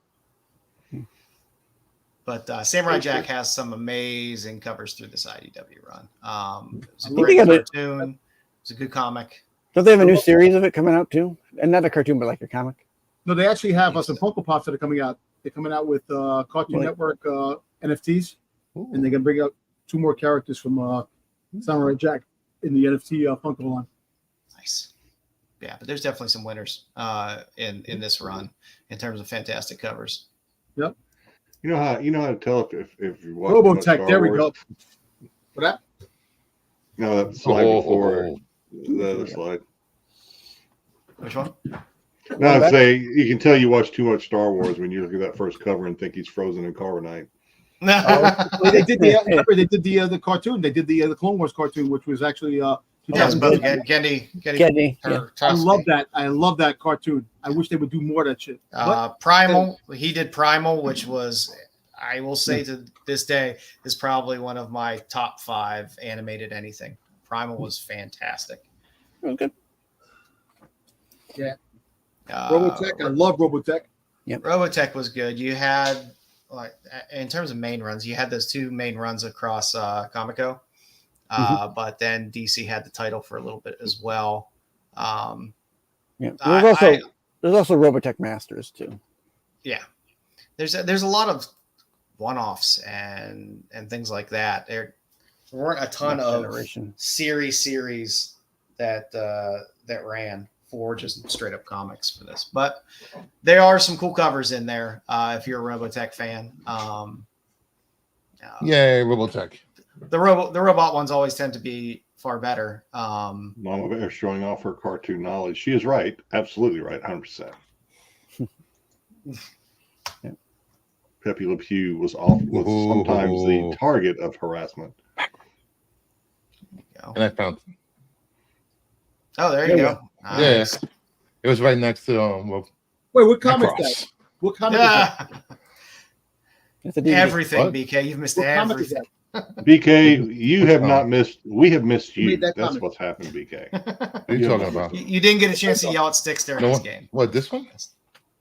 But Samurai Jack has some amazing covers through this IDW run. It's a I great think of it. cartoon. It's a good comic. Don't they have a new series of it coming out too? And not a cartoon, but like a comic. No, they actually have some Funko Pops that are coming out. They're coming out with Cartoon Right. Network NFTs, Ooh. and they're gonna bring out 2 more characters from Samurai Jack in the NFT Funko line. Nice. Yeah, but there's definitely some winners in this run in terms of fantastic covers. You know how to tell if you watch too much Robotech. Star There we Wars? go. What that? No, that slide Oh. before the other slide. Which one? No, I'm saying you can tell you watch too much Star Wars when you look at that first cover and think he's frozen in carbonite. Well, they did the cartoon. They did the Clone Wars cartoon, which was actually Yes, but 2000. Gendy. Yeah. I love that. I love that cartoon. I wish they would do more of that shit. But Primal. He did Primal, which was, I will say to this day, is probably one of my top 5 animated anything. Primal was fantastic. Okay. Robotech. I love Robotech. Robotech was good. You had, like, in terms of main runs, you had those 2 main runs across Comico. But then DC had the title for a little bit as well. Yeah. There's also Robotech Masters too. Yeah, there's a lot of one-offs and things like that. There weren't a ton Next of generation. series that ran for just straight up comics for this, but there are some cool covers in there if you're a Robotech fan. Yay, Robotech. The robot ones always tend to be far better. Mama Bear showing off her cartoon knowledge. She is right. Absolutely right. 100%. Yeah. Pepe Le Pew was sometimes the target of harassment. And I found Oh, there you go. Yes. It was right next to Wait, what comic is Macross. that? What comic is that? Yeah. That's a DVD. Everything, What? BK. You've missed What comic is everything. that? BK, you have not missed. We have missed you. Made that That's comment. what's happened, BK. What are you talking about? You didn't get a chance to yell at Styx during No this one- game. What, this one?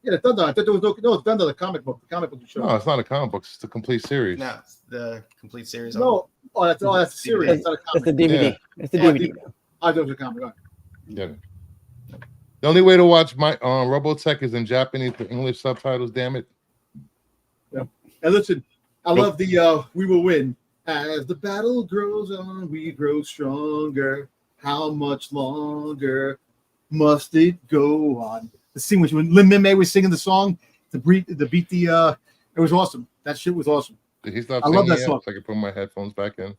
Yeah, the Thunder. I thought there was no Thunder, the comic book. The comic book show. No, it's not a comic book. It's the complete series. No, it's the complete series. No. Oh, that's the series. It's not a It's the comic. DVD. Yeah. It's the Oh, DVD. I thought it was a comic. All right. Yeah. The only way to watch my Robotech is in Japanese with English subtitles. Damn it! And listen, I love the "We Will Win." As the battle grows on, we grow stronger. How much longer must it go on? The scene when Lin May was singing the song, it was awesome. That shit was awesome. Did he stop I love singing that yet? song. So I can put my headphones back in.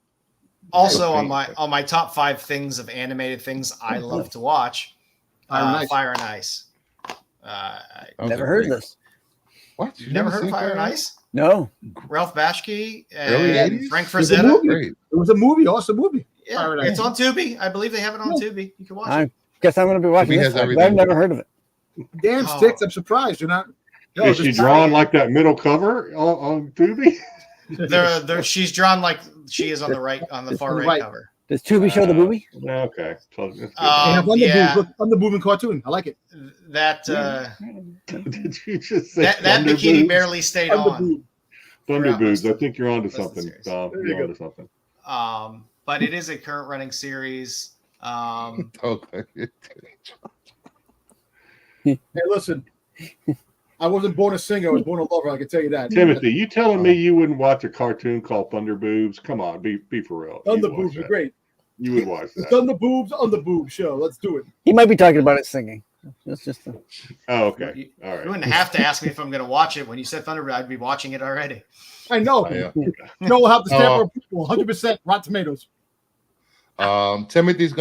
Also Okay. on my top 5 things of animated things I love to watch, Fire and Ice. Okay, Never heard great. of this. What? You've never heard of seen Fire and Ice? No. Ralph Bashke Early and 80s? Frank It was a Frazetta. movie. Great. It was a movie, awesome movie. Yeah, Fire and Ice. it's on Tubi. I believe they have it on Tubi. You can watch I it. guess I'm going to be watching He this has one, 'cause everything. I've never heard of it. Damn Oh. Sticks, I'm surprised you're not. No, Is she this- drawn like that middle cover on Tubi? She's drawn like she is on the right, on the It's far on the right right. cover. Does Tubi show the movie? Okay. So it's good. They have Thunder Yeah. Boobs. Look, Thunder Boobs cartoon. I like it. That Did you just say that Thunder bikini Boobs? barely stayed Thunder on. Boobs. Thunder throughout Boobs. most I think you're onto most of the something, series. Tom. There you You're go. onto something. But it is a current running series. Okay. Hey, listen. I wasn't born a singer. I was born a lover. I can tell you that. Timothy, you telling me you wouldn't watch a cartoon called Thunder Boobs? Come on, be for real. Thunder You'd watch Boobs are that. great. You would watch The that. Thunder Boobs on the Boob show. Let's do it. He might be talking about it singing. That's just a, Oh, okay. You, All you right. wouldn't have to ask me if I'm going to watch it. When you said Thunderbird, I'd be watching it already. I know. Yeah. No, we'll have the stamp of approval. 100% Rotten Tomatoes. Timothy's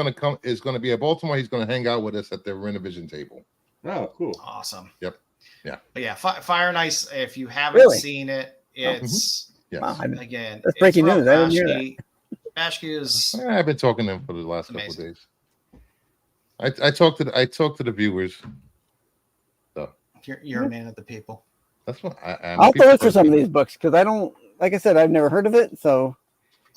is gonna be at Baltimore. He's gonna hang out with us at the Rennavision table. Oh, cool. Awesome. Yep. Yeah. But yeah, Fire and Ice. If you haven't Really? seen it, it's Yes. wow, again. That's it's breaking Ralph news. I didn't hear Bashke. Bashke is I've been talking to him for the last couple of Amazing. days. I talked to the viewers. So you're a man of the people. that's what I'm. I'll have to look for some of these books because I don't, like I said, I've never heard of it. So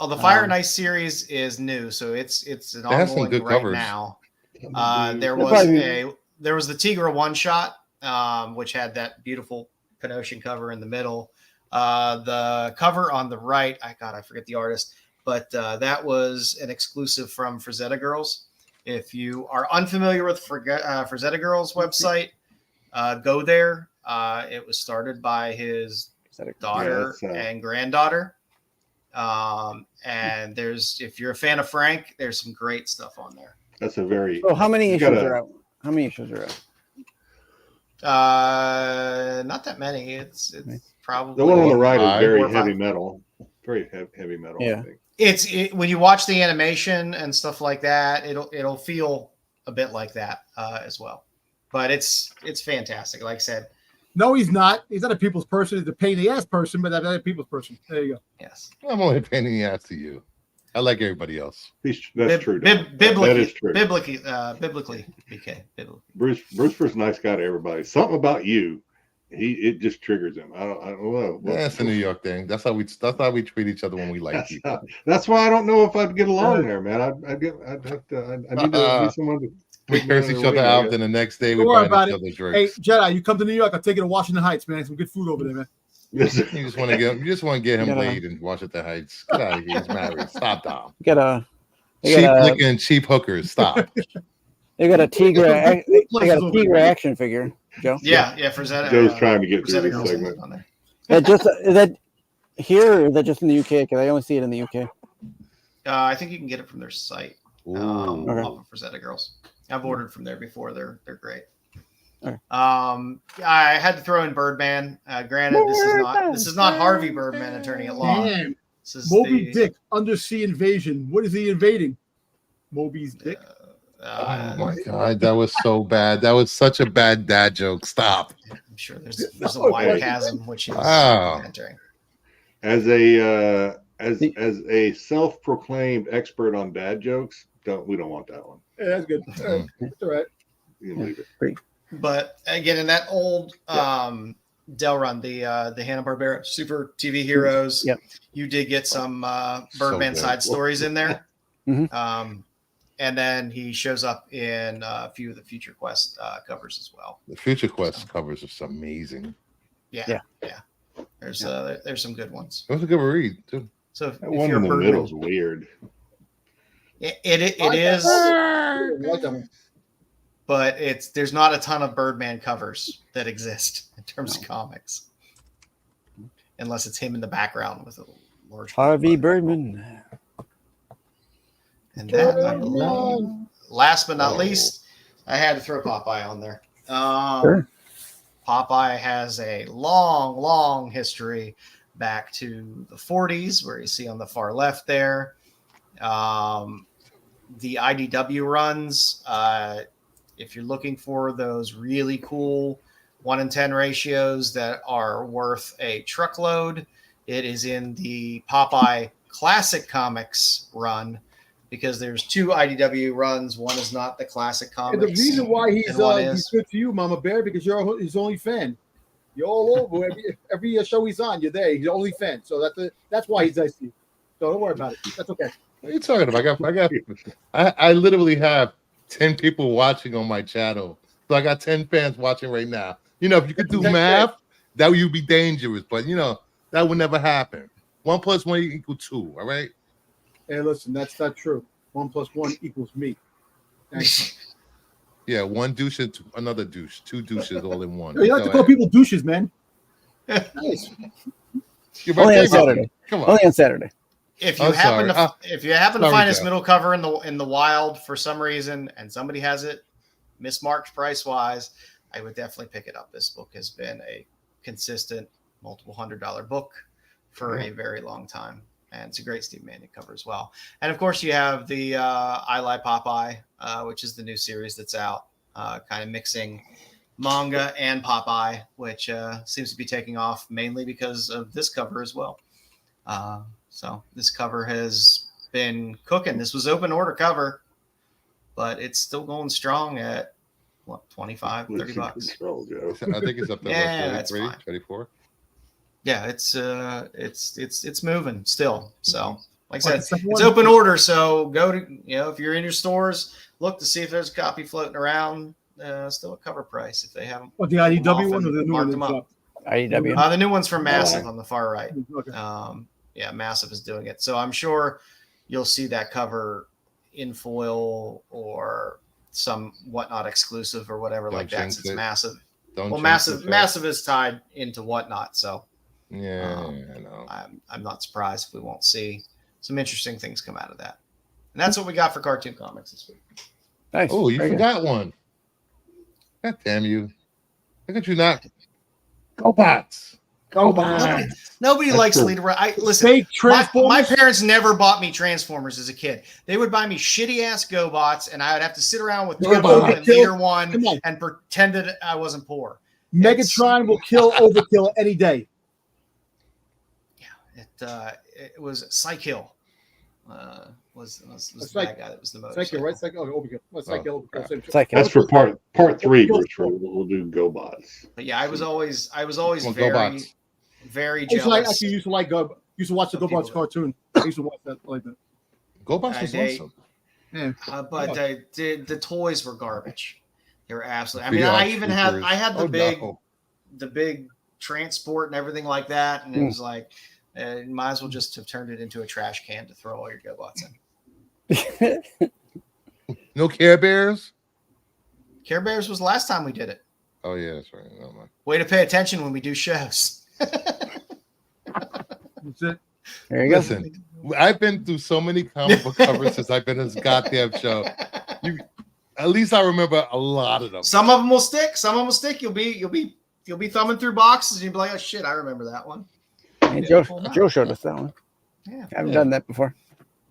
Oh, the Fire and Ice series is new, so it's an has some ongoing good right covers. now. There That'll was probably there was the Tigra one shot, which had that beautiful Pinocchio cover in the middle. The cover on the right, I forget the artist, but that was an exclusive from Frazetta Girls. If you are unfamiliar with Frazetta Girls website, go there. It was started by his daughter Yeah, and granddaughter. And if you're a fan of Frank, there's some great stuff on there. That's a very. so how many You issues gotta- are out? How many issues are out? Not that many. It's probably The one on the right is Five very or five. heavy metal. Very heavy metal. Yeah. I think. when you watch the animation and stuff like that, it'll feel a bit like that as well. But it's fantastic. Like I said, No, he's not. He's not a people's person. He's a pain in the ass person, but not a people's person. There you go. yes. I'm only pain in the ass to you. I like everybody else. That's true. Don. Biblically, that is true. biblically, BK. Biblically. Bruce was a nice guy to everybody. Something about you, it just triggers him. I don't know. Yeah, it's a New York thing. That's how we treat each other when we like people. That's why I don't know if I'd get along there, man. I need to be someone to. We curse each other out, then the next day we Don't worry buy about each it. other's Hey, drinks. Jedi, you come to New York, I'll take you to Washington Heights, man. Some good food over there, man. You just want to get him Yeah. laid and watch at the Heights. Get out of here. He's married. Stop, Dom. You got a Cheap licking, cheap hookers. Stop. they got a Tigra. They got a Places over Tigra there. action figure, Joe. Yeah, Frazetta. Joe's trying to get Frazetta through Girls this segment. on there. Is that here or is that just in the UK? Because I only see it in the UK. I think you can get it from their site. Ooh. Okay. Off of Frazetta Girls. I've ordered from there before. They're great. Okay. I had to throw in Birdman. Granted, this is not Harvey Birdman, attorney at law. Damn. This is Moby the, Dick, undersea invasion. What is he invading? Moby's dick. Oh my god, that was so bad. That was such a bad dad joke. Stop. I'm sure there's a wide chasm which he's Wow. entering. As a self-proclaimed expert on dad jokes, we don't want that one. Yeah, that's good. That's all right. You can leave it. But again, in that old Delrun, the Hanna-Barbera Super TV Heroes. Yep. You did get some So Birdman good. side stories in there. Mhm. And then he shows up in a few of the Future Quest covers as well. The Future Quest covers are amazing. Yeah. There's some good ones. It was a good read too. So if That one you're in a the Birdman, middle is weird. it is, I like that one. but there's not a ton of Birdman covers that exist in terms of comics, unless it's him in the background with a large Harvey Birdman. And that, I believe, last but not least, I had to throw Popeye on there. Sure. Popeye has a long, long history back to the 40s, where you see on the far left there. The IDW runs, if you're looking for those really cool 1-in-10 ratios that are worth a truckload, it is in the Popeye Classic Comics run, because there's 2 IDW runs. One is not the Classic And Comics. the reason why and one he's is- good to you, Mama Bear, because you're his only fan. You're all over every show he's on. You're there. He's the only fan, so that's why he's nice to you. So don't worry about it. That's okay. What are you talking about? I literally have 10 people watching on my channel. So I got 10 fans watching right now. You know, if you could do math, that would be dangerous. But, you know, that would never happen. 1 + 1 = 2, all right? Hey, listen, that's not true. 1 + 1 = me. Thanks. Yeah, 1 douche and another douche. 2 douches all in one. You like to call people douches, man. Nice. Only on Saturday. Come on. Only on Saturday. If you I'm happen sorry. to find this Joe. middle cover in the wild for some reason, and somebody has it mismarked price wise, I would definitely pick it up. This book has been a consistent multiple $100 book for a very long time, and it's a great Steve Manion cover as well. And of course, you have the I Lie Popeye, which is the new series that's out, kind of mixing manga and Popeye, which seems to be taking off mainly because of this cover as well. So this cover has been cooking. This was open order cover, but it's still going strong at what, 25, 30 bucks. Control, Joe. I think it's up to Yeah, what, that's 33, fine. 24. Yeah, it's moving still. So like I said, Second it's one? open order. So go to, if you're in your stores, look to see if there's a copy floating around. Still at cover price if they haven't. What, the IDW Often one or the new marked one? them that's up. up? IDW. The new one's from Massive on the far right. Okay. Yeah, Massive is doing it. So I'm sure you'll see that cover in foil or some Whatnot exclusive or whatever Don't like that. jinx Since it. Massive, Don't well, jinx it, Joe. Massive is tied into Whatnot. So Yeah, I know. I'm not surprised if we won't see some interesting things come out of that. And that's what we got for Cartoon Comics this week. Nice. Oh, you Very good. forgot one. God damn you. Look at you not. Go bots. Go bots. Nobody That's likes true. lead. I listen. Fake My Transformers. parents never bought me Transformers as a kid. They would buy me shitty ass GoBots, and I would have to sit around with GoBots. Turbo and Leader One Come on. and pretend that I wasn't poor. Megatron will kill Overkill any day. It was Psych Hill. Was the Psych- bad guy that was the most. Psycho, right? Psycho. Oh, Overkill. Well, Psycho. Oh, Overkill. Same shit. It's like That's for part 3, Bruce. We'll do GoBots. But yeah, I was always Well, very, GoBots. very I jealous. actually used to like used to watch the Some GoBots people- cartoon. I used to watch that like that. Go bots was They- awesome. Yeah. But the toys were garbage. They were absolutely. I The mean, I Arch even had Troopers. the big transport and everything like that, and it was like, you might as well just have turned it into a trash can to throw all your GoBots in. No Care Bears? Care Bears was the last time we did it. Oh, yeah, that's right. No, man. Way to pay attention when we do shows. That's it. There you go. Listen, I've been through so many comic book covers since I've been in this goddamn show. At least I remember a lot of them. Some of them will stick. Some of them will stick. You'll be thumbing through boxes and you'll be like, oh shit, I remember that one. Hey, Joe showed us that one. Yeah. I haven't done that before.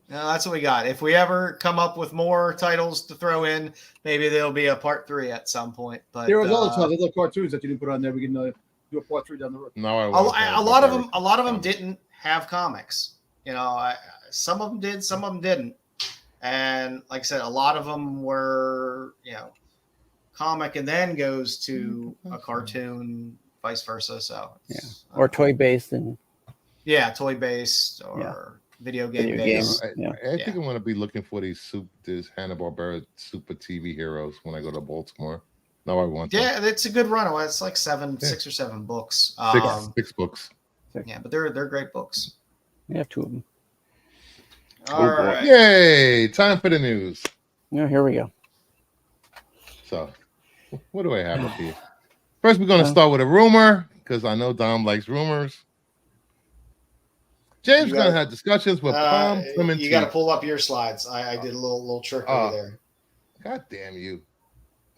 No, that's what we got. If we ever come up with more titles to throw in, maybe there'll be a part 3 at some point. But There was other cartoons that you didn't put on there. We can do a part 3 down the road. No, I a won't. lot of them didn't have comics. Some of them did, some of them didn't. And like I said, a lot of them were, comic and then goes to a cartoon vice versa. So or toy based and toy based or video game Video based. game. I think I'm going to be looking for these Hanna-Barbera Super TV heroes when I go to Baltimore. No, I want them. Yeah, it's a good run. It's like 6 or 7 books. Six books. Yeah, but they're great books. We have 2 of them. All right. Yay! Time for the news. Yeah, here we go. So, what do I have up here? First, we're going to start with a rumor because I know Dom likes rumors. James going to have discussions with Palm Clementine. You got to pull up your slides. I did a little trickery there. God damn you.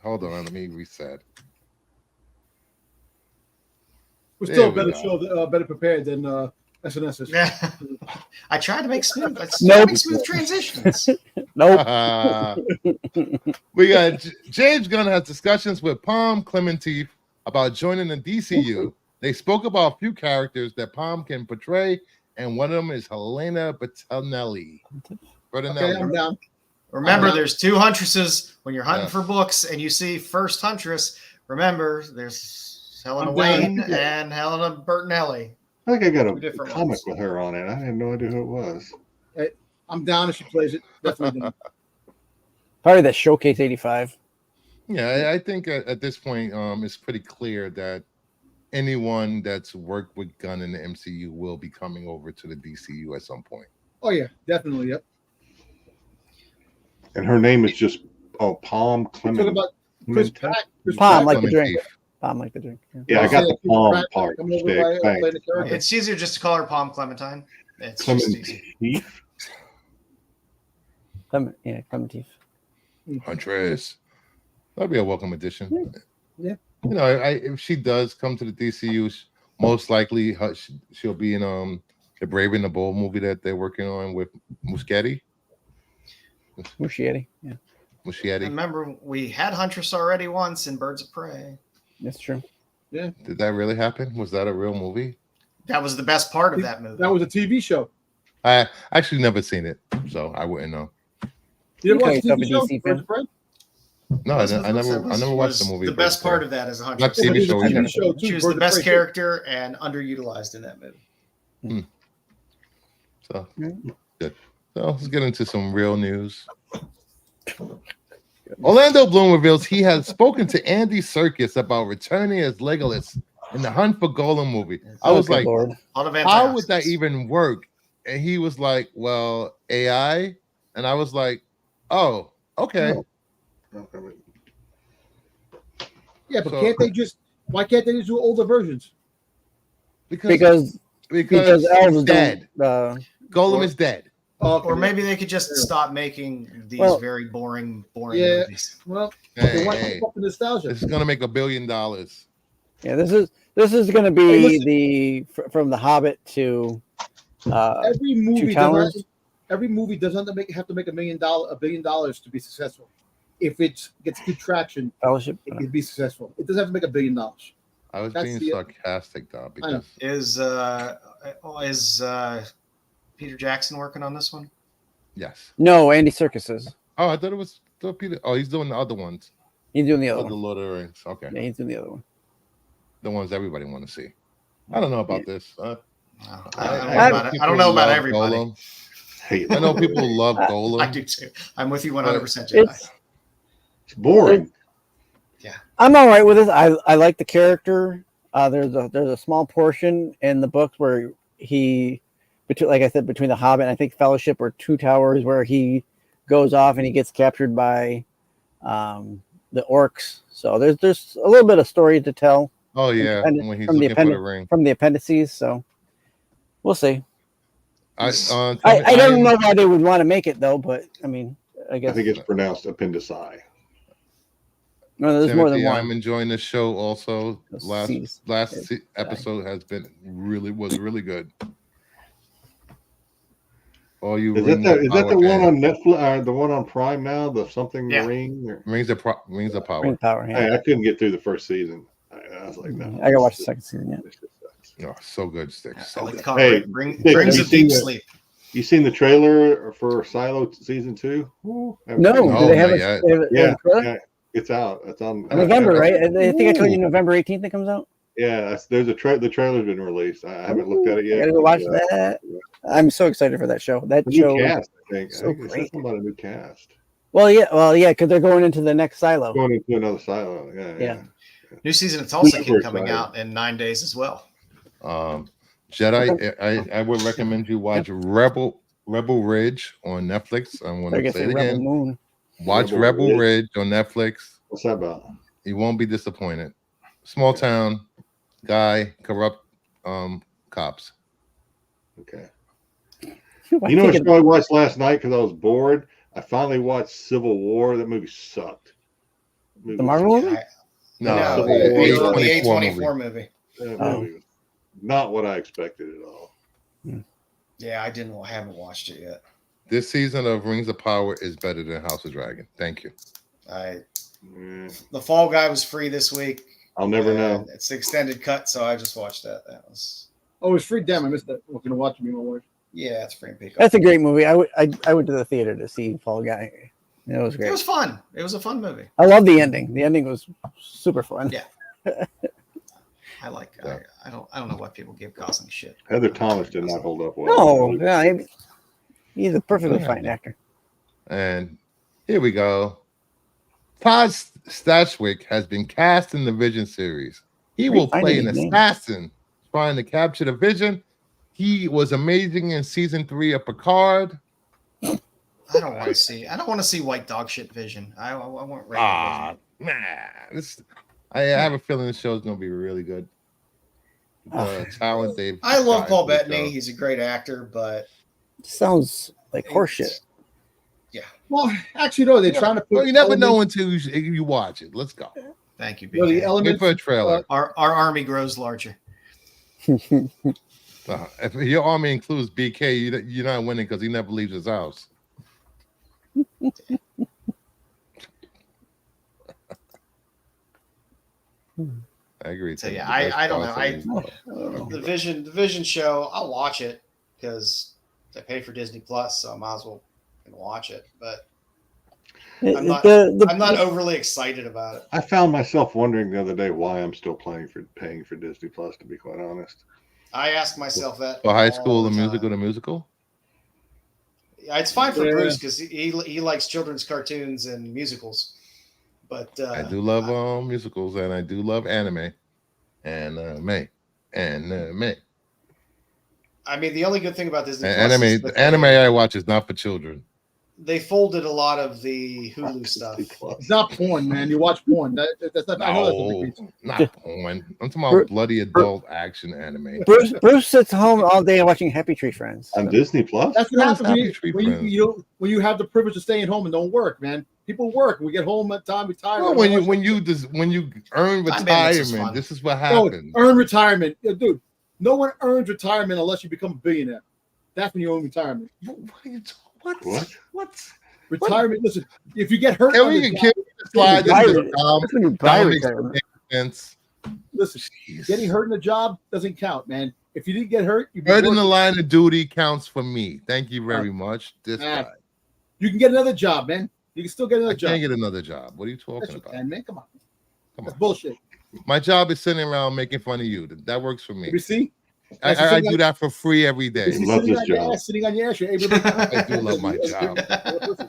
Hold on, let me reset. We're still better prepared than SNS's. I tried to make smooth. Nope. Make smooth transitions. Nope. We got James Gunn has discussions with Palm Clementine about joining the DCU. They spoke about a few characters that Palm can portray, and one of them is Helena Bertinelli. Okay, I'm down. Remember, there's 2 huntresses when you're hunting for books, and you see first huntress. Remember, there's Helena Wayne and Helena Bertinelli. I think I got a comic with her on it. I had no idea who it was. I'm down if she plays it. Definitely down. Probably that Showcase 85. Yeah, I think at this point, it's pretty clear that anyone that's worked with Gunn in the MCU will be coming over to the DCU at some point. Oh yeah, definitely. Yep. And her name is just Palm Clement. Talk about Chris Pratt. Palm like the drink. Palm like the drink. Yeah, I got the Palm part. It's easier just to call her Palm Clementine. It's just easy. Clementine. Huntress. That'd be a welcome addition. Yeah. You know, if she does come to the DCU, most likely she'll be in the Brave and the Bold movie that they're working on with Muschietti. Muschietti. Yeah. Muschietti. Remember, we had Huntress already once in Birds of Prey. That's true. Yeah. Did that really happen? Was that a real movie? That was the best part of that movie. That was a TV show. I actually never seen it, so I wouldn't know. You ever watch the TV show? Birds of Prey? No, I never watched the movie. The best part of that is a Not Huntress. TV show. She was the best character and underutilized in that movie. So good. So let's get into some real news. Orlando Bloom reveals he has spoken to Andy Serkis about returning as Legolas in the Hunt for Golem movie. I was like, how would that even work? And he was like, well, AI. And I was like, oh, okay. Yeah, but why can't they just do older versions? Because Elves dead. Golem is dead. Or maybe they could just stop making these very boring movies. Well, hey, nostalgia. This is going to make $1 billion. Yeah, this is going to be from The Hobbit to every movie. Towers. Every movie doesn't have to make $1 billion to be successful. If it gets good traction, Fellowship, it can be successful. It doesn't have to make $1 billion. I was being sarcastic, though. Because is Peter Jackson working on this one? Yes. No, Andy Serkis is. Oh, I thought it was Peter. Oh, he's doing the other ones. He's doing the other one. The Lord of the Rings. Okay. Yeah, he's doing the other one. The ones everybody want to see. I don't know about this. I don't know about everybody. I know people love Golem. I do too. I'm with you 100%, Jedi. It's boring. Yeah. I'm all right with it. I like the character. There's a small portion in the books where like I said, between the Hobbit and I think Fellowship or Two Towers, where he goes off and he gets captured by the orcs. So there's a little bit of story to tell. Oh yeah, when he's looking for the ring from the appendices. So we'll see. I don't know why they would want to make it though, but I mean, I guess I think it's pronounced appendici. No, there's more than one. I'm enjoying the show also. Last episode was really good. Oh, is that the one on Netflix? The one on Prime now? The something ring? Rings of Power. Rings of Power. Yeah. Hey, I couldn't get through the first season. I was like, no. I gotta watch the second season yet. Oh, so good, Styx. So good. Hey, brings of deep sleep. You seen the trailer for Silo season 2? No, do they have a yeah, it's out. It's on November, right? I think I told you November 18th it comes out. Yeah, there's the trailer's been released. I haven't looked at it yet. I gotta go watch that. I'm so excited for that show. That The show new is cast, I think. so I think it said great. something about a new cast. Well, yeah, because they're going into the next silo. Going into another silo. Yeah. New season of Tulsa Super coming excited. out in 9 days as well. Jedi, I would recommend you watch Rebel Ridge on Netflix. I want I to guess say it Rebel again. Moon. Watch Rebel Rebel Ridge on Netflix. What's that about? You won't be disappointed. Small town guy, corrupt cops. Okay. Why You know what can't show I watched last night because I was bored? I finally watched Civil War. That movie sucked. the Marvel movie? No, No, the the A24 A24 movie. That Oh. movie was not what I expected at all. Yeah, I haven't watched it yet. This season of Rings of Power is better than House of Dragon. Thank you. The Fall Guy was free this week. I'll never and know. It's the extended cut, so I just watched that. That was Oh, it's free. Damn, I missed that. We're gonna watch me, my wife. it's free and Peacock. That's a great movie. I went to the theater to see Fall Guy. It was It great. was fun. It was a fun movie. I love the ending. The ending was super fun. Yeah. I like. I don't know why people give Gosling shit. Heather Thomas did not hold up well. No, he's a perfectly fine actor. And here we go. Todd Stashwick has been cast in the Vision series. He will play an assassin trying to capture the Vision. He was amazing in season 3 of Picard. I don't want to see white dog shit Vision. I want regular Vision. I have a feeling the show is going to be really good. Talent they've. I love gotten Paul to the Bettany. show. He's a great actor, but Sounds like horseshit. Well, actually, no, they're trying to put. Well, you never know until you watch it. Let's go. thank you, You know, the BK. elements. Wait for a trailer. Our army grows larger. If your army includes BK, you're not winning because he never leaves his house. I agree. So Tim. yeah, The best I don't part know. is- The Vision show, I'll watch it because I pay for Disney Plus, so I might as well watch it. But I'm not overly excited about it. I found myself wondering the other day why I'm still paying for Disney Plus. To be quite honest, I ask myself that. For High all School, the time. musical, the musical. Yeah, it's fine for Yeah. Bruce because he likes children's cartoons and musicals. But I do love musicals and I do love anime. Anime. I mean, the only good thing about Disney Plus Anime. is The that anime I watch is not for children. they folded a lot of the Hulu stuff. It's not porn, man. You watch porn. That's not. I know that's a big piece. Not porn. I'm talking about bloody adult action anime. Bruce sits home all day watching Happy Tree Friends. on Disney Plus. That's what happens Happy Tree Friends. when you have the privilege of staying home and don't work, man. People work. We get home at time, we tired. Well, when you earn I mean, this is retirement, fun. this is what No, happens. earn retirement, yeah, dude. No one earns retirement unless you become a billionaire. That's when you earn retirement. What? Retirement. Listen, if you get hurt, Can on we the can job, slide this That's when you buy That makes retirement. sense. listen, Jeez. getting hurt in the job doesn't count, man. If you didn't get hurt, you Hurt in the line of duty counts for me. Thank you very much. This Man, guy. You can get another job, man. You can still get I another job. can't get another job. What are you Yes, talking you about? can, man. Come on. Come That's on. bullshit. My job is sitting around making fun of you. That works for me. You see? I do that for free every day. Sitting Love this on your job. ass, sitting on your ass. You're able to- I do love my job.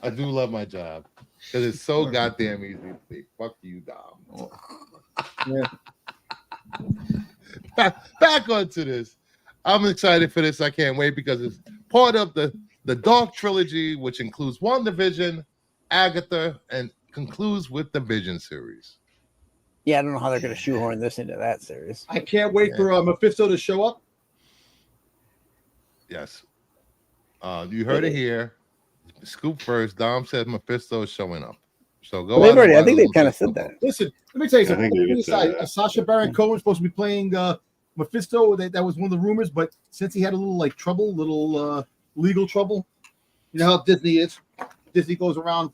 I do love my job because it's so goddamn easy to say, fuck you, Dom. Yeah. Back onto this. I'm excited for this. I can't wait because it's part of the Dark Trilogy, which includes WandaVision, Agatha, and concludes with the Vision series. Yeah, I don't know how they're going to shoehorn this into that series. I can't wait for Mephisto to show up. Yes. You heard it here. Scoop first. Dom said Mephisto is showing up. So go. Well, they've out already, and I think buy they've the kind of Mephisto said that. book. Listen, let me tell you I think they did say something. that. Sacha Baron Cohen was supposed to be playing Mephisto. That was one of the rumors, but since he had a little legal trouble, you know how Disney is. Disney goes around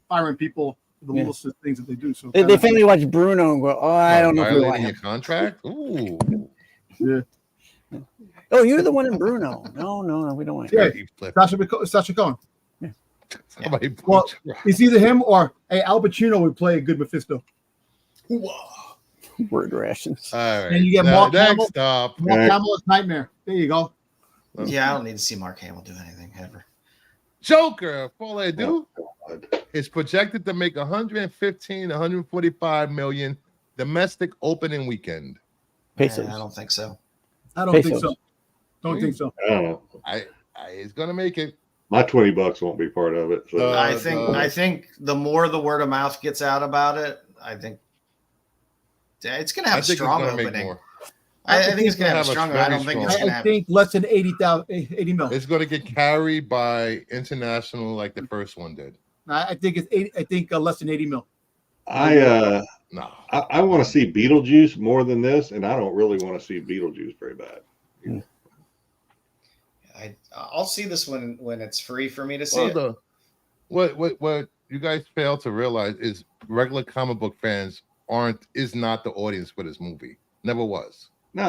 firing people for the Yeah. little things that they do. So They finally watch Bruno and go, oh, I don't know if we Violating want your him. contract. Ooh. yeah. Oh, you're the one in Bruno. No, we don't want him. Yeah. He flipped. Sacha Cohen. Somebody put Well, you- it's either him or Al Pacino would play a good Mephisto. Word rations. All right. And you get Now, Mark Hamill. next up, Mark Right. Hamill as Nightmare. There you go. Yeah, I don't need to see Mark Hamill do anything ever. Joker, Fall I Do, God. is projected to make 115, 145 million domestic opening weekend. Pesos. I don't think so. I don't think Pesos. so. Don't think so. I don't know. I it's gonna make it. My $20 won't be part of it. So. I think the more the word of mouth gets out about it, I think it's going to have a strong opening. I think it's going to have a strong. I don't think it's going to I have. think less than 80 mil. It's going to get carried by international like the first one did. I think it's 80. I think less than 80 mil. No. I want to see Beetlejuice more than this, and I don't really want to see Beetlejuice very bad. I'll see this when it's free for me to see it. What you guys fail to realize is regular comic book fans is not the audience for this movie. Never was. No,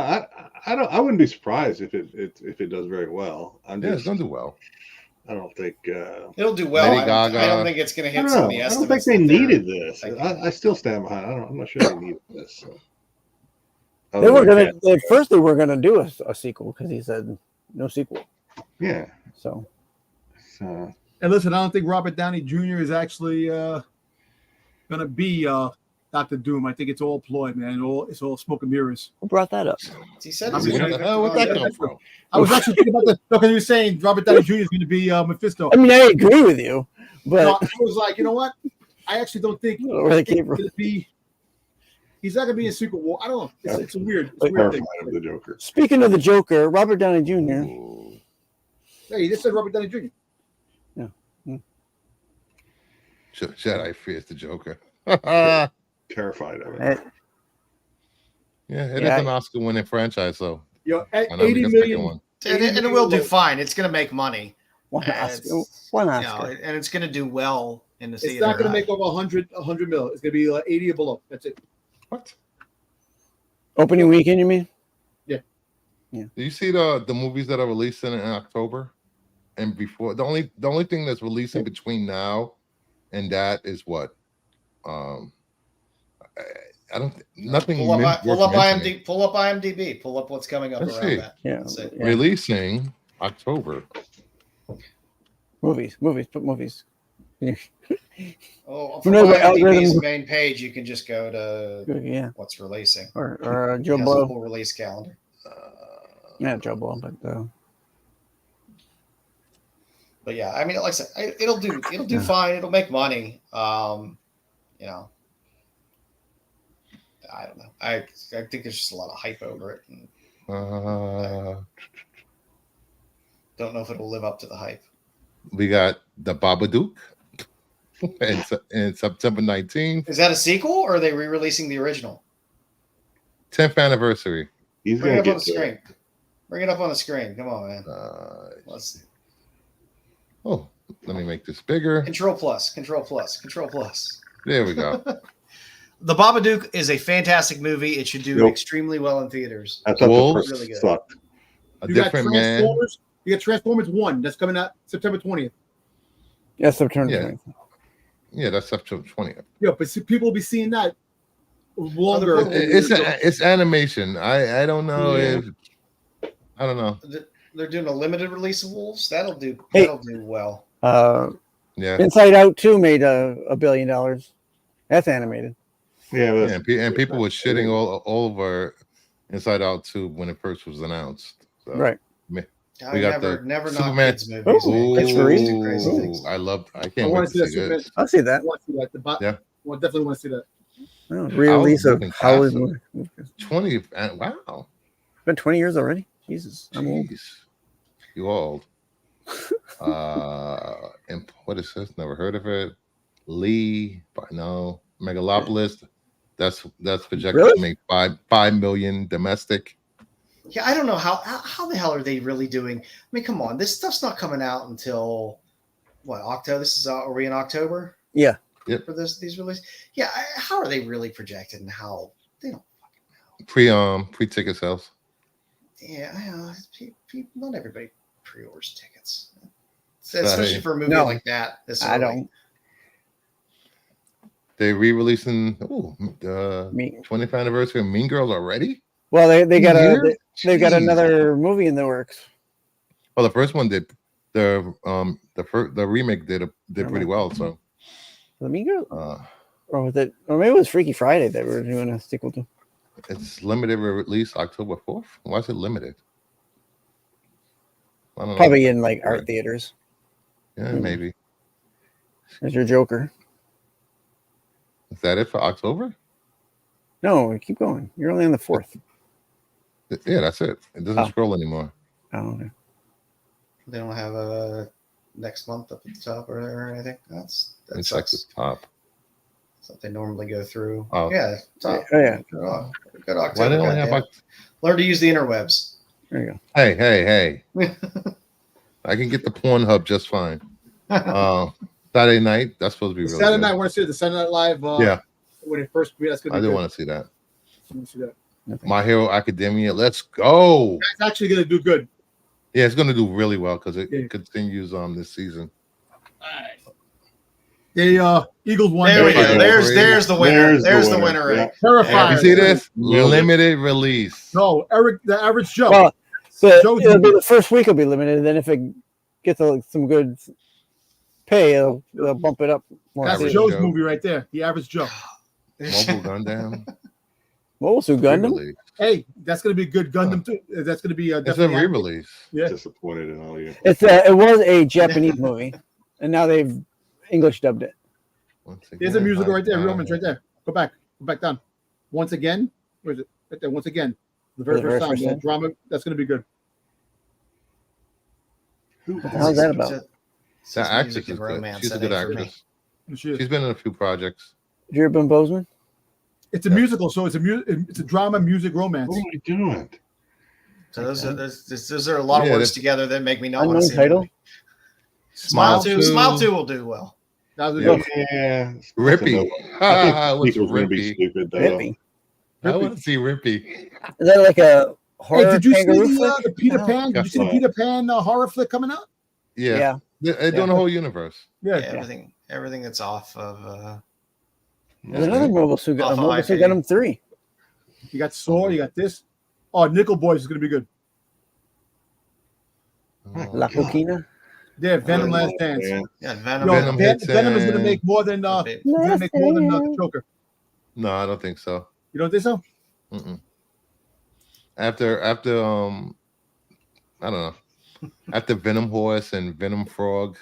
I wouldn't be surprised if it does very well. It's gonna do well. I don't think it'll do well. Lady Gaga. I don't think it's going to hit some of the I estimates. don't think they needed this. I still stand behind. I'm not sure they needed this. So. They were gonna at first. They were gonna do a sequel because he said no sequel. Yeah. So. And listen, I don't think Robert Downey Jr. is actually gonna be Dr. Doom. I think it's all ploy, man. It's all smoke and mirrors. Who brought that up? He said Where the hell would that come from? I was actually thinking about that because you were saying Robert Downey Jr. is going to be Mephisto. I mean, I agree with you, but No, I was like, you know what? I actually don't think I don't know where they came from. He's not going to be in Secret War. I don't know. It's a weird thing. Terrified of the Joker. Speaking of the Joker, Robert Downey Jr. Hey, you just said Robert Downey Jr. Jedi fears the Joker. Terrified of it. It is an Oscar-winning franchise, so Yo, at why not make 80 a million, second one? And it will do fine. It's going to make money. One And Oscar. it's- One you know, Oscar. and it's going to do well in the it's theater. not going to make over 100 mil. It's going to be 80 or below. That's it. What? Opening weekend, you mean? Do you see the movies that are releasing in October and before? The only thing that's releasing between now and that is what? I don't. Nothing. Pull up worth mentioning. IMDb. Pull up what's coming up Let's around see. that. Yeah. That's it. Releasing Movies. Put movies. Oh, Who from knows what IMDb's algorithm- main page, you can just go to Yeah. what's releasing. Or It Joe has a Blow. full release calendar. Yeah, Joe Blow, But yeah, I mean, like I said, it'll do fine. It'll make money. You know, I don't know. I think there's just a lot of hype over it, and don't know if it'll live up to the hype. we got the Babadook in September 19th, Is that a sequel, or are they re-releasing the original? 10th anniversary. He's Bring going it to up on the get screen. Bring it up on the screen. Come on, man. Let's see. Oh, let me make this bigger. Control plus. There we go. The Babadook is a fantastic movie. It should do Nope. extremely well in theaters. I thought Wolves? the first Really good. sucked. A You got different man. Transformers. You got Transformers 1. That's coming out September 20th. Yeah, September. Yeah. 20th. Yeah, that's September 20th. Yeah, but people will be seeing that longer. It's animation. I don't know Yeah. if I don't know. They're doing a limited release of Wolves. That'll do well. Yeah. Inside Out 2 made $1 billion. That's animated. Yeah, Yeah, and people were shitting all over Inside Out 2 when it first was announced. So, Right. We got the never knock Superman. kids movies. Oh, man. that's very- Kids do crazy things. I I can't want wait to see to that. see this. I'll see I that. want to see that. Yeah. I definitely want to see that. Oh, re-release of moving Howard fast. movie. 20. Wow. Been 20 years already. Jesus, I'm old. Jeez. You old. And what is this? Never heard of it. Lee, no. Megalopolis. That's projected Really? to make 5 million domestic. Yeah, I don't know how the hell are they really doing? I mean, come on, this stuff's not coming out until what, October? Are we in October? Yeah. For these releases? Yeah, how are they really projected and how they don't Pre-ticket sales. Yeah, not everybody pre-orders tickets. Sorry. Especially for a movie No. like that. This I early. don't. They re-releasing the Me. 20th anniversary of Mean Girls already. Well, they got Year? they've got Jeez. another movie in the works. Well, the first one did. The remake did pretty well. So The Mean Girls, uh, or was it? Or maybe it was Freaky Friday that we were doing a sequel to. it's limited release October 4th. Why is it limited? I don't know. Probably in like art theaters. Yeah, maybe. There's your Joker. Is that it for October? No, keep going. You're only on the 4th. Yeah, that's it. It doesn't scroll anymore. Oh, okay. They don't have a next month up at the top or anything. That It's like the sucks. top. That's what they normally go through. Oh. Yeah, top. Oh, yeah. Good October. Why they only have goddamn. Learn to use the interwebs. There you go. Hey. I can get the Pornhub just fine. Saturday night, that's supposed to be really Saturday good. night, I want to see the Saturday Night Live. Yeah. When it first that's gonna I be do good. want to see that. I wanna see that. My Hero Academia, let's go. It's actually gonna do good. Yeah, it's going to do really well because it Yeah. continues this season. The Eagles won. There we go. Yeah. There's the winner. There's the winner. Yeah. Right? Terrified. You see this? Nailed it. Limited release. No, Eric, the average Joe. Well, so Joe's it'll be movie. the first week will be limited. Then if it gets some good pay, they'll bump it up more. That's Average Joe's Joe. movie right there. The average Joe. Mobile Gundam. What was Who Gundam? Re-release. Hey, that's gonna be a good Gundam too. That's gonna be It's a definitely re-release. Yeah. Disappointed in all you. It was a Japanese movie, and now they've English dubbed it. Once There's a again, musical my right there. God. Romans right there. Go back down. Once again, where is it? Right there. Once again, the very For the first very time. first Yeah, time? drama. That's gonna be good. Who How's that about? That actress Music is and good. romance, She's a that good ain't for me. actress. She is. She's been in a few projects. Did you hear Ben Bozeman? It's a musical, so it's a drama, music, romance. What are we doing? So those are a lot of Yeah, words that- together that make me not want Unknown to see title. it. Smile two will do well. That was a Yeah. good. Yeah, Rippy. I think What's people's gonna be Rippy? stupid though. Rippy. I want to see Rippy. Is that like a horror Hey, did you see kangaroo the flick? Peter No. Pan? Did you see the Peter Pan horror flick coming out? Yeah. Yeah. They're doing a whole universe. Yeah. Everything that's off of There's another Mobile Suit Off of Mobile Suit IP. Gundam 3. You got Saw. You got this. Oh, Nickel Boys is gonna be good. Oh, La God. Coquina. Yeah, Venom Last Dance. Man. Venom. Yo, Venom Venom, hits Venom is gonna in. make more than the Joker. No, I don't think so. You don't think so? Mm-mm. After I don't know. After Venom Horse and Venom Frog.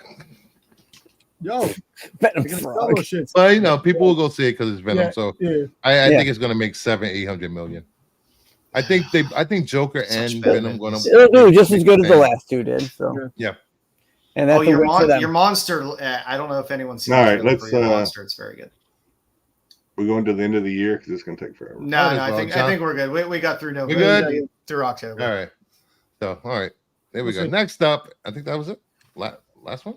Yo, Venom they're gonna sell Frog. those shits. Well, people will go see it because it's Venom. Yeah, So yeah. I Yeah. think it's gonna make 700-800 million. I think Joker Such and bad Venom gonna movies. It'll do just as good as the last two did. So Yeah. and that's Oh, a your, win for them. your monster. I don't know if anyone's seen All the right, trailer for let's, your monster. It's very good. We're going to the end of the year because it's going to take forever. No, Might as I well, think John. we're good. We got through November. good? Through October. All right. So all right. There we Let's go. see. Next up, I think that was it. Last one?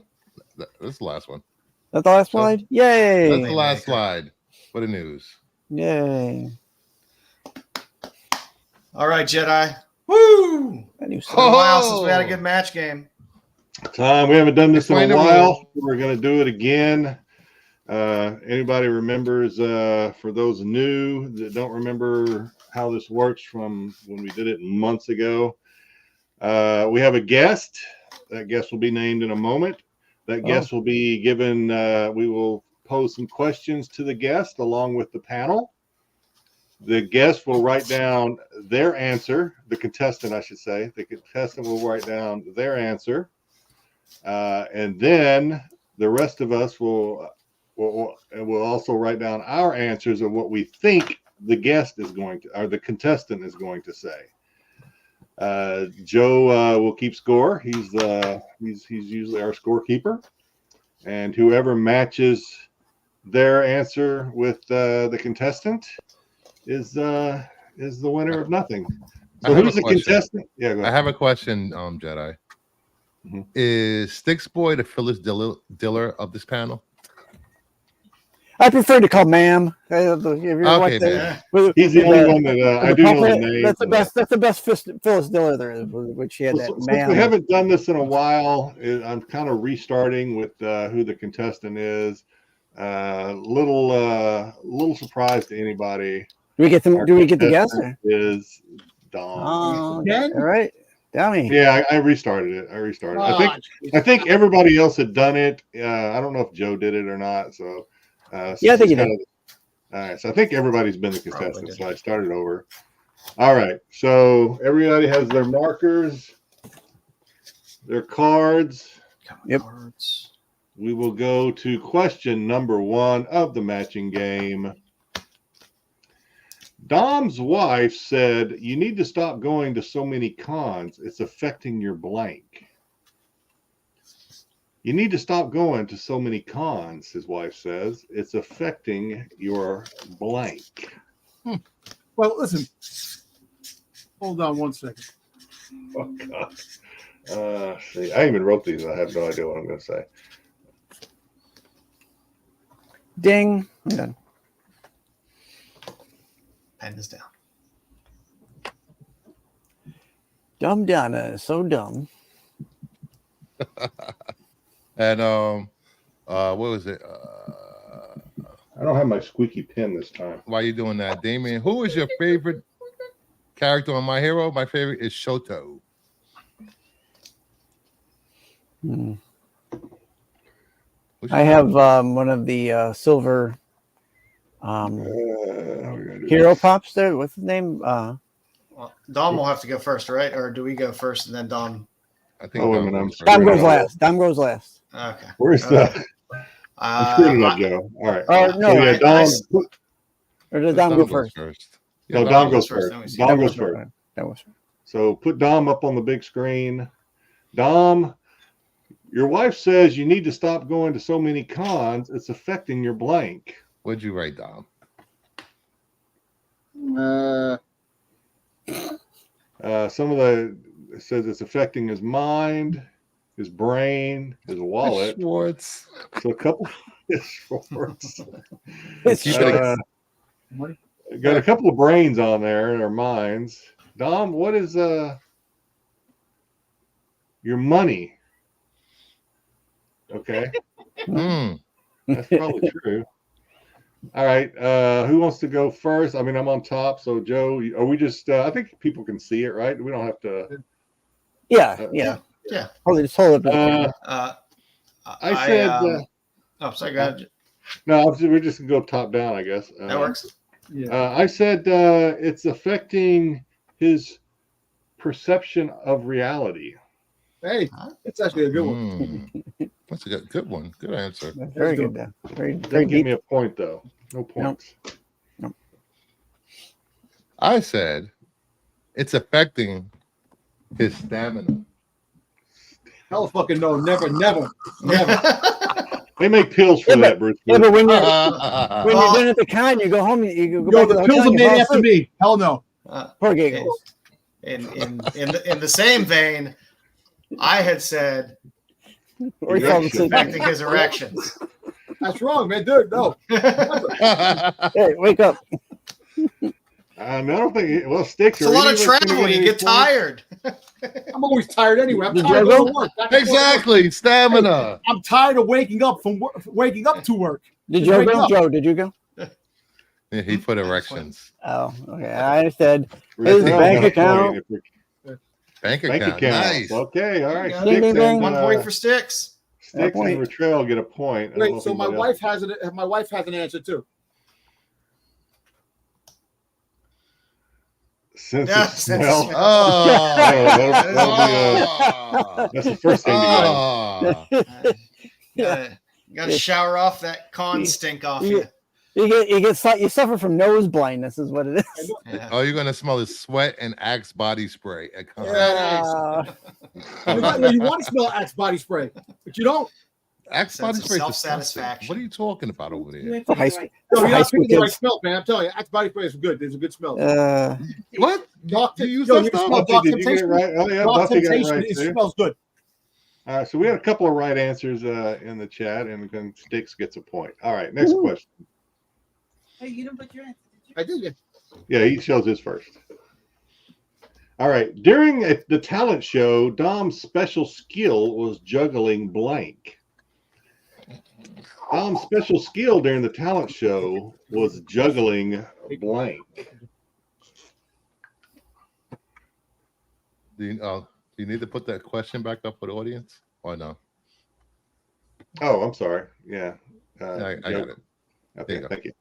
This is the last one. That's the last slide. Yay! That's the last slide for the news. Yay! All right, Jedi. Woo! That new It's been a while since we had a Oh! good match game. Tom, we haven't done this in Explain a the while. rules. We're going to do it again. Anybody remembers, for those new that don't remember how this works from when we did it months ago, we have a guest. That guest will be named in a moment. That guest will be given, we will pose some questions to the guest along with the panel. The guest will write down their answer, the contestant, I should say. The contestant will write down their answer. And then the rest of us will also write down our answers of what we think the guest is going to, or the contestant is going to say. Joe will keep score. He's usually our scorekeeper, and whoever matches their answer with the contestant is the winner of nothing. I So have who's a the question. contestant? Yeah, go I ahead. have a question, Jedi. Mhm. Is Styxboy the Phyllis Diller of this panel? I prefer to call ma'am. If you Okay, like the- man. with- He's the with only the- one that I with do the know the puppet, name. That's the best. That's the best Phyllis Diller there is, which she had Well, that since ma'am. we haven't done this in a while, I'm kind of restarting with who the contestant is. Little surprise to anybody. Do we get them? Do we get the guess? Is Dom? Oh, Again? all right, Dummy. Yeah, I restarted it. I think everybody else had done it. I don't know if Joe did it or not. So Yeah, I think he did. All right, so I think everybody's been the contestant. So I started over. All right, so everybody has their markers, their cards. Yep. Cards. We will go to question number 1 of the matching game. Dom's wife said, "You need to stop going to so many cons. It's affecting your blank." You need to stop going to so many cons, his wife says. It's affecting your blank. Well, listen. Hold on one second. Oh, God. See, I even wrote these. I have no idea what I'm going to say. Ding. I'm done. Pen this down. Dumb Donna is so dumb. And what was it? I don't have my squeaky pen this time. Why are you doing that, Damien? Who is your favorite character on My Hero? My favorite is Shoto. I have one of the silver hero pops there. What's his name? Well, Dom will have to go first, right? Or do we go first and then Dom? I think Dom goes last. Dom goes last. Okay. Where's the? I'm screwing up, Joe. All right. No, So, yeah, Dom. Or does Dom go first? No, Dom goes first. Dom goes first. That was. So put Dom up on the big screen. Dom, your wife says you need to stop going to so many cons. It's affecting your blank. What'd you write, Dom? Some of the it says it's affecting his mind, his brain, his wallet. Schwartz. So a couple Schwartz. Got a couple of brains on there in our minds. Dom, what is your money? Okay. That's probably true. All right. Who wants to go first? I mean, I'm on top. So, Joe, are we just, I think people can see it, right? We don't have to. Yeah. Hold it up. I said. Oh, sorry, go ahead. No, we're just going to go top down, I guess. That works. Yeah. I said it's affecting his perception of reality. Hey, it's actually a good one. That's a good one. Good answer. Very good. Very Don't give deep. me a point, though. No points. Nope. I said it's affecting his stamina. Hell fucking no. Never. They make pills for that, Bruce. Yeah, but when you're done at the con, you go home. You go back to the the pills hotel, are you made fall after asleep. me. Hell no. Poor giggles. In the same vein, I had said Or you fall asleep. affecting his erections. That's wrong, man. Dude, no. Hey, wake up. I don't think. Well, Styx. It's a lot of travel. You get tired. I'm always tired anyway. I'm Did tired of you going go? to work. Exactly. Stamina. I'm tired of waking up to work. Did you go? Joe, did you go? Yeah, he put erections. Oh, okay. I said His bank account. Bank Bank account. account. Nice. Okay. All right. Ding, Styx ding, ding. and, 1 point for Styx. Styx point. and Ratrell get a point. I don't know Wait, if so my anybody else- wife has an answer too. Sense Yeah, of sense of smell. smell. Oh. That's the first thing to go. Gotta shower off that con stink off you. You suffer from nose blindness, is what it is. Yeah. Oh, you're gonna smell his sweat and Axe body spray. At con. You want to smell Axe body spray, but you don't. Axe body Sense of spray. self-satisfaction. What are you talking about over there? For high school, No, for you're high not school picking the right kids. smell, man. I'm telling you, Axe body spray is good. There's a good smell. What? Dark, You use yo, that you stuff? smell Dark Buffy, did you get it Temptation? right? Oh yeah, Dark Buffy got it Temptation, right it too. smells good. All right, so we had a couple of right answers in the chat, and then Styx gets a point. All right, next question. Hey, you didn't put your answer, did you? I did. Yeah, he shows his first. All right, during the talent show, Dom's special skill was juggling blank. Dom's special skill during the talent show was juggling blank. Do you need to put that question back up for the audience or no? Oh, I'm sorry. Yeah. I got it. Okay, you thank you.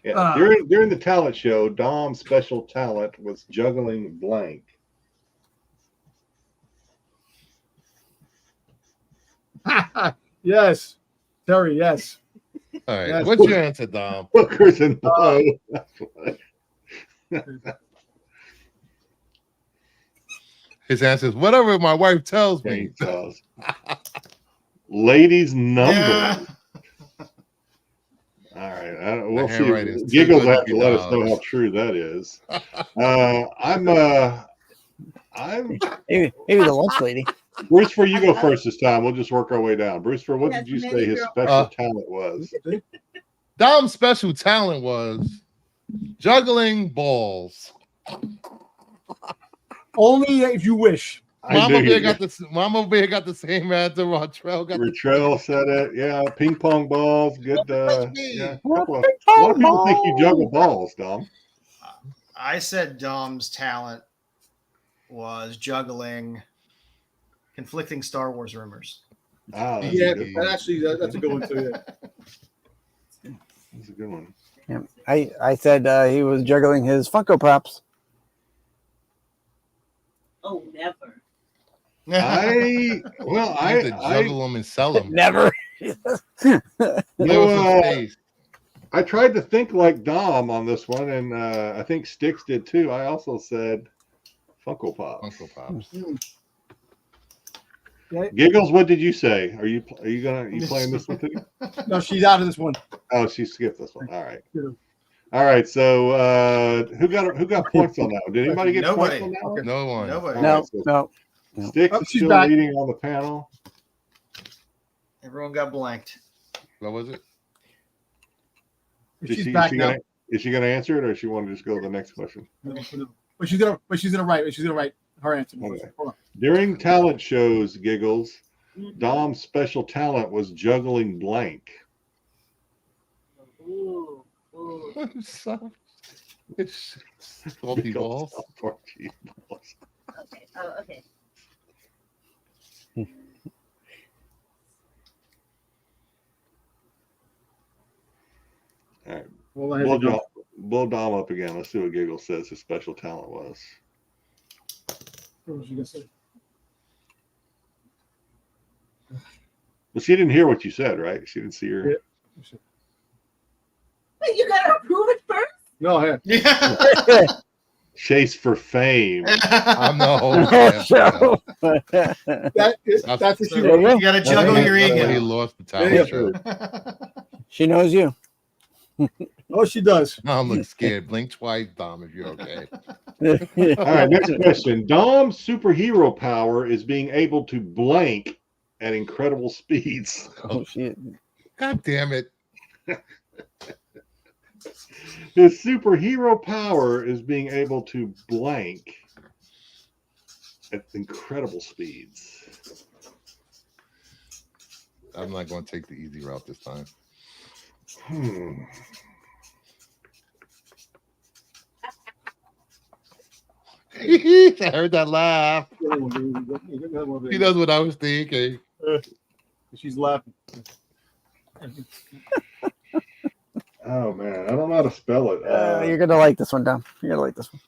Yeah. During the talent show, Dom's special talent was juggling blank. Yes, Terry. Yes. All right. Yes. What's your answer, Dom? Hookers and blow. His answer is whatever my wife tells me. Ladies' number. Yeah. All right, we'll The see. handwriting's too Giggles good have to to be let us know dogs. how true that is. I'm Maybe the lunch lady. Brewster. You go first this time. We'll just work our way down. Brewster, what did you say his special talent was? Dom's special talent was juggling balls. Only if you wish. Mama Bear got the same answer. Rotrell got Retrell said it. Yeah, ping pong balls. Good. Yeah, a lot of pong people think you balls. juggle balls, Dom. I said Dom's talent was juggling conflicting Star Wars rumors. Ah, that's Yeah, a good one. that's a good one too. Yeah. That's a good one. Yeah. I said he was juggling his Funko Pops. Oh, never. I juggle them and sell them. Never. I tried to think like Dom on this one, and I think Styx did too. I also said Funko Pop. Funko Pops. Yeah. Giggles, what did you say? Are you playing this one too? No, she's out of this one. Oh, she skipped this one. All right. Yeah. All right. So who got points on that one? Did anybody get Nobody. points on that one? No one. Nobody. No, so no. Styx Oh, is she's still back. leading on the panel. Everyone got blanked. What was it? She's back now. Is she gonna answer it, or she want to just go to the next question? No. But she's gonna write her answer. Okay. Hold on. During talent shows, Giggles, Dom's special talent was juggling blank. Ooh, ooh. It's salty balls. Okay. Oh, okay. All right. Hold on. Blow Dom up again. Let's see what Giggles says his special talent was. What was she gonna say? Well, she didn't hear what you said, right? She didn't see your. Yeah. Wait, you gotta approve it first? No, yeah. Yeah. Chase for fame. I'm the whole That's what she There you wrote. go. You got to juggle your He ego. lost the Yeah. talent show. She knows you. Oh, she does. Dom looks scared. Blink twice, Dom, if you're okay. All right, next question. Dom's superhero power is being able to blank at incredible speeds. Oh, shit. God damn it. His superhero power is being able to blank at incredible speeds. I'm not going to take the easy route this time. I heard that laugh. He knows what I was thinking. She's laughing. Oh man, I don't know how to spell it. You're gonna like this one, Dom. You're gonna like this one.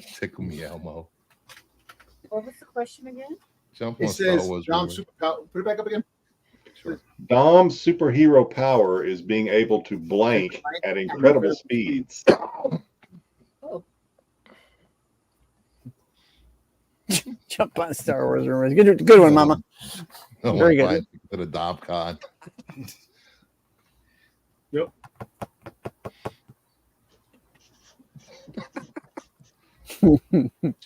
Tickle me, Elmo. What was the question again? Jump It on Star says Wars. Dom's rumor. superpower. Put it back up again. Sure. Dom's superhero power is being able to blank at incredible speeds. Oh, Jump on Star Wars rumors. Good one, Mama. Oh, Very good. buy it To the Dom Con. Yep.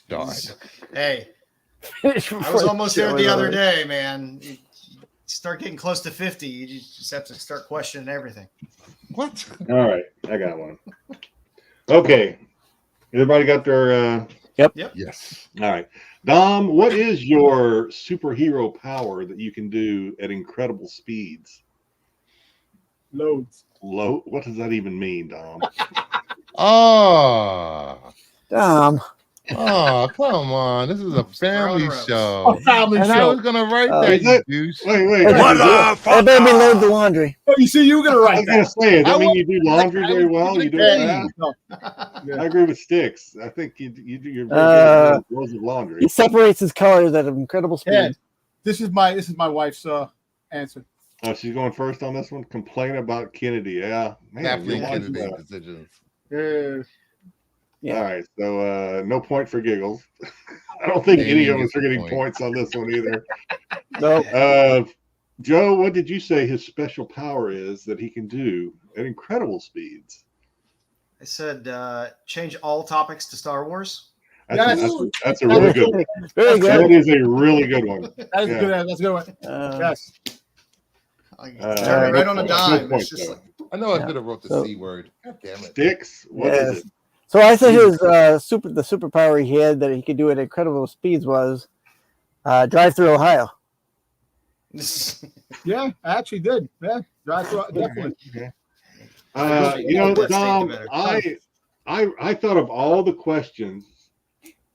Darn. Hey, I was almost there the other day, man. You start getting close to 50, you just have to start questioning everything. What? All right, I got one. Okay, everybody got their. Yes. All right, Dom, what is your superhero power that you can do at incredible speeds? Loads. Low. What does that even mean, Dom? Oh, Come come on. This is a family Throwing show. A family And I show. was gonna write Oh. that, Is you it? douche. Wait. What the That fuck? better be load the laundry. Oh, you see, you were gonna I write was gonna that. say, does I that mean won't- you do laundry very well? You do it Hey. fast? No. I agree with Styx. I think you're very good Uh, at loads of laundry. He separates his colors at an incredible speed. Yeah. This is my wife's answer. Oh, she's going first on this one. Complain about Kennedy. Yeah, man. Kathleen your wife's, Kennedy decisions. Yeah. All right, so no point for giggles. I don't think Maybe any of gets us are a getting point. points on this one either. No. Joe, what did you say his special power is that he can do at incredible speeds? I said change all topics to Star Wars. That's a really good one. Very That good. is a really good one. That is Yeah. a good. That's a good one. Yes. I turn it right on a dime. No It's just points, like, I know I Yeah. could have wrote the So- C word. God damn it. Styx, what is it? So I said his the superpower he had that he could do at incredible speeds was drive through Ohio. Yeah, I actually did. Yeah, definitely. Okay. Let's Dom, think about I thought of all the questions.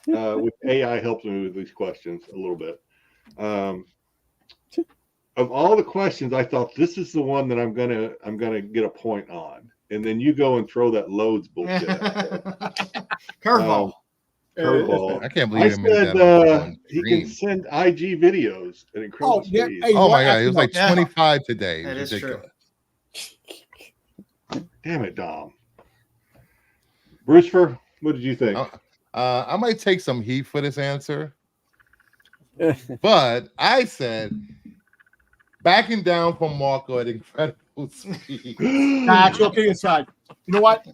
With AI helps me with these questions a little bit. Of all the questions, I thought this is the one that I'm gonna get a point on, and then you go and throw that loads bullshit. curveball. Curveball. I can't I believe he made said that on he screen. can send IG videos at incredible Oh, yeah. speed. Hey, Oh my what? god, it was like Yeah. 25 today. It That was is true. ridiculous. Damn it, Dom. Brucefer, what did you think? I might take some heat for this answer, but I said backing down from Marco at incredible speed. Nah, it's okay aside. You know what?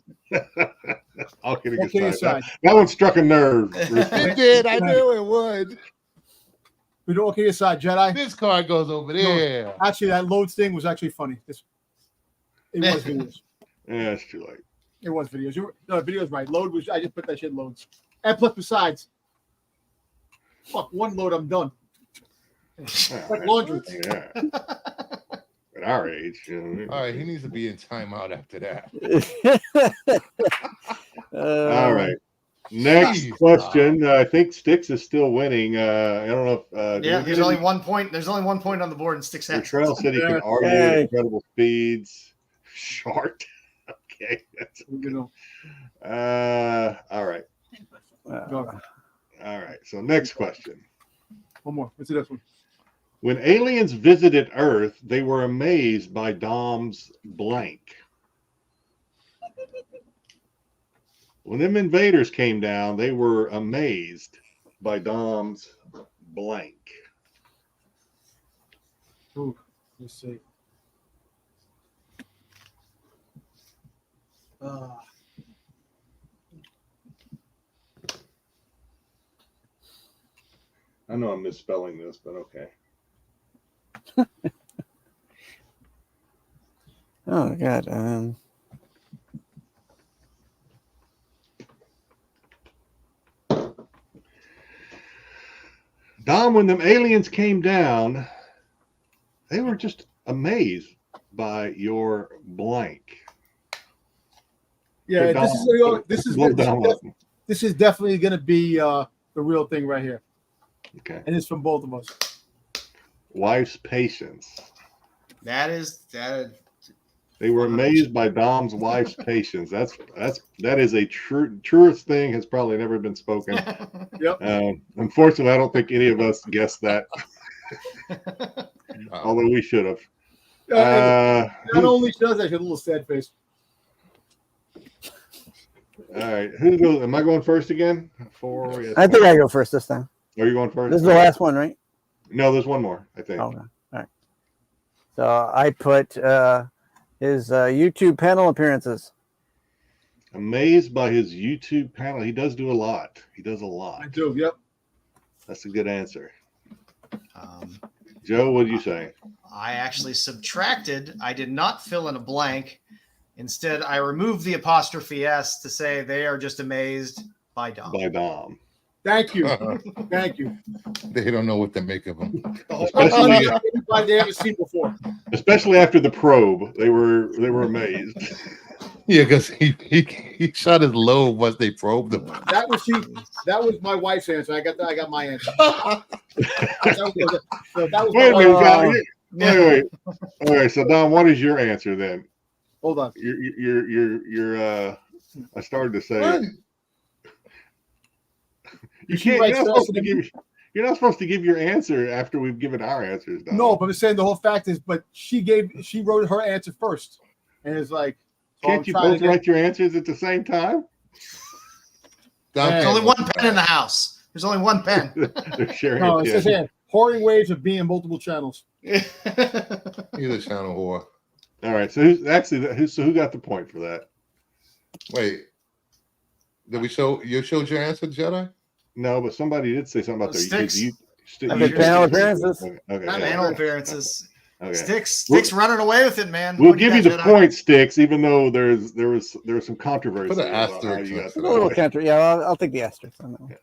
All kidding Okay aside, aside. that one struck a nerve. Brucefer. It did. I knew it would. We do okay aside, Jedi. This card goes over there. Actually, that loads thing was actually funny. It was videos. Yeah, it's too late. It was videos. Videos right. Load was. I just put that shit in loads. And plus, besides, fuck one load, I'm done. Like laundry. Yeah. At our age, you know. All right, he needs to be in timeout after that. All right. Next Jeez, question. I think Styx is still winning. I don't know if Yeah, there's only 1 point. There's only 1 point on the board, and Styx has. Trail said he can argue at incredible speeds. Short. Okay. You know. All right. Go. All right. So next question. One more. What's this one? When aliens visited Earth, they were amazed by Dom's blank. When them invaders came down, they were amazed by Dom's blank. Ooh, let's see. I know I'm misspelling this, but okay. Oh god. Dom, when them aliens came down, they were just amazed by your blank. Yeah, Slow down. this is definitely going to be the real thing right here, Okay. and it's from both of us. Wife's patience. That is. They were amazed by Dom's wife's patience. That is a truest thing has probably never been spoken. Yep. Unfortunately, I don't think any of us guessed that, although we should have. Not only does that, she had a little sad face. All right, who goes? Am I going first again? I think I go first this time. Are you going first? This is the last one, right? No, there's one more. I think. Okay. All right. So I put his YouTube panel appearances. Amazed by his YouTube panel. He does do a lot. He does a lot. I do. Yep. That's a good answer. Joe, what did you say? I actually subtracted. I did not fill in a blank. Instead, I removed the apostrophe S to say they are just amazed by Dom. By Dom. Thank you. Thank you. They don't know what to make of them. Especially, They haven't seen before. especially after the probe, they were amazed. Yeah, because he shot his lobe once they probed him. That was my wife's answer. I got my answer. So that was Wait a my minute, guys. Wait. All right, so Dom, what is your answer then? Hold on. You're I started to say What? you She can't. writes You're not supposed to give your answer after we've given our answers. Dom. No, but I'm saying the whole fact is, but she wrote her answer first, and it's like, so Can't I'm you trying both to get- write your answers at the same time? There's only one pen in the house. There's only one pen. They're sharing No, it. it says here, whoring waves of being multiple channels. He's a channel whore. All right, so who got the point for that? Wait, did we show you showed your answer, Jedi? No, but somebody did say something about their Styx. Panel appearances. Okay. Panel appearances. Okay. Styx running away with it, man. We'll What do give you got, the Jedi? point, Sticks, even though there was some controversy. Put an about how asterisk you got next the to A little point. counter. Yeah, I'll take the asterisk on that one.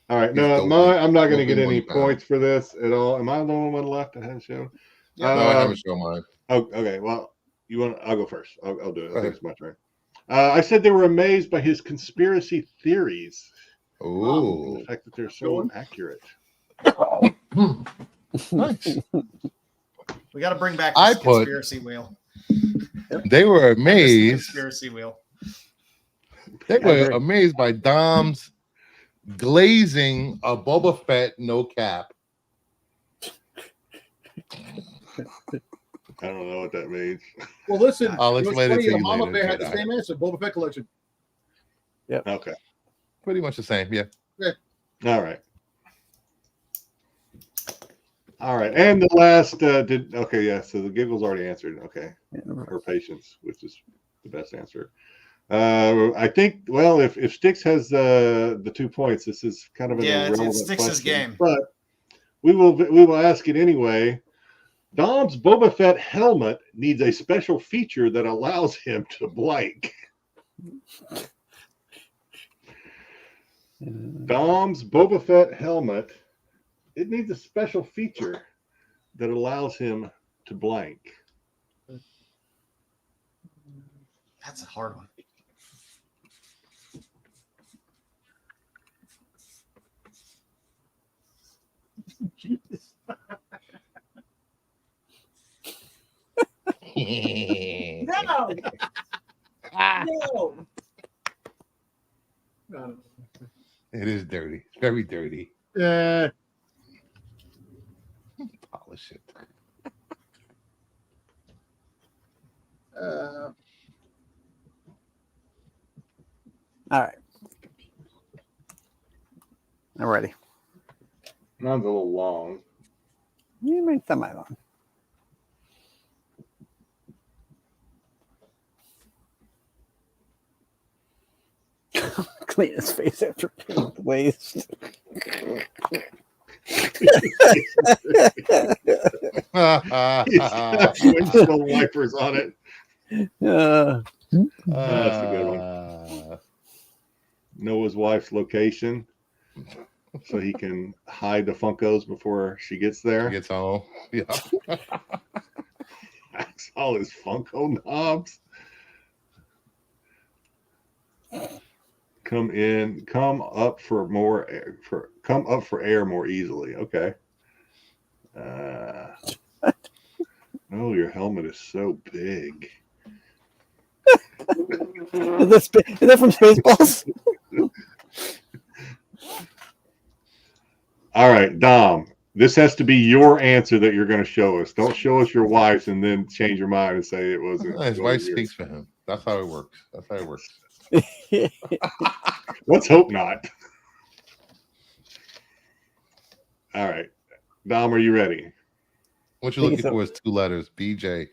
All right, It's no, dopey. I'm not going to get Dopey any 1 pound. points for this at all. Am I the only one left that hasn't shown? Yeah. No, I haven't shown mine. Oh, okay. Well, you want? I'll go first. I'll do it. I Go think ahead. it's my turn. I said they were amazed by his conspiracy theories. And Ooh, the fact that they're so accurate. nice. We got to bring back this I put- conspiracy wheel. They were I miss the amazed. conspiracy wheel. They were agree. amazed by Dom's glazing a Boba Fett no cap. I don't know what that means. Well, listen, I'll what's explain it funny, to you Mama later, Bear had the Jedi. same answer. Boba Fett collection. Okay. Pretty much the same, yeah. All right. All right. And the last okay, yeah. So the giggles already answered. Okay. Or patience, which is the best answer. I think. Well, if Styx has the 2 points, this is kind of an Yeah, irrelevant it's Styx's question, game. but we will ask it anyway. Dom's Boba Fett helmet needs a special feature that allows him to blank. Dom's Boba Fett helmet, it needs a special feature that allows him to blank. That's a hard one. Jesus. No. No. It is dirty. It's very dirty. Polish it. All right. I'm ready. Mine's a little long. You made semi long. Clean his face after being glazed. He's got windshield wipers on it. That's a good one. Noah's wife's location, so he can hide the Funkos before she gets there. Gets home. Yeah. That's all his Funko knobs. Come up for more air, come up for air more easily. Okay. Oh, your helmet is so big. Is that from Spaceballs? All right, Dom. This has to be your answer that you're going to show us. Don't show us your wife's and then change your mind and say it wasn't. His wife speaks for him. That's how it works. That's how it works. Let's hope not. All right, Dom, are you ready? What you're looking for is 2 letters. BJ.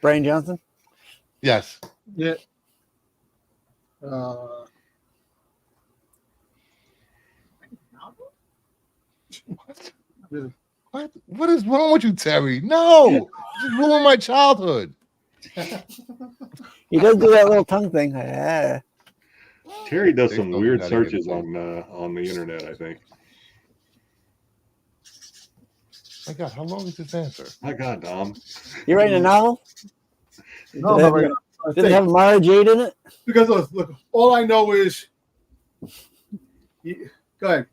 Brian Johnson? Yes. Yeah. What is wrong with you, Terry? No. Just ruined my childhood. He does do that little tongue thing. Yeah. Terry does They some told weird me how to get searches it. on the internet, I think. My God, how long is this answer? My God, Dom. You writing a novel? No, I'm not right. Does it have Mara Jade in it? Because look, all I know is. Go ahead.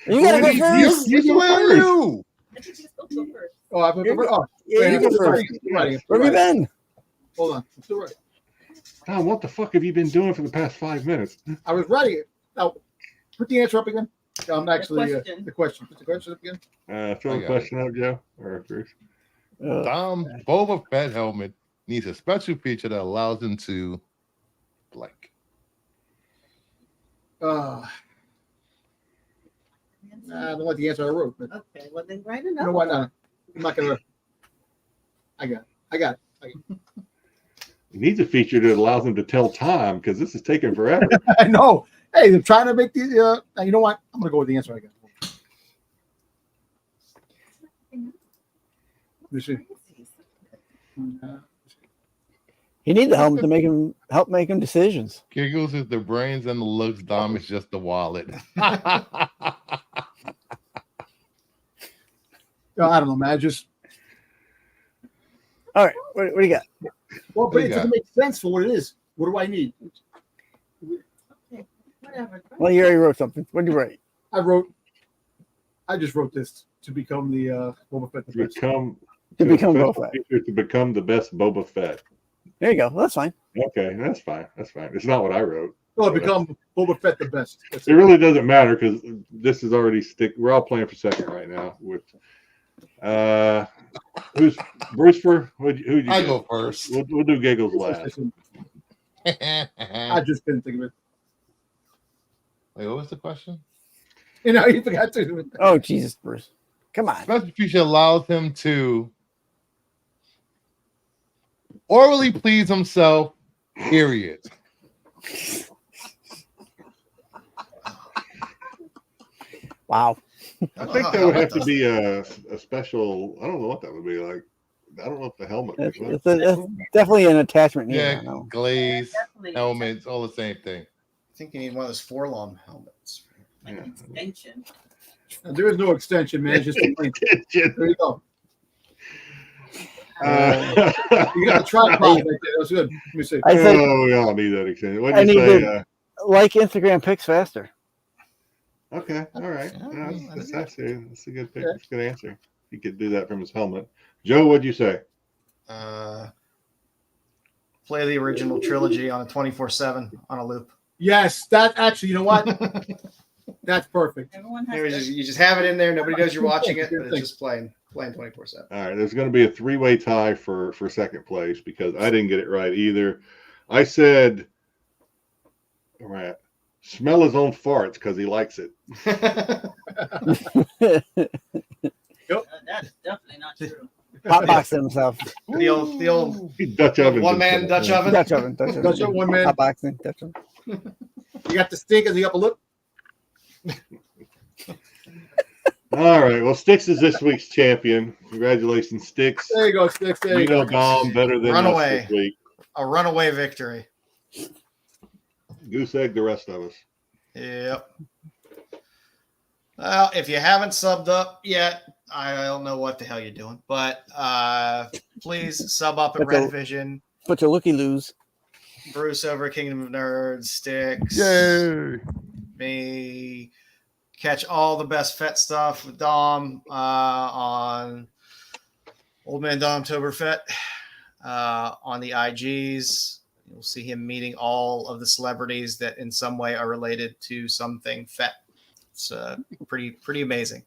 You gotta go first. You go swear you. I think you're supposed to go first. Oh, I put oh, Yeah, wait, you I'm go still first. writing, still writing, still Where have you writing. been? Hold on, I'm still right. Dom, what the fuck have you been doing for the past 5 minutes? I was writing it. Now, put the answer up again. I'm actually question. the question. Put the question up again. Throw I the got question out, Joe or Bruce. Dom Boba Fett helmet needs a special feature that allows him to blank. Nah, I don't like the answer I wrote. But Okay, well then write you know another what? one. No, I'm not gonna. I got it. He needs a feature that allows him to tell time because this is taking forever. I know. Hey, they're trying to make the. You know what? I'm gonna go with the answer I got. Let me see. He needs the helmet to help make him decisions. Giggles is the brains and the looks. Dom is just the wallet. I don't know, man. Just All right, what do you got? well, What but do it you doesn't make sense for what it is. What do I need? Whatever. Well, you already wrote something. What did you write? I just wrote this to become the Boba Fett. to become Boba Fett. feature to become the best Boba Fett. There you go. That's fine. Okay, that's fine. That's fine. It's not what I wrote. Well, become Boba Fett the best. That's It really doesn't matter because this is already We're all playing for second right now. With who's Bruce for? Who'd you I get? go first. We'll do Giggles last. I just couldn't think of it. Wait, what was the question? You know, you forgot to. Oh, Jesus, Bruce. Come on. Special feature allows him to orally please himself, period. Wow. I think that would have to be a special. I don't know what that would be like. I don't know if the helmet. It's, would. it's definitely an attachment. Yeah, I know. glaze, Definitely helmets, all the same thing. I think you need one of those Forlom helmets. like an extension. There is no extension, man. It's just a link. There you go. You got a tripod right there. That was good. Let me see. I said, we all need that extension. What I do you need say? like Instagram pics faster. Okay, all right. Yeah, That's actually that's a good pick. That's a good answer. He could do that from his helmet. Joe, what'd you say? Play the original trilogy on a 24/7 on a loop. Yes, that actually, you know what? That's perfect. Everyone has to. You just have it in there. Nobody knows you're watching it, but it's just playing 24/7. All right, there's going to be a three-way tie for second place because I didn't get it right either. I said, all right, smell his own farts because he likes it. That's definitely not true. Hotboxing himself. the old Dutch oven. one man Dutch oven. Dutch oven. Dutch oven. Dutch oven, one man. Hotboxing. Dutch oven. You got the stink of the upper lip. All right, well, Styx is this week's champion. Congratulations, Styx. There you go, Sticks. There you You know go. Dom better than us Runaway. this week. A runaway victory. Goose egg the rest of us. Yep. Well, if you haven't subbed up yet, I don't know what the hell you're doing, but please sub up at But the- Rennavision. But you looky lose. Bruce over at Kingdom of Nerds, Styx, Yay! me. Catch all the best Fett stuff with Dom on Old Man Dom Toberfett on the IGs. You'll see him meeting all of the celebrities that in some way are related to something Fett. It's pretty amazing.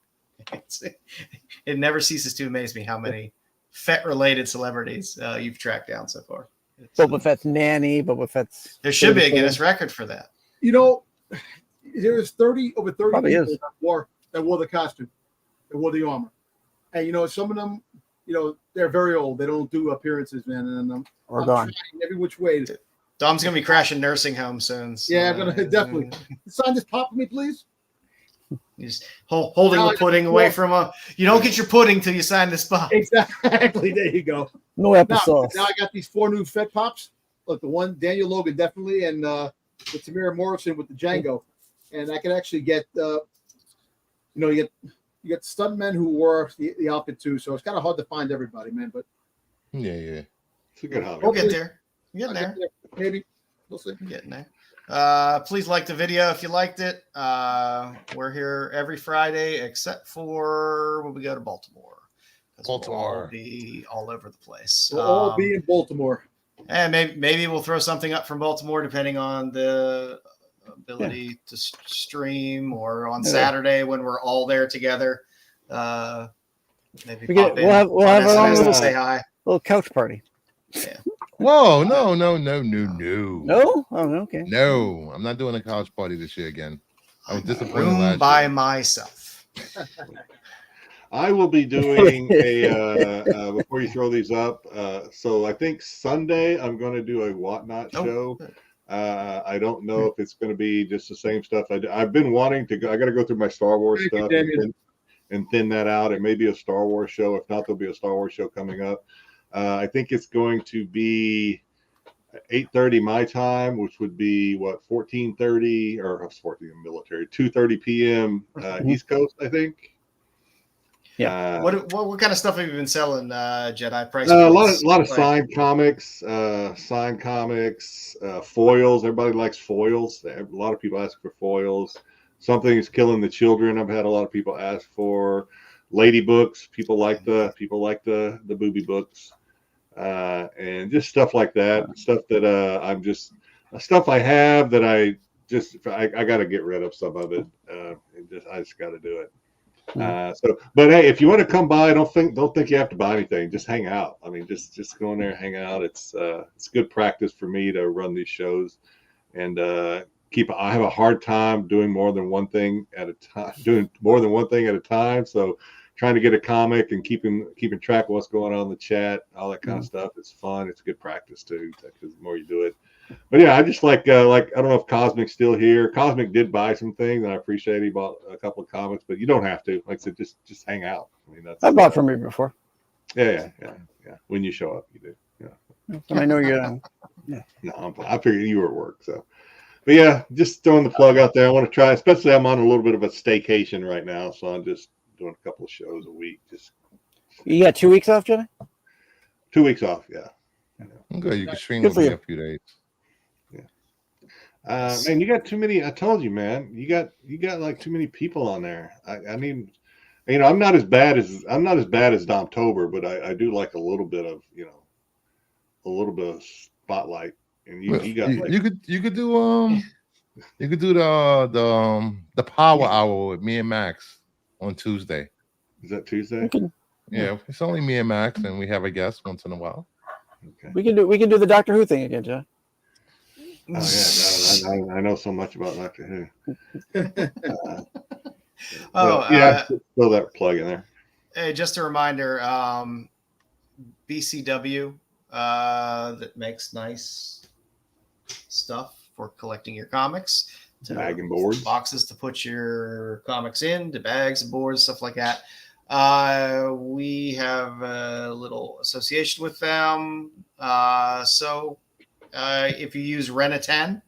It never ceases to amaze me how many Fett-related celebrities you've tracked down so far. Boba Fett's nanny. Boba Fett's. There should be a Guinness record for that. You know, there's over 30 Probably people is. that wore the costume, that wore the armor. And, you know, some of them, you know, they're very old. They don't do appearances, man. And I'm Or gone. trying every which way. Dom's going to be crashing nursing homes soon. So, Yeah, I'm going to definitely. Sign this pop for me, please. He's holding the pudding away from him. You don't get your pudding till you sign this spot. Exactly. There you go. No Now, applesauce. now I got these 4 new Fett pops. look, the one Daniel Logan definitely, and the Tamira Morrison with the Django, and I could actually get you get stuntmen who wore the outfit too. So it's kind of hard to find everybody, man. But Yeah. It's a good hobby. We'll get there. We're getting there. Maybe we'll see. We're getting there. Please like the video if you liked it. We're here every Friday except for when we go to Baltimore. 'Cause Baltimore. We'll all be all over the place. We'll all be in Baltimore. And maybe we'll throw something up from Baltimore depending on the ability to stream, or on Saturday when we're all there together. Maybe We'll have our own SNS little, and say hi. little couch party. Whoa, no. No? Oh, okay. No, I'm not doing a couch party this year again. I was disappointed Room last by year. myself. I will be doing a before you throw these up. So I think Sunday I'm going to do a Whatnot show. I don't know if it's going to be just the same stuff. I've been wanting to go. I got to go through my Star Wars stuff and thin that out. It may be a Star Wars show. If not, there'll be a Star Wars show coming up. I think it's going to be 8:30 my time, which would be 14:30 or 14 military 2:30 p.m. East Coast, I think. Yeah. What kind of stuff have you been selling, Jedi? Price? A lot of signed comics, foils. Everybody likes foils. A lot of people ask for foils. Something's killing the children. I've had a lot of people ask for lady books. People like the booby books, and just stuff like that. Stuff that stuff I have that I got to get rid of some of it. I just got to do it. But hey, if you want to come by, don't think you have to buy anything. Just hang out. I mean, just go in there and hang out. It's good practice for me to run these shows, and I have a hard time doing more than one thing at a time. So trying to get a comic and keeping track of what's going on in the chat, all that kind of stuff. It's fun. It's good practice too, because the more you do it. But yeah, I just like I don't know if Cosmic's still here. Cosmic did buy some things, and I appreciate he bought a couple of comics, but you don't have to. Like I said, just hang out. I mean, I bought from you before. Yeah. When you show up, you do. Yeah. And I know you're. No, I figured you were at work, so. But yeah, just throwing the plug out there. I want to try, especially I'm on a little bit of a staycation right now, so I'm just doing a couple of shows a week. You got 2 weeks off, Jimmy? 2 weeks off, yeah. Good. You can stream Good with for me you. a few days. Man, you got too many. I told you, man. You got like too many people on there. I need, I'm not as bad as Domtober, but I do like a little bit of spotlight. And you got like, you could do the power hour with me and Max on Tuesday. Is that Tuesday? Yeah, it's only me and Max, and we have a guest once in a while. Okay. We can do the Doctor Who thing again, John. Oh yeah, I know so much about Doctor Who. Throw that plug in there. Hey, just a reminder, BCW that makes nice stuff for collecting your comics. Bag and boards. Boxes to put your comics in, to bags and boards, stuff like that. We have a little association with them. So if you use Rennavision,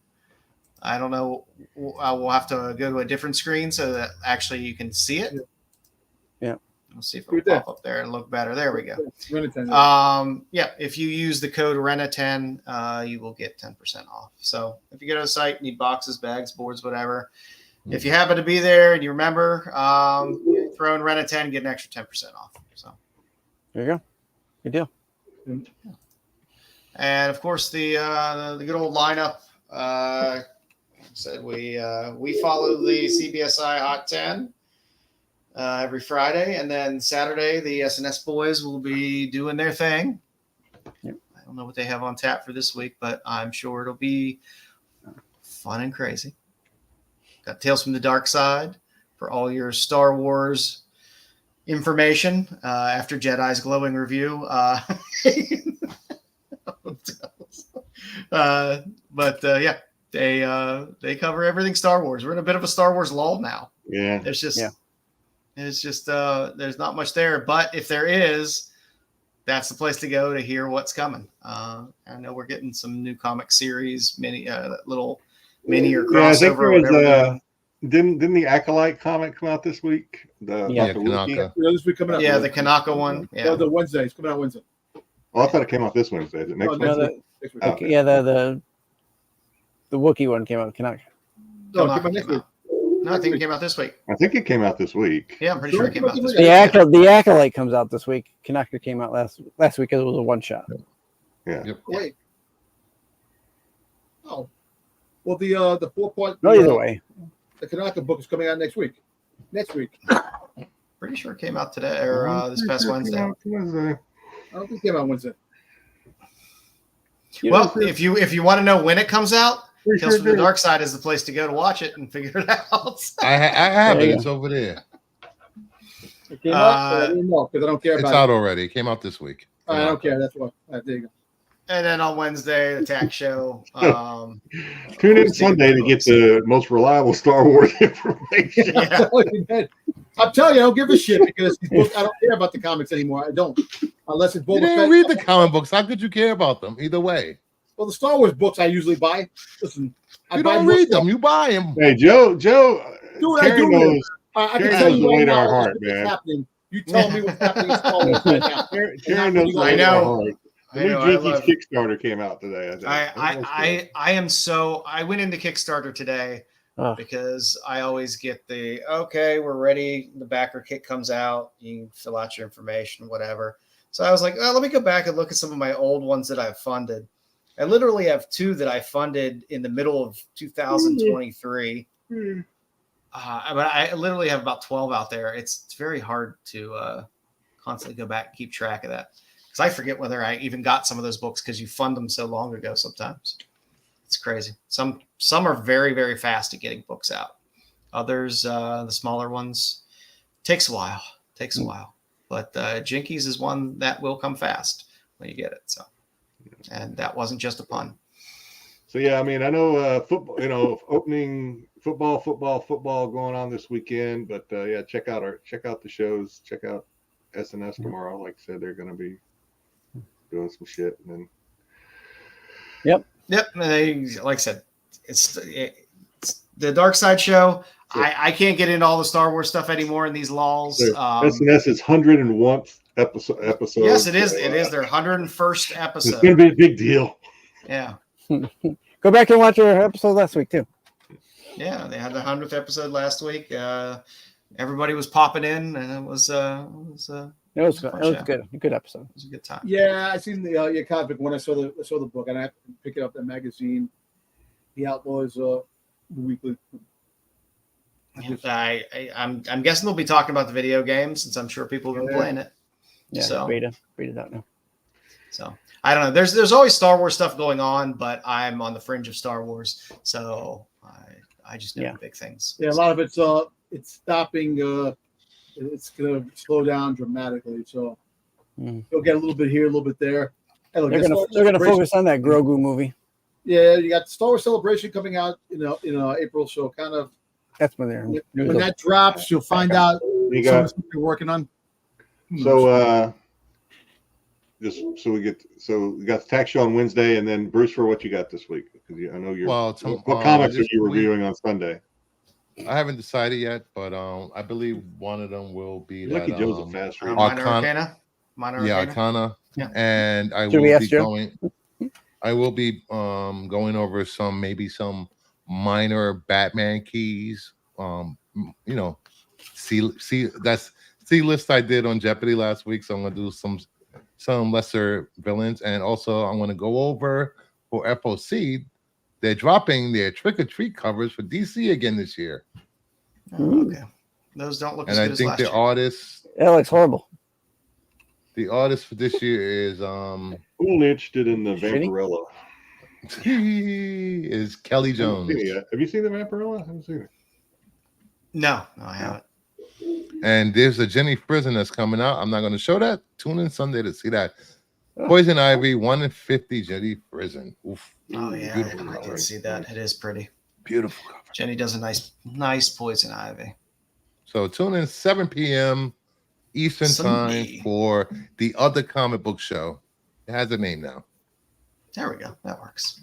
I don't know, we'll have to go to a different screen so that actually you can see it. Yeah. Let's see if it'll pop up there and look better. There we go. If you use the code Rennavision, you will get 10% off. So if you go to the site, need boxes, bags, boards, whatever. If you happen to be there and you remember, throw in Rennavision, get an extra 10% off. So there you go. Good deal. And of course, the good old lineup. Said we follow the CBSI Hot 10 every Friday, and then Saturday the SNS boys will be doing their thing. Yep. I don't know what they have on tap for this week, but I'm sure it'll be fun and crazy. Got Tales from the Dark Side for all your Star Wars information after Jedi's glowing review. They cover everything Star Wars. We're in a bit of a Star Wars lull now. Yeah. There's just there's not much there. But if there is, that's the place to go to hear what's coming. I know we're getting some new comic series, mini little mini or Yeah, I think crossover. there Or whatever. was didn't the Acolyte comic come out this week? The Yeah, Dr. Wookie? Kanaka. This week coming out. Yeah, the Kanaka one. Yeah. The Wednesday. It's coming out Wednesday. Oh, I thought it came out this Wednesday. Is it next No, Wednesday? Next week. Oh. Okay, yeah, the Wookiee one came out. Kanaka. No, Kanaka come out next came week. out. No, I think it came out this week. I think it came out this week. Yeah, I'm pretty sure it came out this week. The Acolyte comes out this week. Kanaka came out last week because it was a one shot. Yeah. Yep. Wait. Oh. Well, the 4-part. No, either way. The Kanaka book is coming out next week. Pretty sure it came out today or this past Wednesday. I don't think it came out Wednesday. Well, if you want to know when it comes out, Pretty Tales sure from it the did. Dark Side is the place to go to watch it and figure it out. I have There it. you It's over there. It came out. I didn't know because I don't care It's about out it. already. It came out this week. I don't care. That's why. There you go. And then on Wednesday, the tax show. Tune in Sunday to get the most reliable Star Wars information. Yeah. I'm telling you, I don't give a shit because these books, I don't care about the comics anymore. I don't, unless it's You Boba didn't Fett. read the comic books. How could you care about them? Either way, Well, the Star Wars books I usually buy. Listen, I you buy don't most read of them. You buy them. Hey, Joe, Dude, I Terry do. knows. I can Terry tell knows you the way right to our now heart, what's man. happening. You tell me what's happening in Star Wars right now. Terry knows the I way to know. our heart. The I new know, I Jinkies love- Kickstarter came out today. I am so. I went into Kickstarter today Oh. because I always get we're ready. The backer kit comes out. You can fill out your information, whatever. So I was like, let me go back and look at some of my old ones that I've funded. I literally have 2 that I funded in the middle of 2023. But I literally have about 12 out there. It's very hard to constantly go back and keep track of that because I forget whether I even got some of those books because you fund them so long ago. Sometimes it's crazy. Some are very, very fast at getting books out. Others, the smaller ones, takes a while. But Jinkies is one that will come fast when you get it. So, and that wasn't just a pun. So yeah, I mean, I know football. Opening football going on this weekend. But yeah, check out the shows. Check out SNS tomorrow. Like I said, they're going to be doing some shit. And then Yep. Like I said, it's the Dark Side show. I can't get into all the Star Wars stuff anymore in these lulls. SNS is 101th episode. Yes, it is. It is their 101st It's episode. going to be a big deal. Yeah. Go back and watch our episode last week too. Yeah. They had the 100th episode last week. Everybody was popping in, and it was It was good. It was good. A good episode. It was a good time. Yeah, I seen the comic book when I saw the book, and I had to pick it up, the magazine, The Outlaws weekly. I'm guessing they'll be talking about the video game since I'm sure people have been playing it. Yeah, So- beta's out now. So I don't know. There's always Star Wars stuff going on, but I'm on the fringe of Star Wars, so I just know the big things. Yeah, a lot of it's stopping. It's gonna slow down dramatically, so you'll get a little bit here, a little bit there. Hey, look, They're this gonna Star Wars focus on that Grogu movie. Yeah, you got the Star Wars Celebration coming out in April, so kind of That's when they're when that drops, you'll find out You some of got the stuff you're working on. so we got the tax show on Wednesday, and then Bruce, for what you got this week? Because I know you're. Well, what comics are this you week- reviewing on Sunday? I haven't decided yet, but I believe one of them will be Lucky that, Joe's a fast reader. Minor Arcana. Arcana. Minor Yeah, Arcana. Arcana. Yeah. And I Should will we ask be Joe? going. I will be going over some minor Batman keys. See list I did on Jeopardy last week, so I'm gonna do some lesser villains, and also I'm gonna go over for FOC. They're dropping their Trick or Treat covers for DC again this year, Oh, okay. Those don't look as and I good as think last the year. artist. That looks horrible. The artist for this year is Who interested in the Shitty? Vampirella? is Kelly Jones, Have you seen the Vampirella? I haven't seen it. No, I haven't. and there's a Jenny Prison that's coming out. I'm not going to show that. Tune in Sunday to see that. Poison Ivy 1 in 50 Jenny Prison. Oof. Oh yeah, Beautiful I cover. did see that. It is pretty. Beautiful cover. Jenny does a nice Poison Ivy. So tune in 7 p.m. Eastern Sunday. time for the other comic book show. It has a name now. There we go. That works.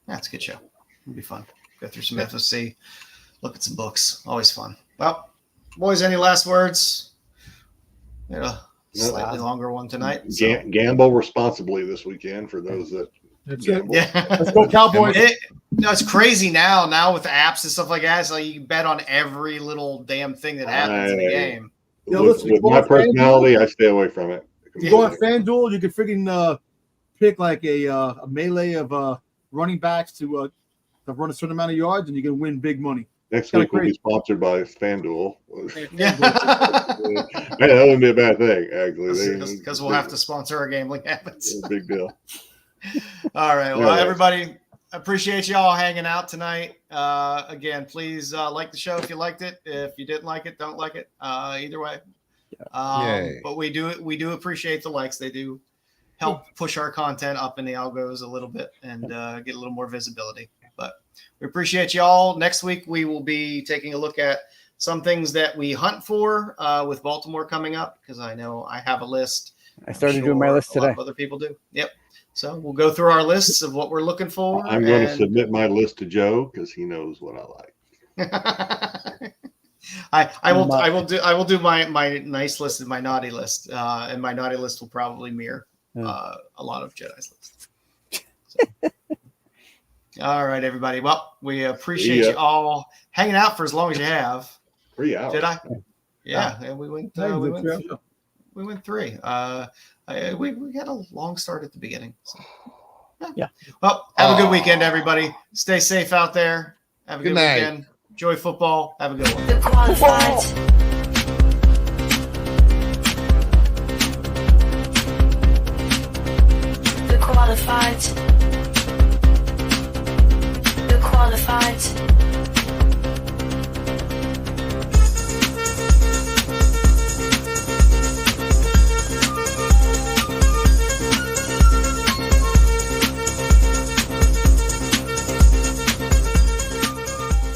That's a good show. It'll be fun. Go through some FOC, look at some books. Always fun. Well, boys, any last words? Slightly longer one tonight. So. Gamble responsibly this weekend for those that. That's it. Yeah. Let's go, Cowboys. It's crazy now with apps and stuff like that. So you can bet on every little damn thing that happens in the game. Yeah, With listen, my personality, I stay away from it. You go on FanDuel, you can freaking pick like a melee of running backs to run a certain amount of yards, and you can win big money. Next Kinda week we'll be crazy. sponsored by FanDuel. Yeah. Hey, that wouldn't be a bad thing, actually. Because we'll have to sponsor our gambling habits. It's a big deal. All right. Well, Yeah. everybody, appreciate y'all hanging out tonight. Again, please like the show if you liked it. If you didn't like it, don't like it. Either way. Yay. But we do appreciate the likes. They do help push our content up in the algos a little bit and get a little more visibility. But we appreciate y'all. Next week, we will be taking a look at some things that we hunt for with Baltimore coming up, because I know I have a list. I started doing my list A lot today. of other people do. Yep. So we'll go through our lists of what we're looking for. I'm going to and- submit my list to Joe because he knows what I like. I will do my nice list and my naughty list, and my naughty list will probably mirror a lot of Jedi's lists. So. All right, everybody. Well, we appreciate you all hanging out for as long as you have. 3 hours. Jedi. Yeah, and we went 3. We had a long start at the beginning. So. Yeah. Well, have a good weekend, everybody. Stay safe out there. Have a good night. weekend. Enjoy football. Have a good one. The qualified. The qualified. The qualified.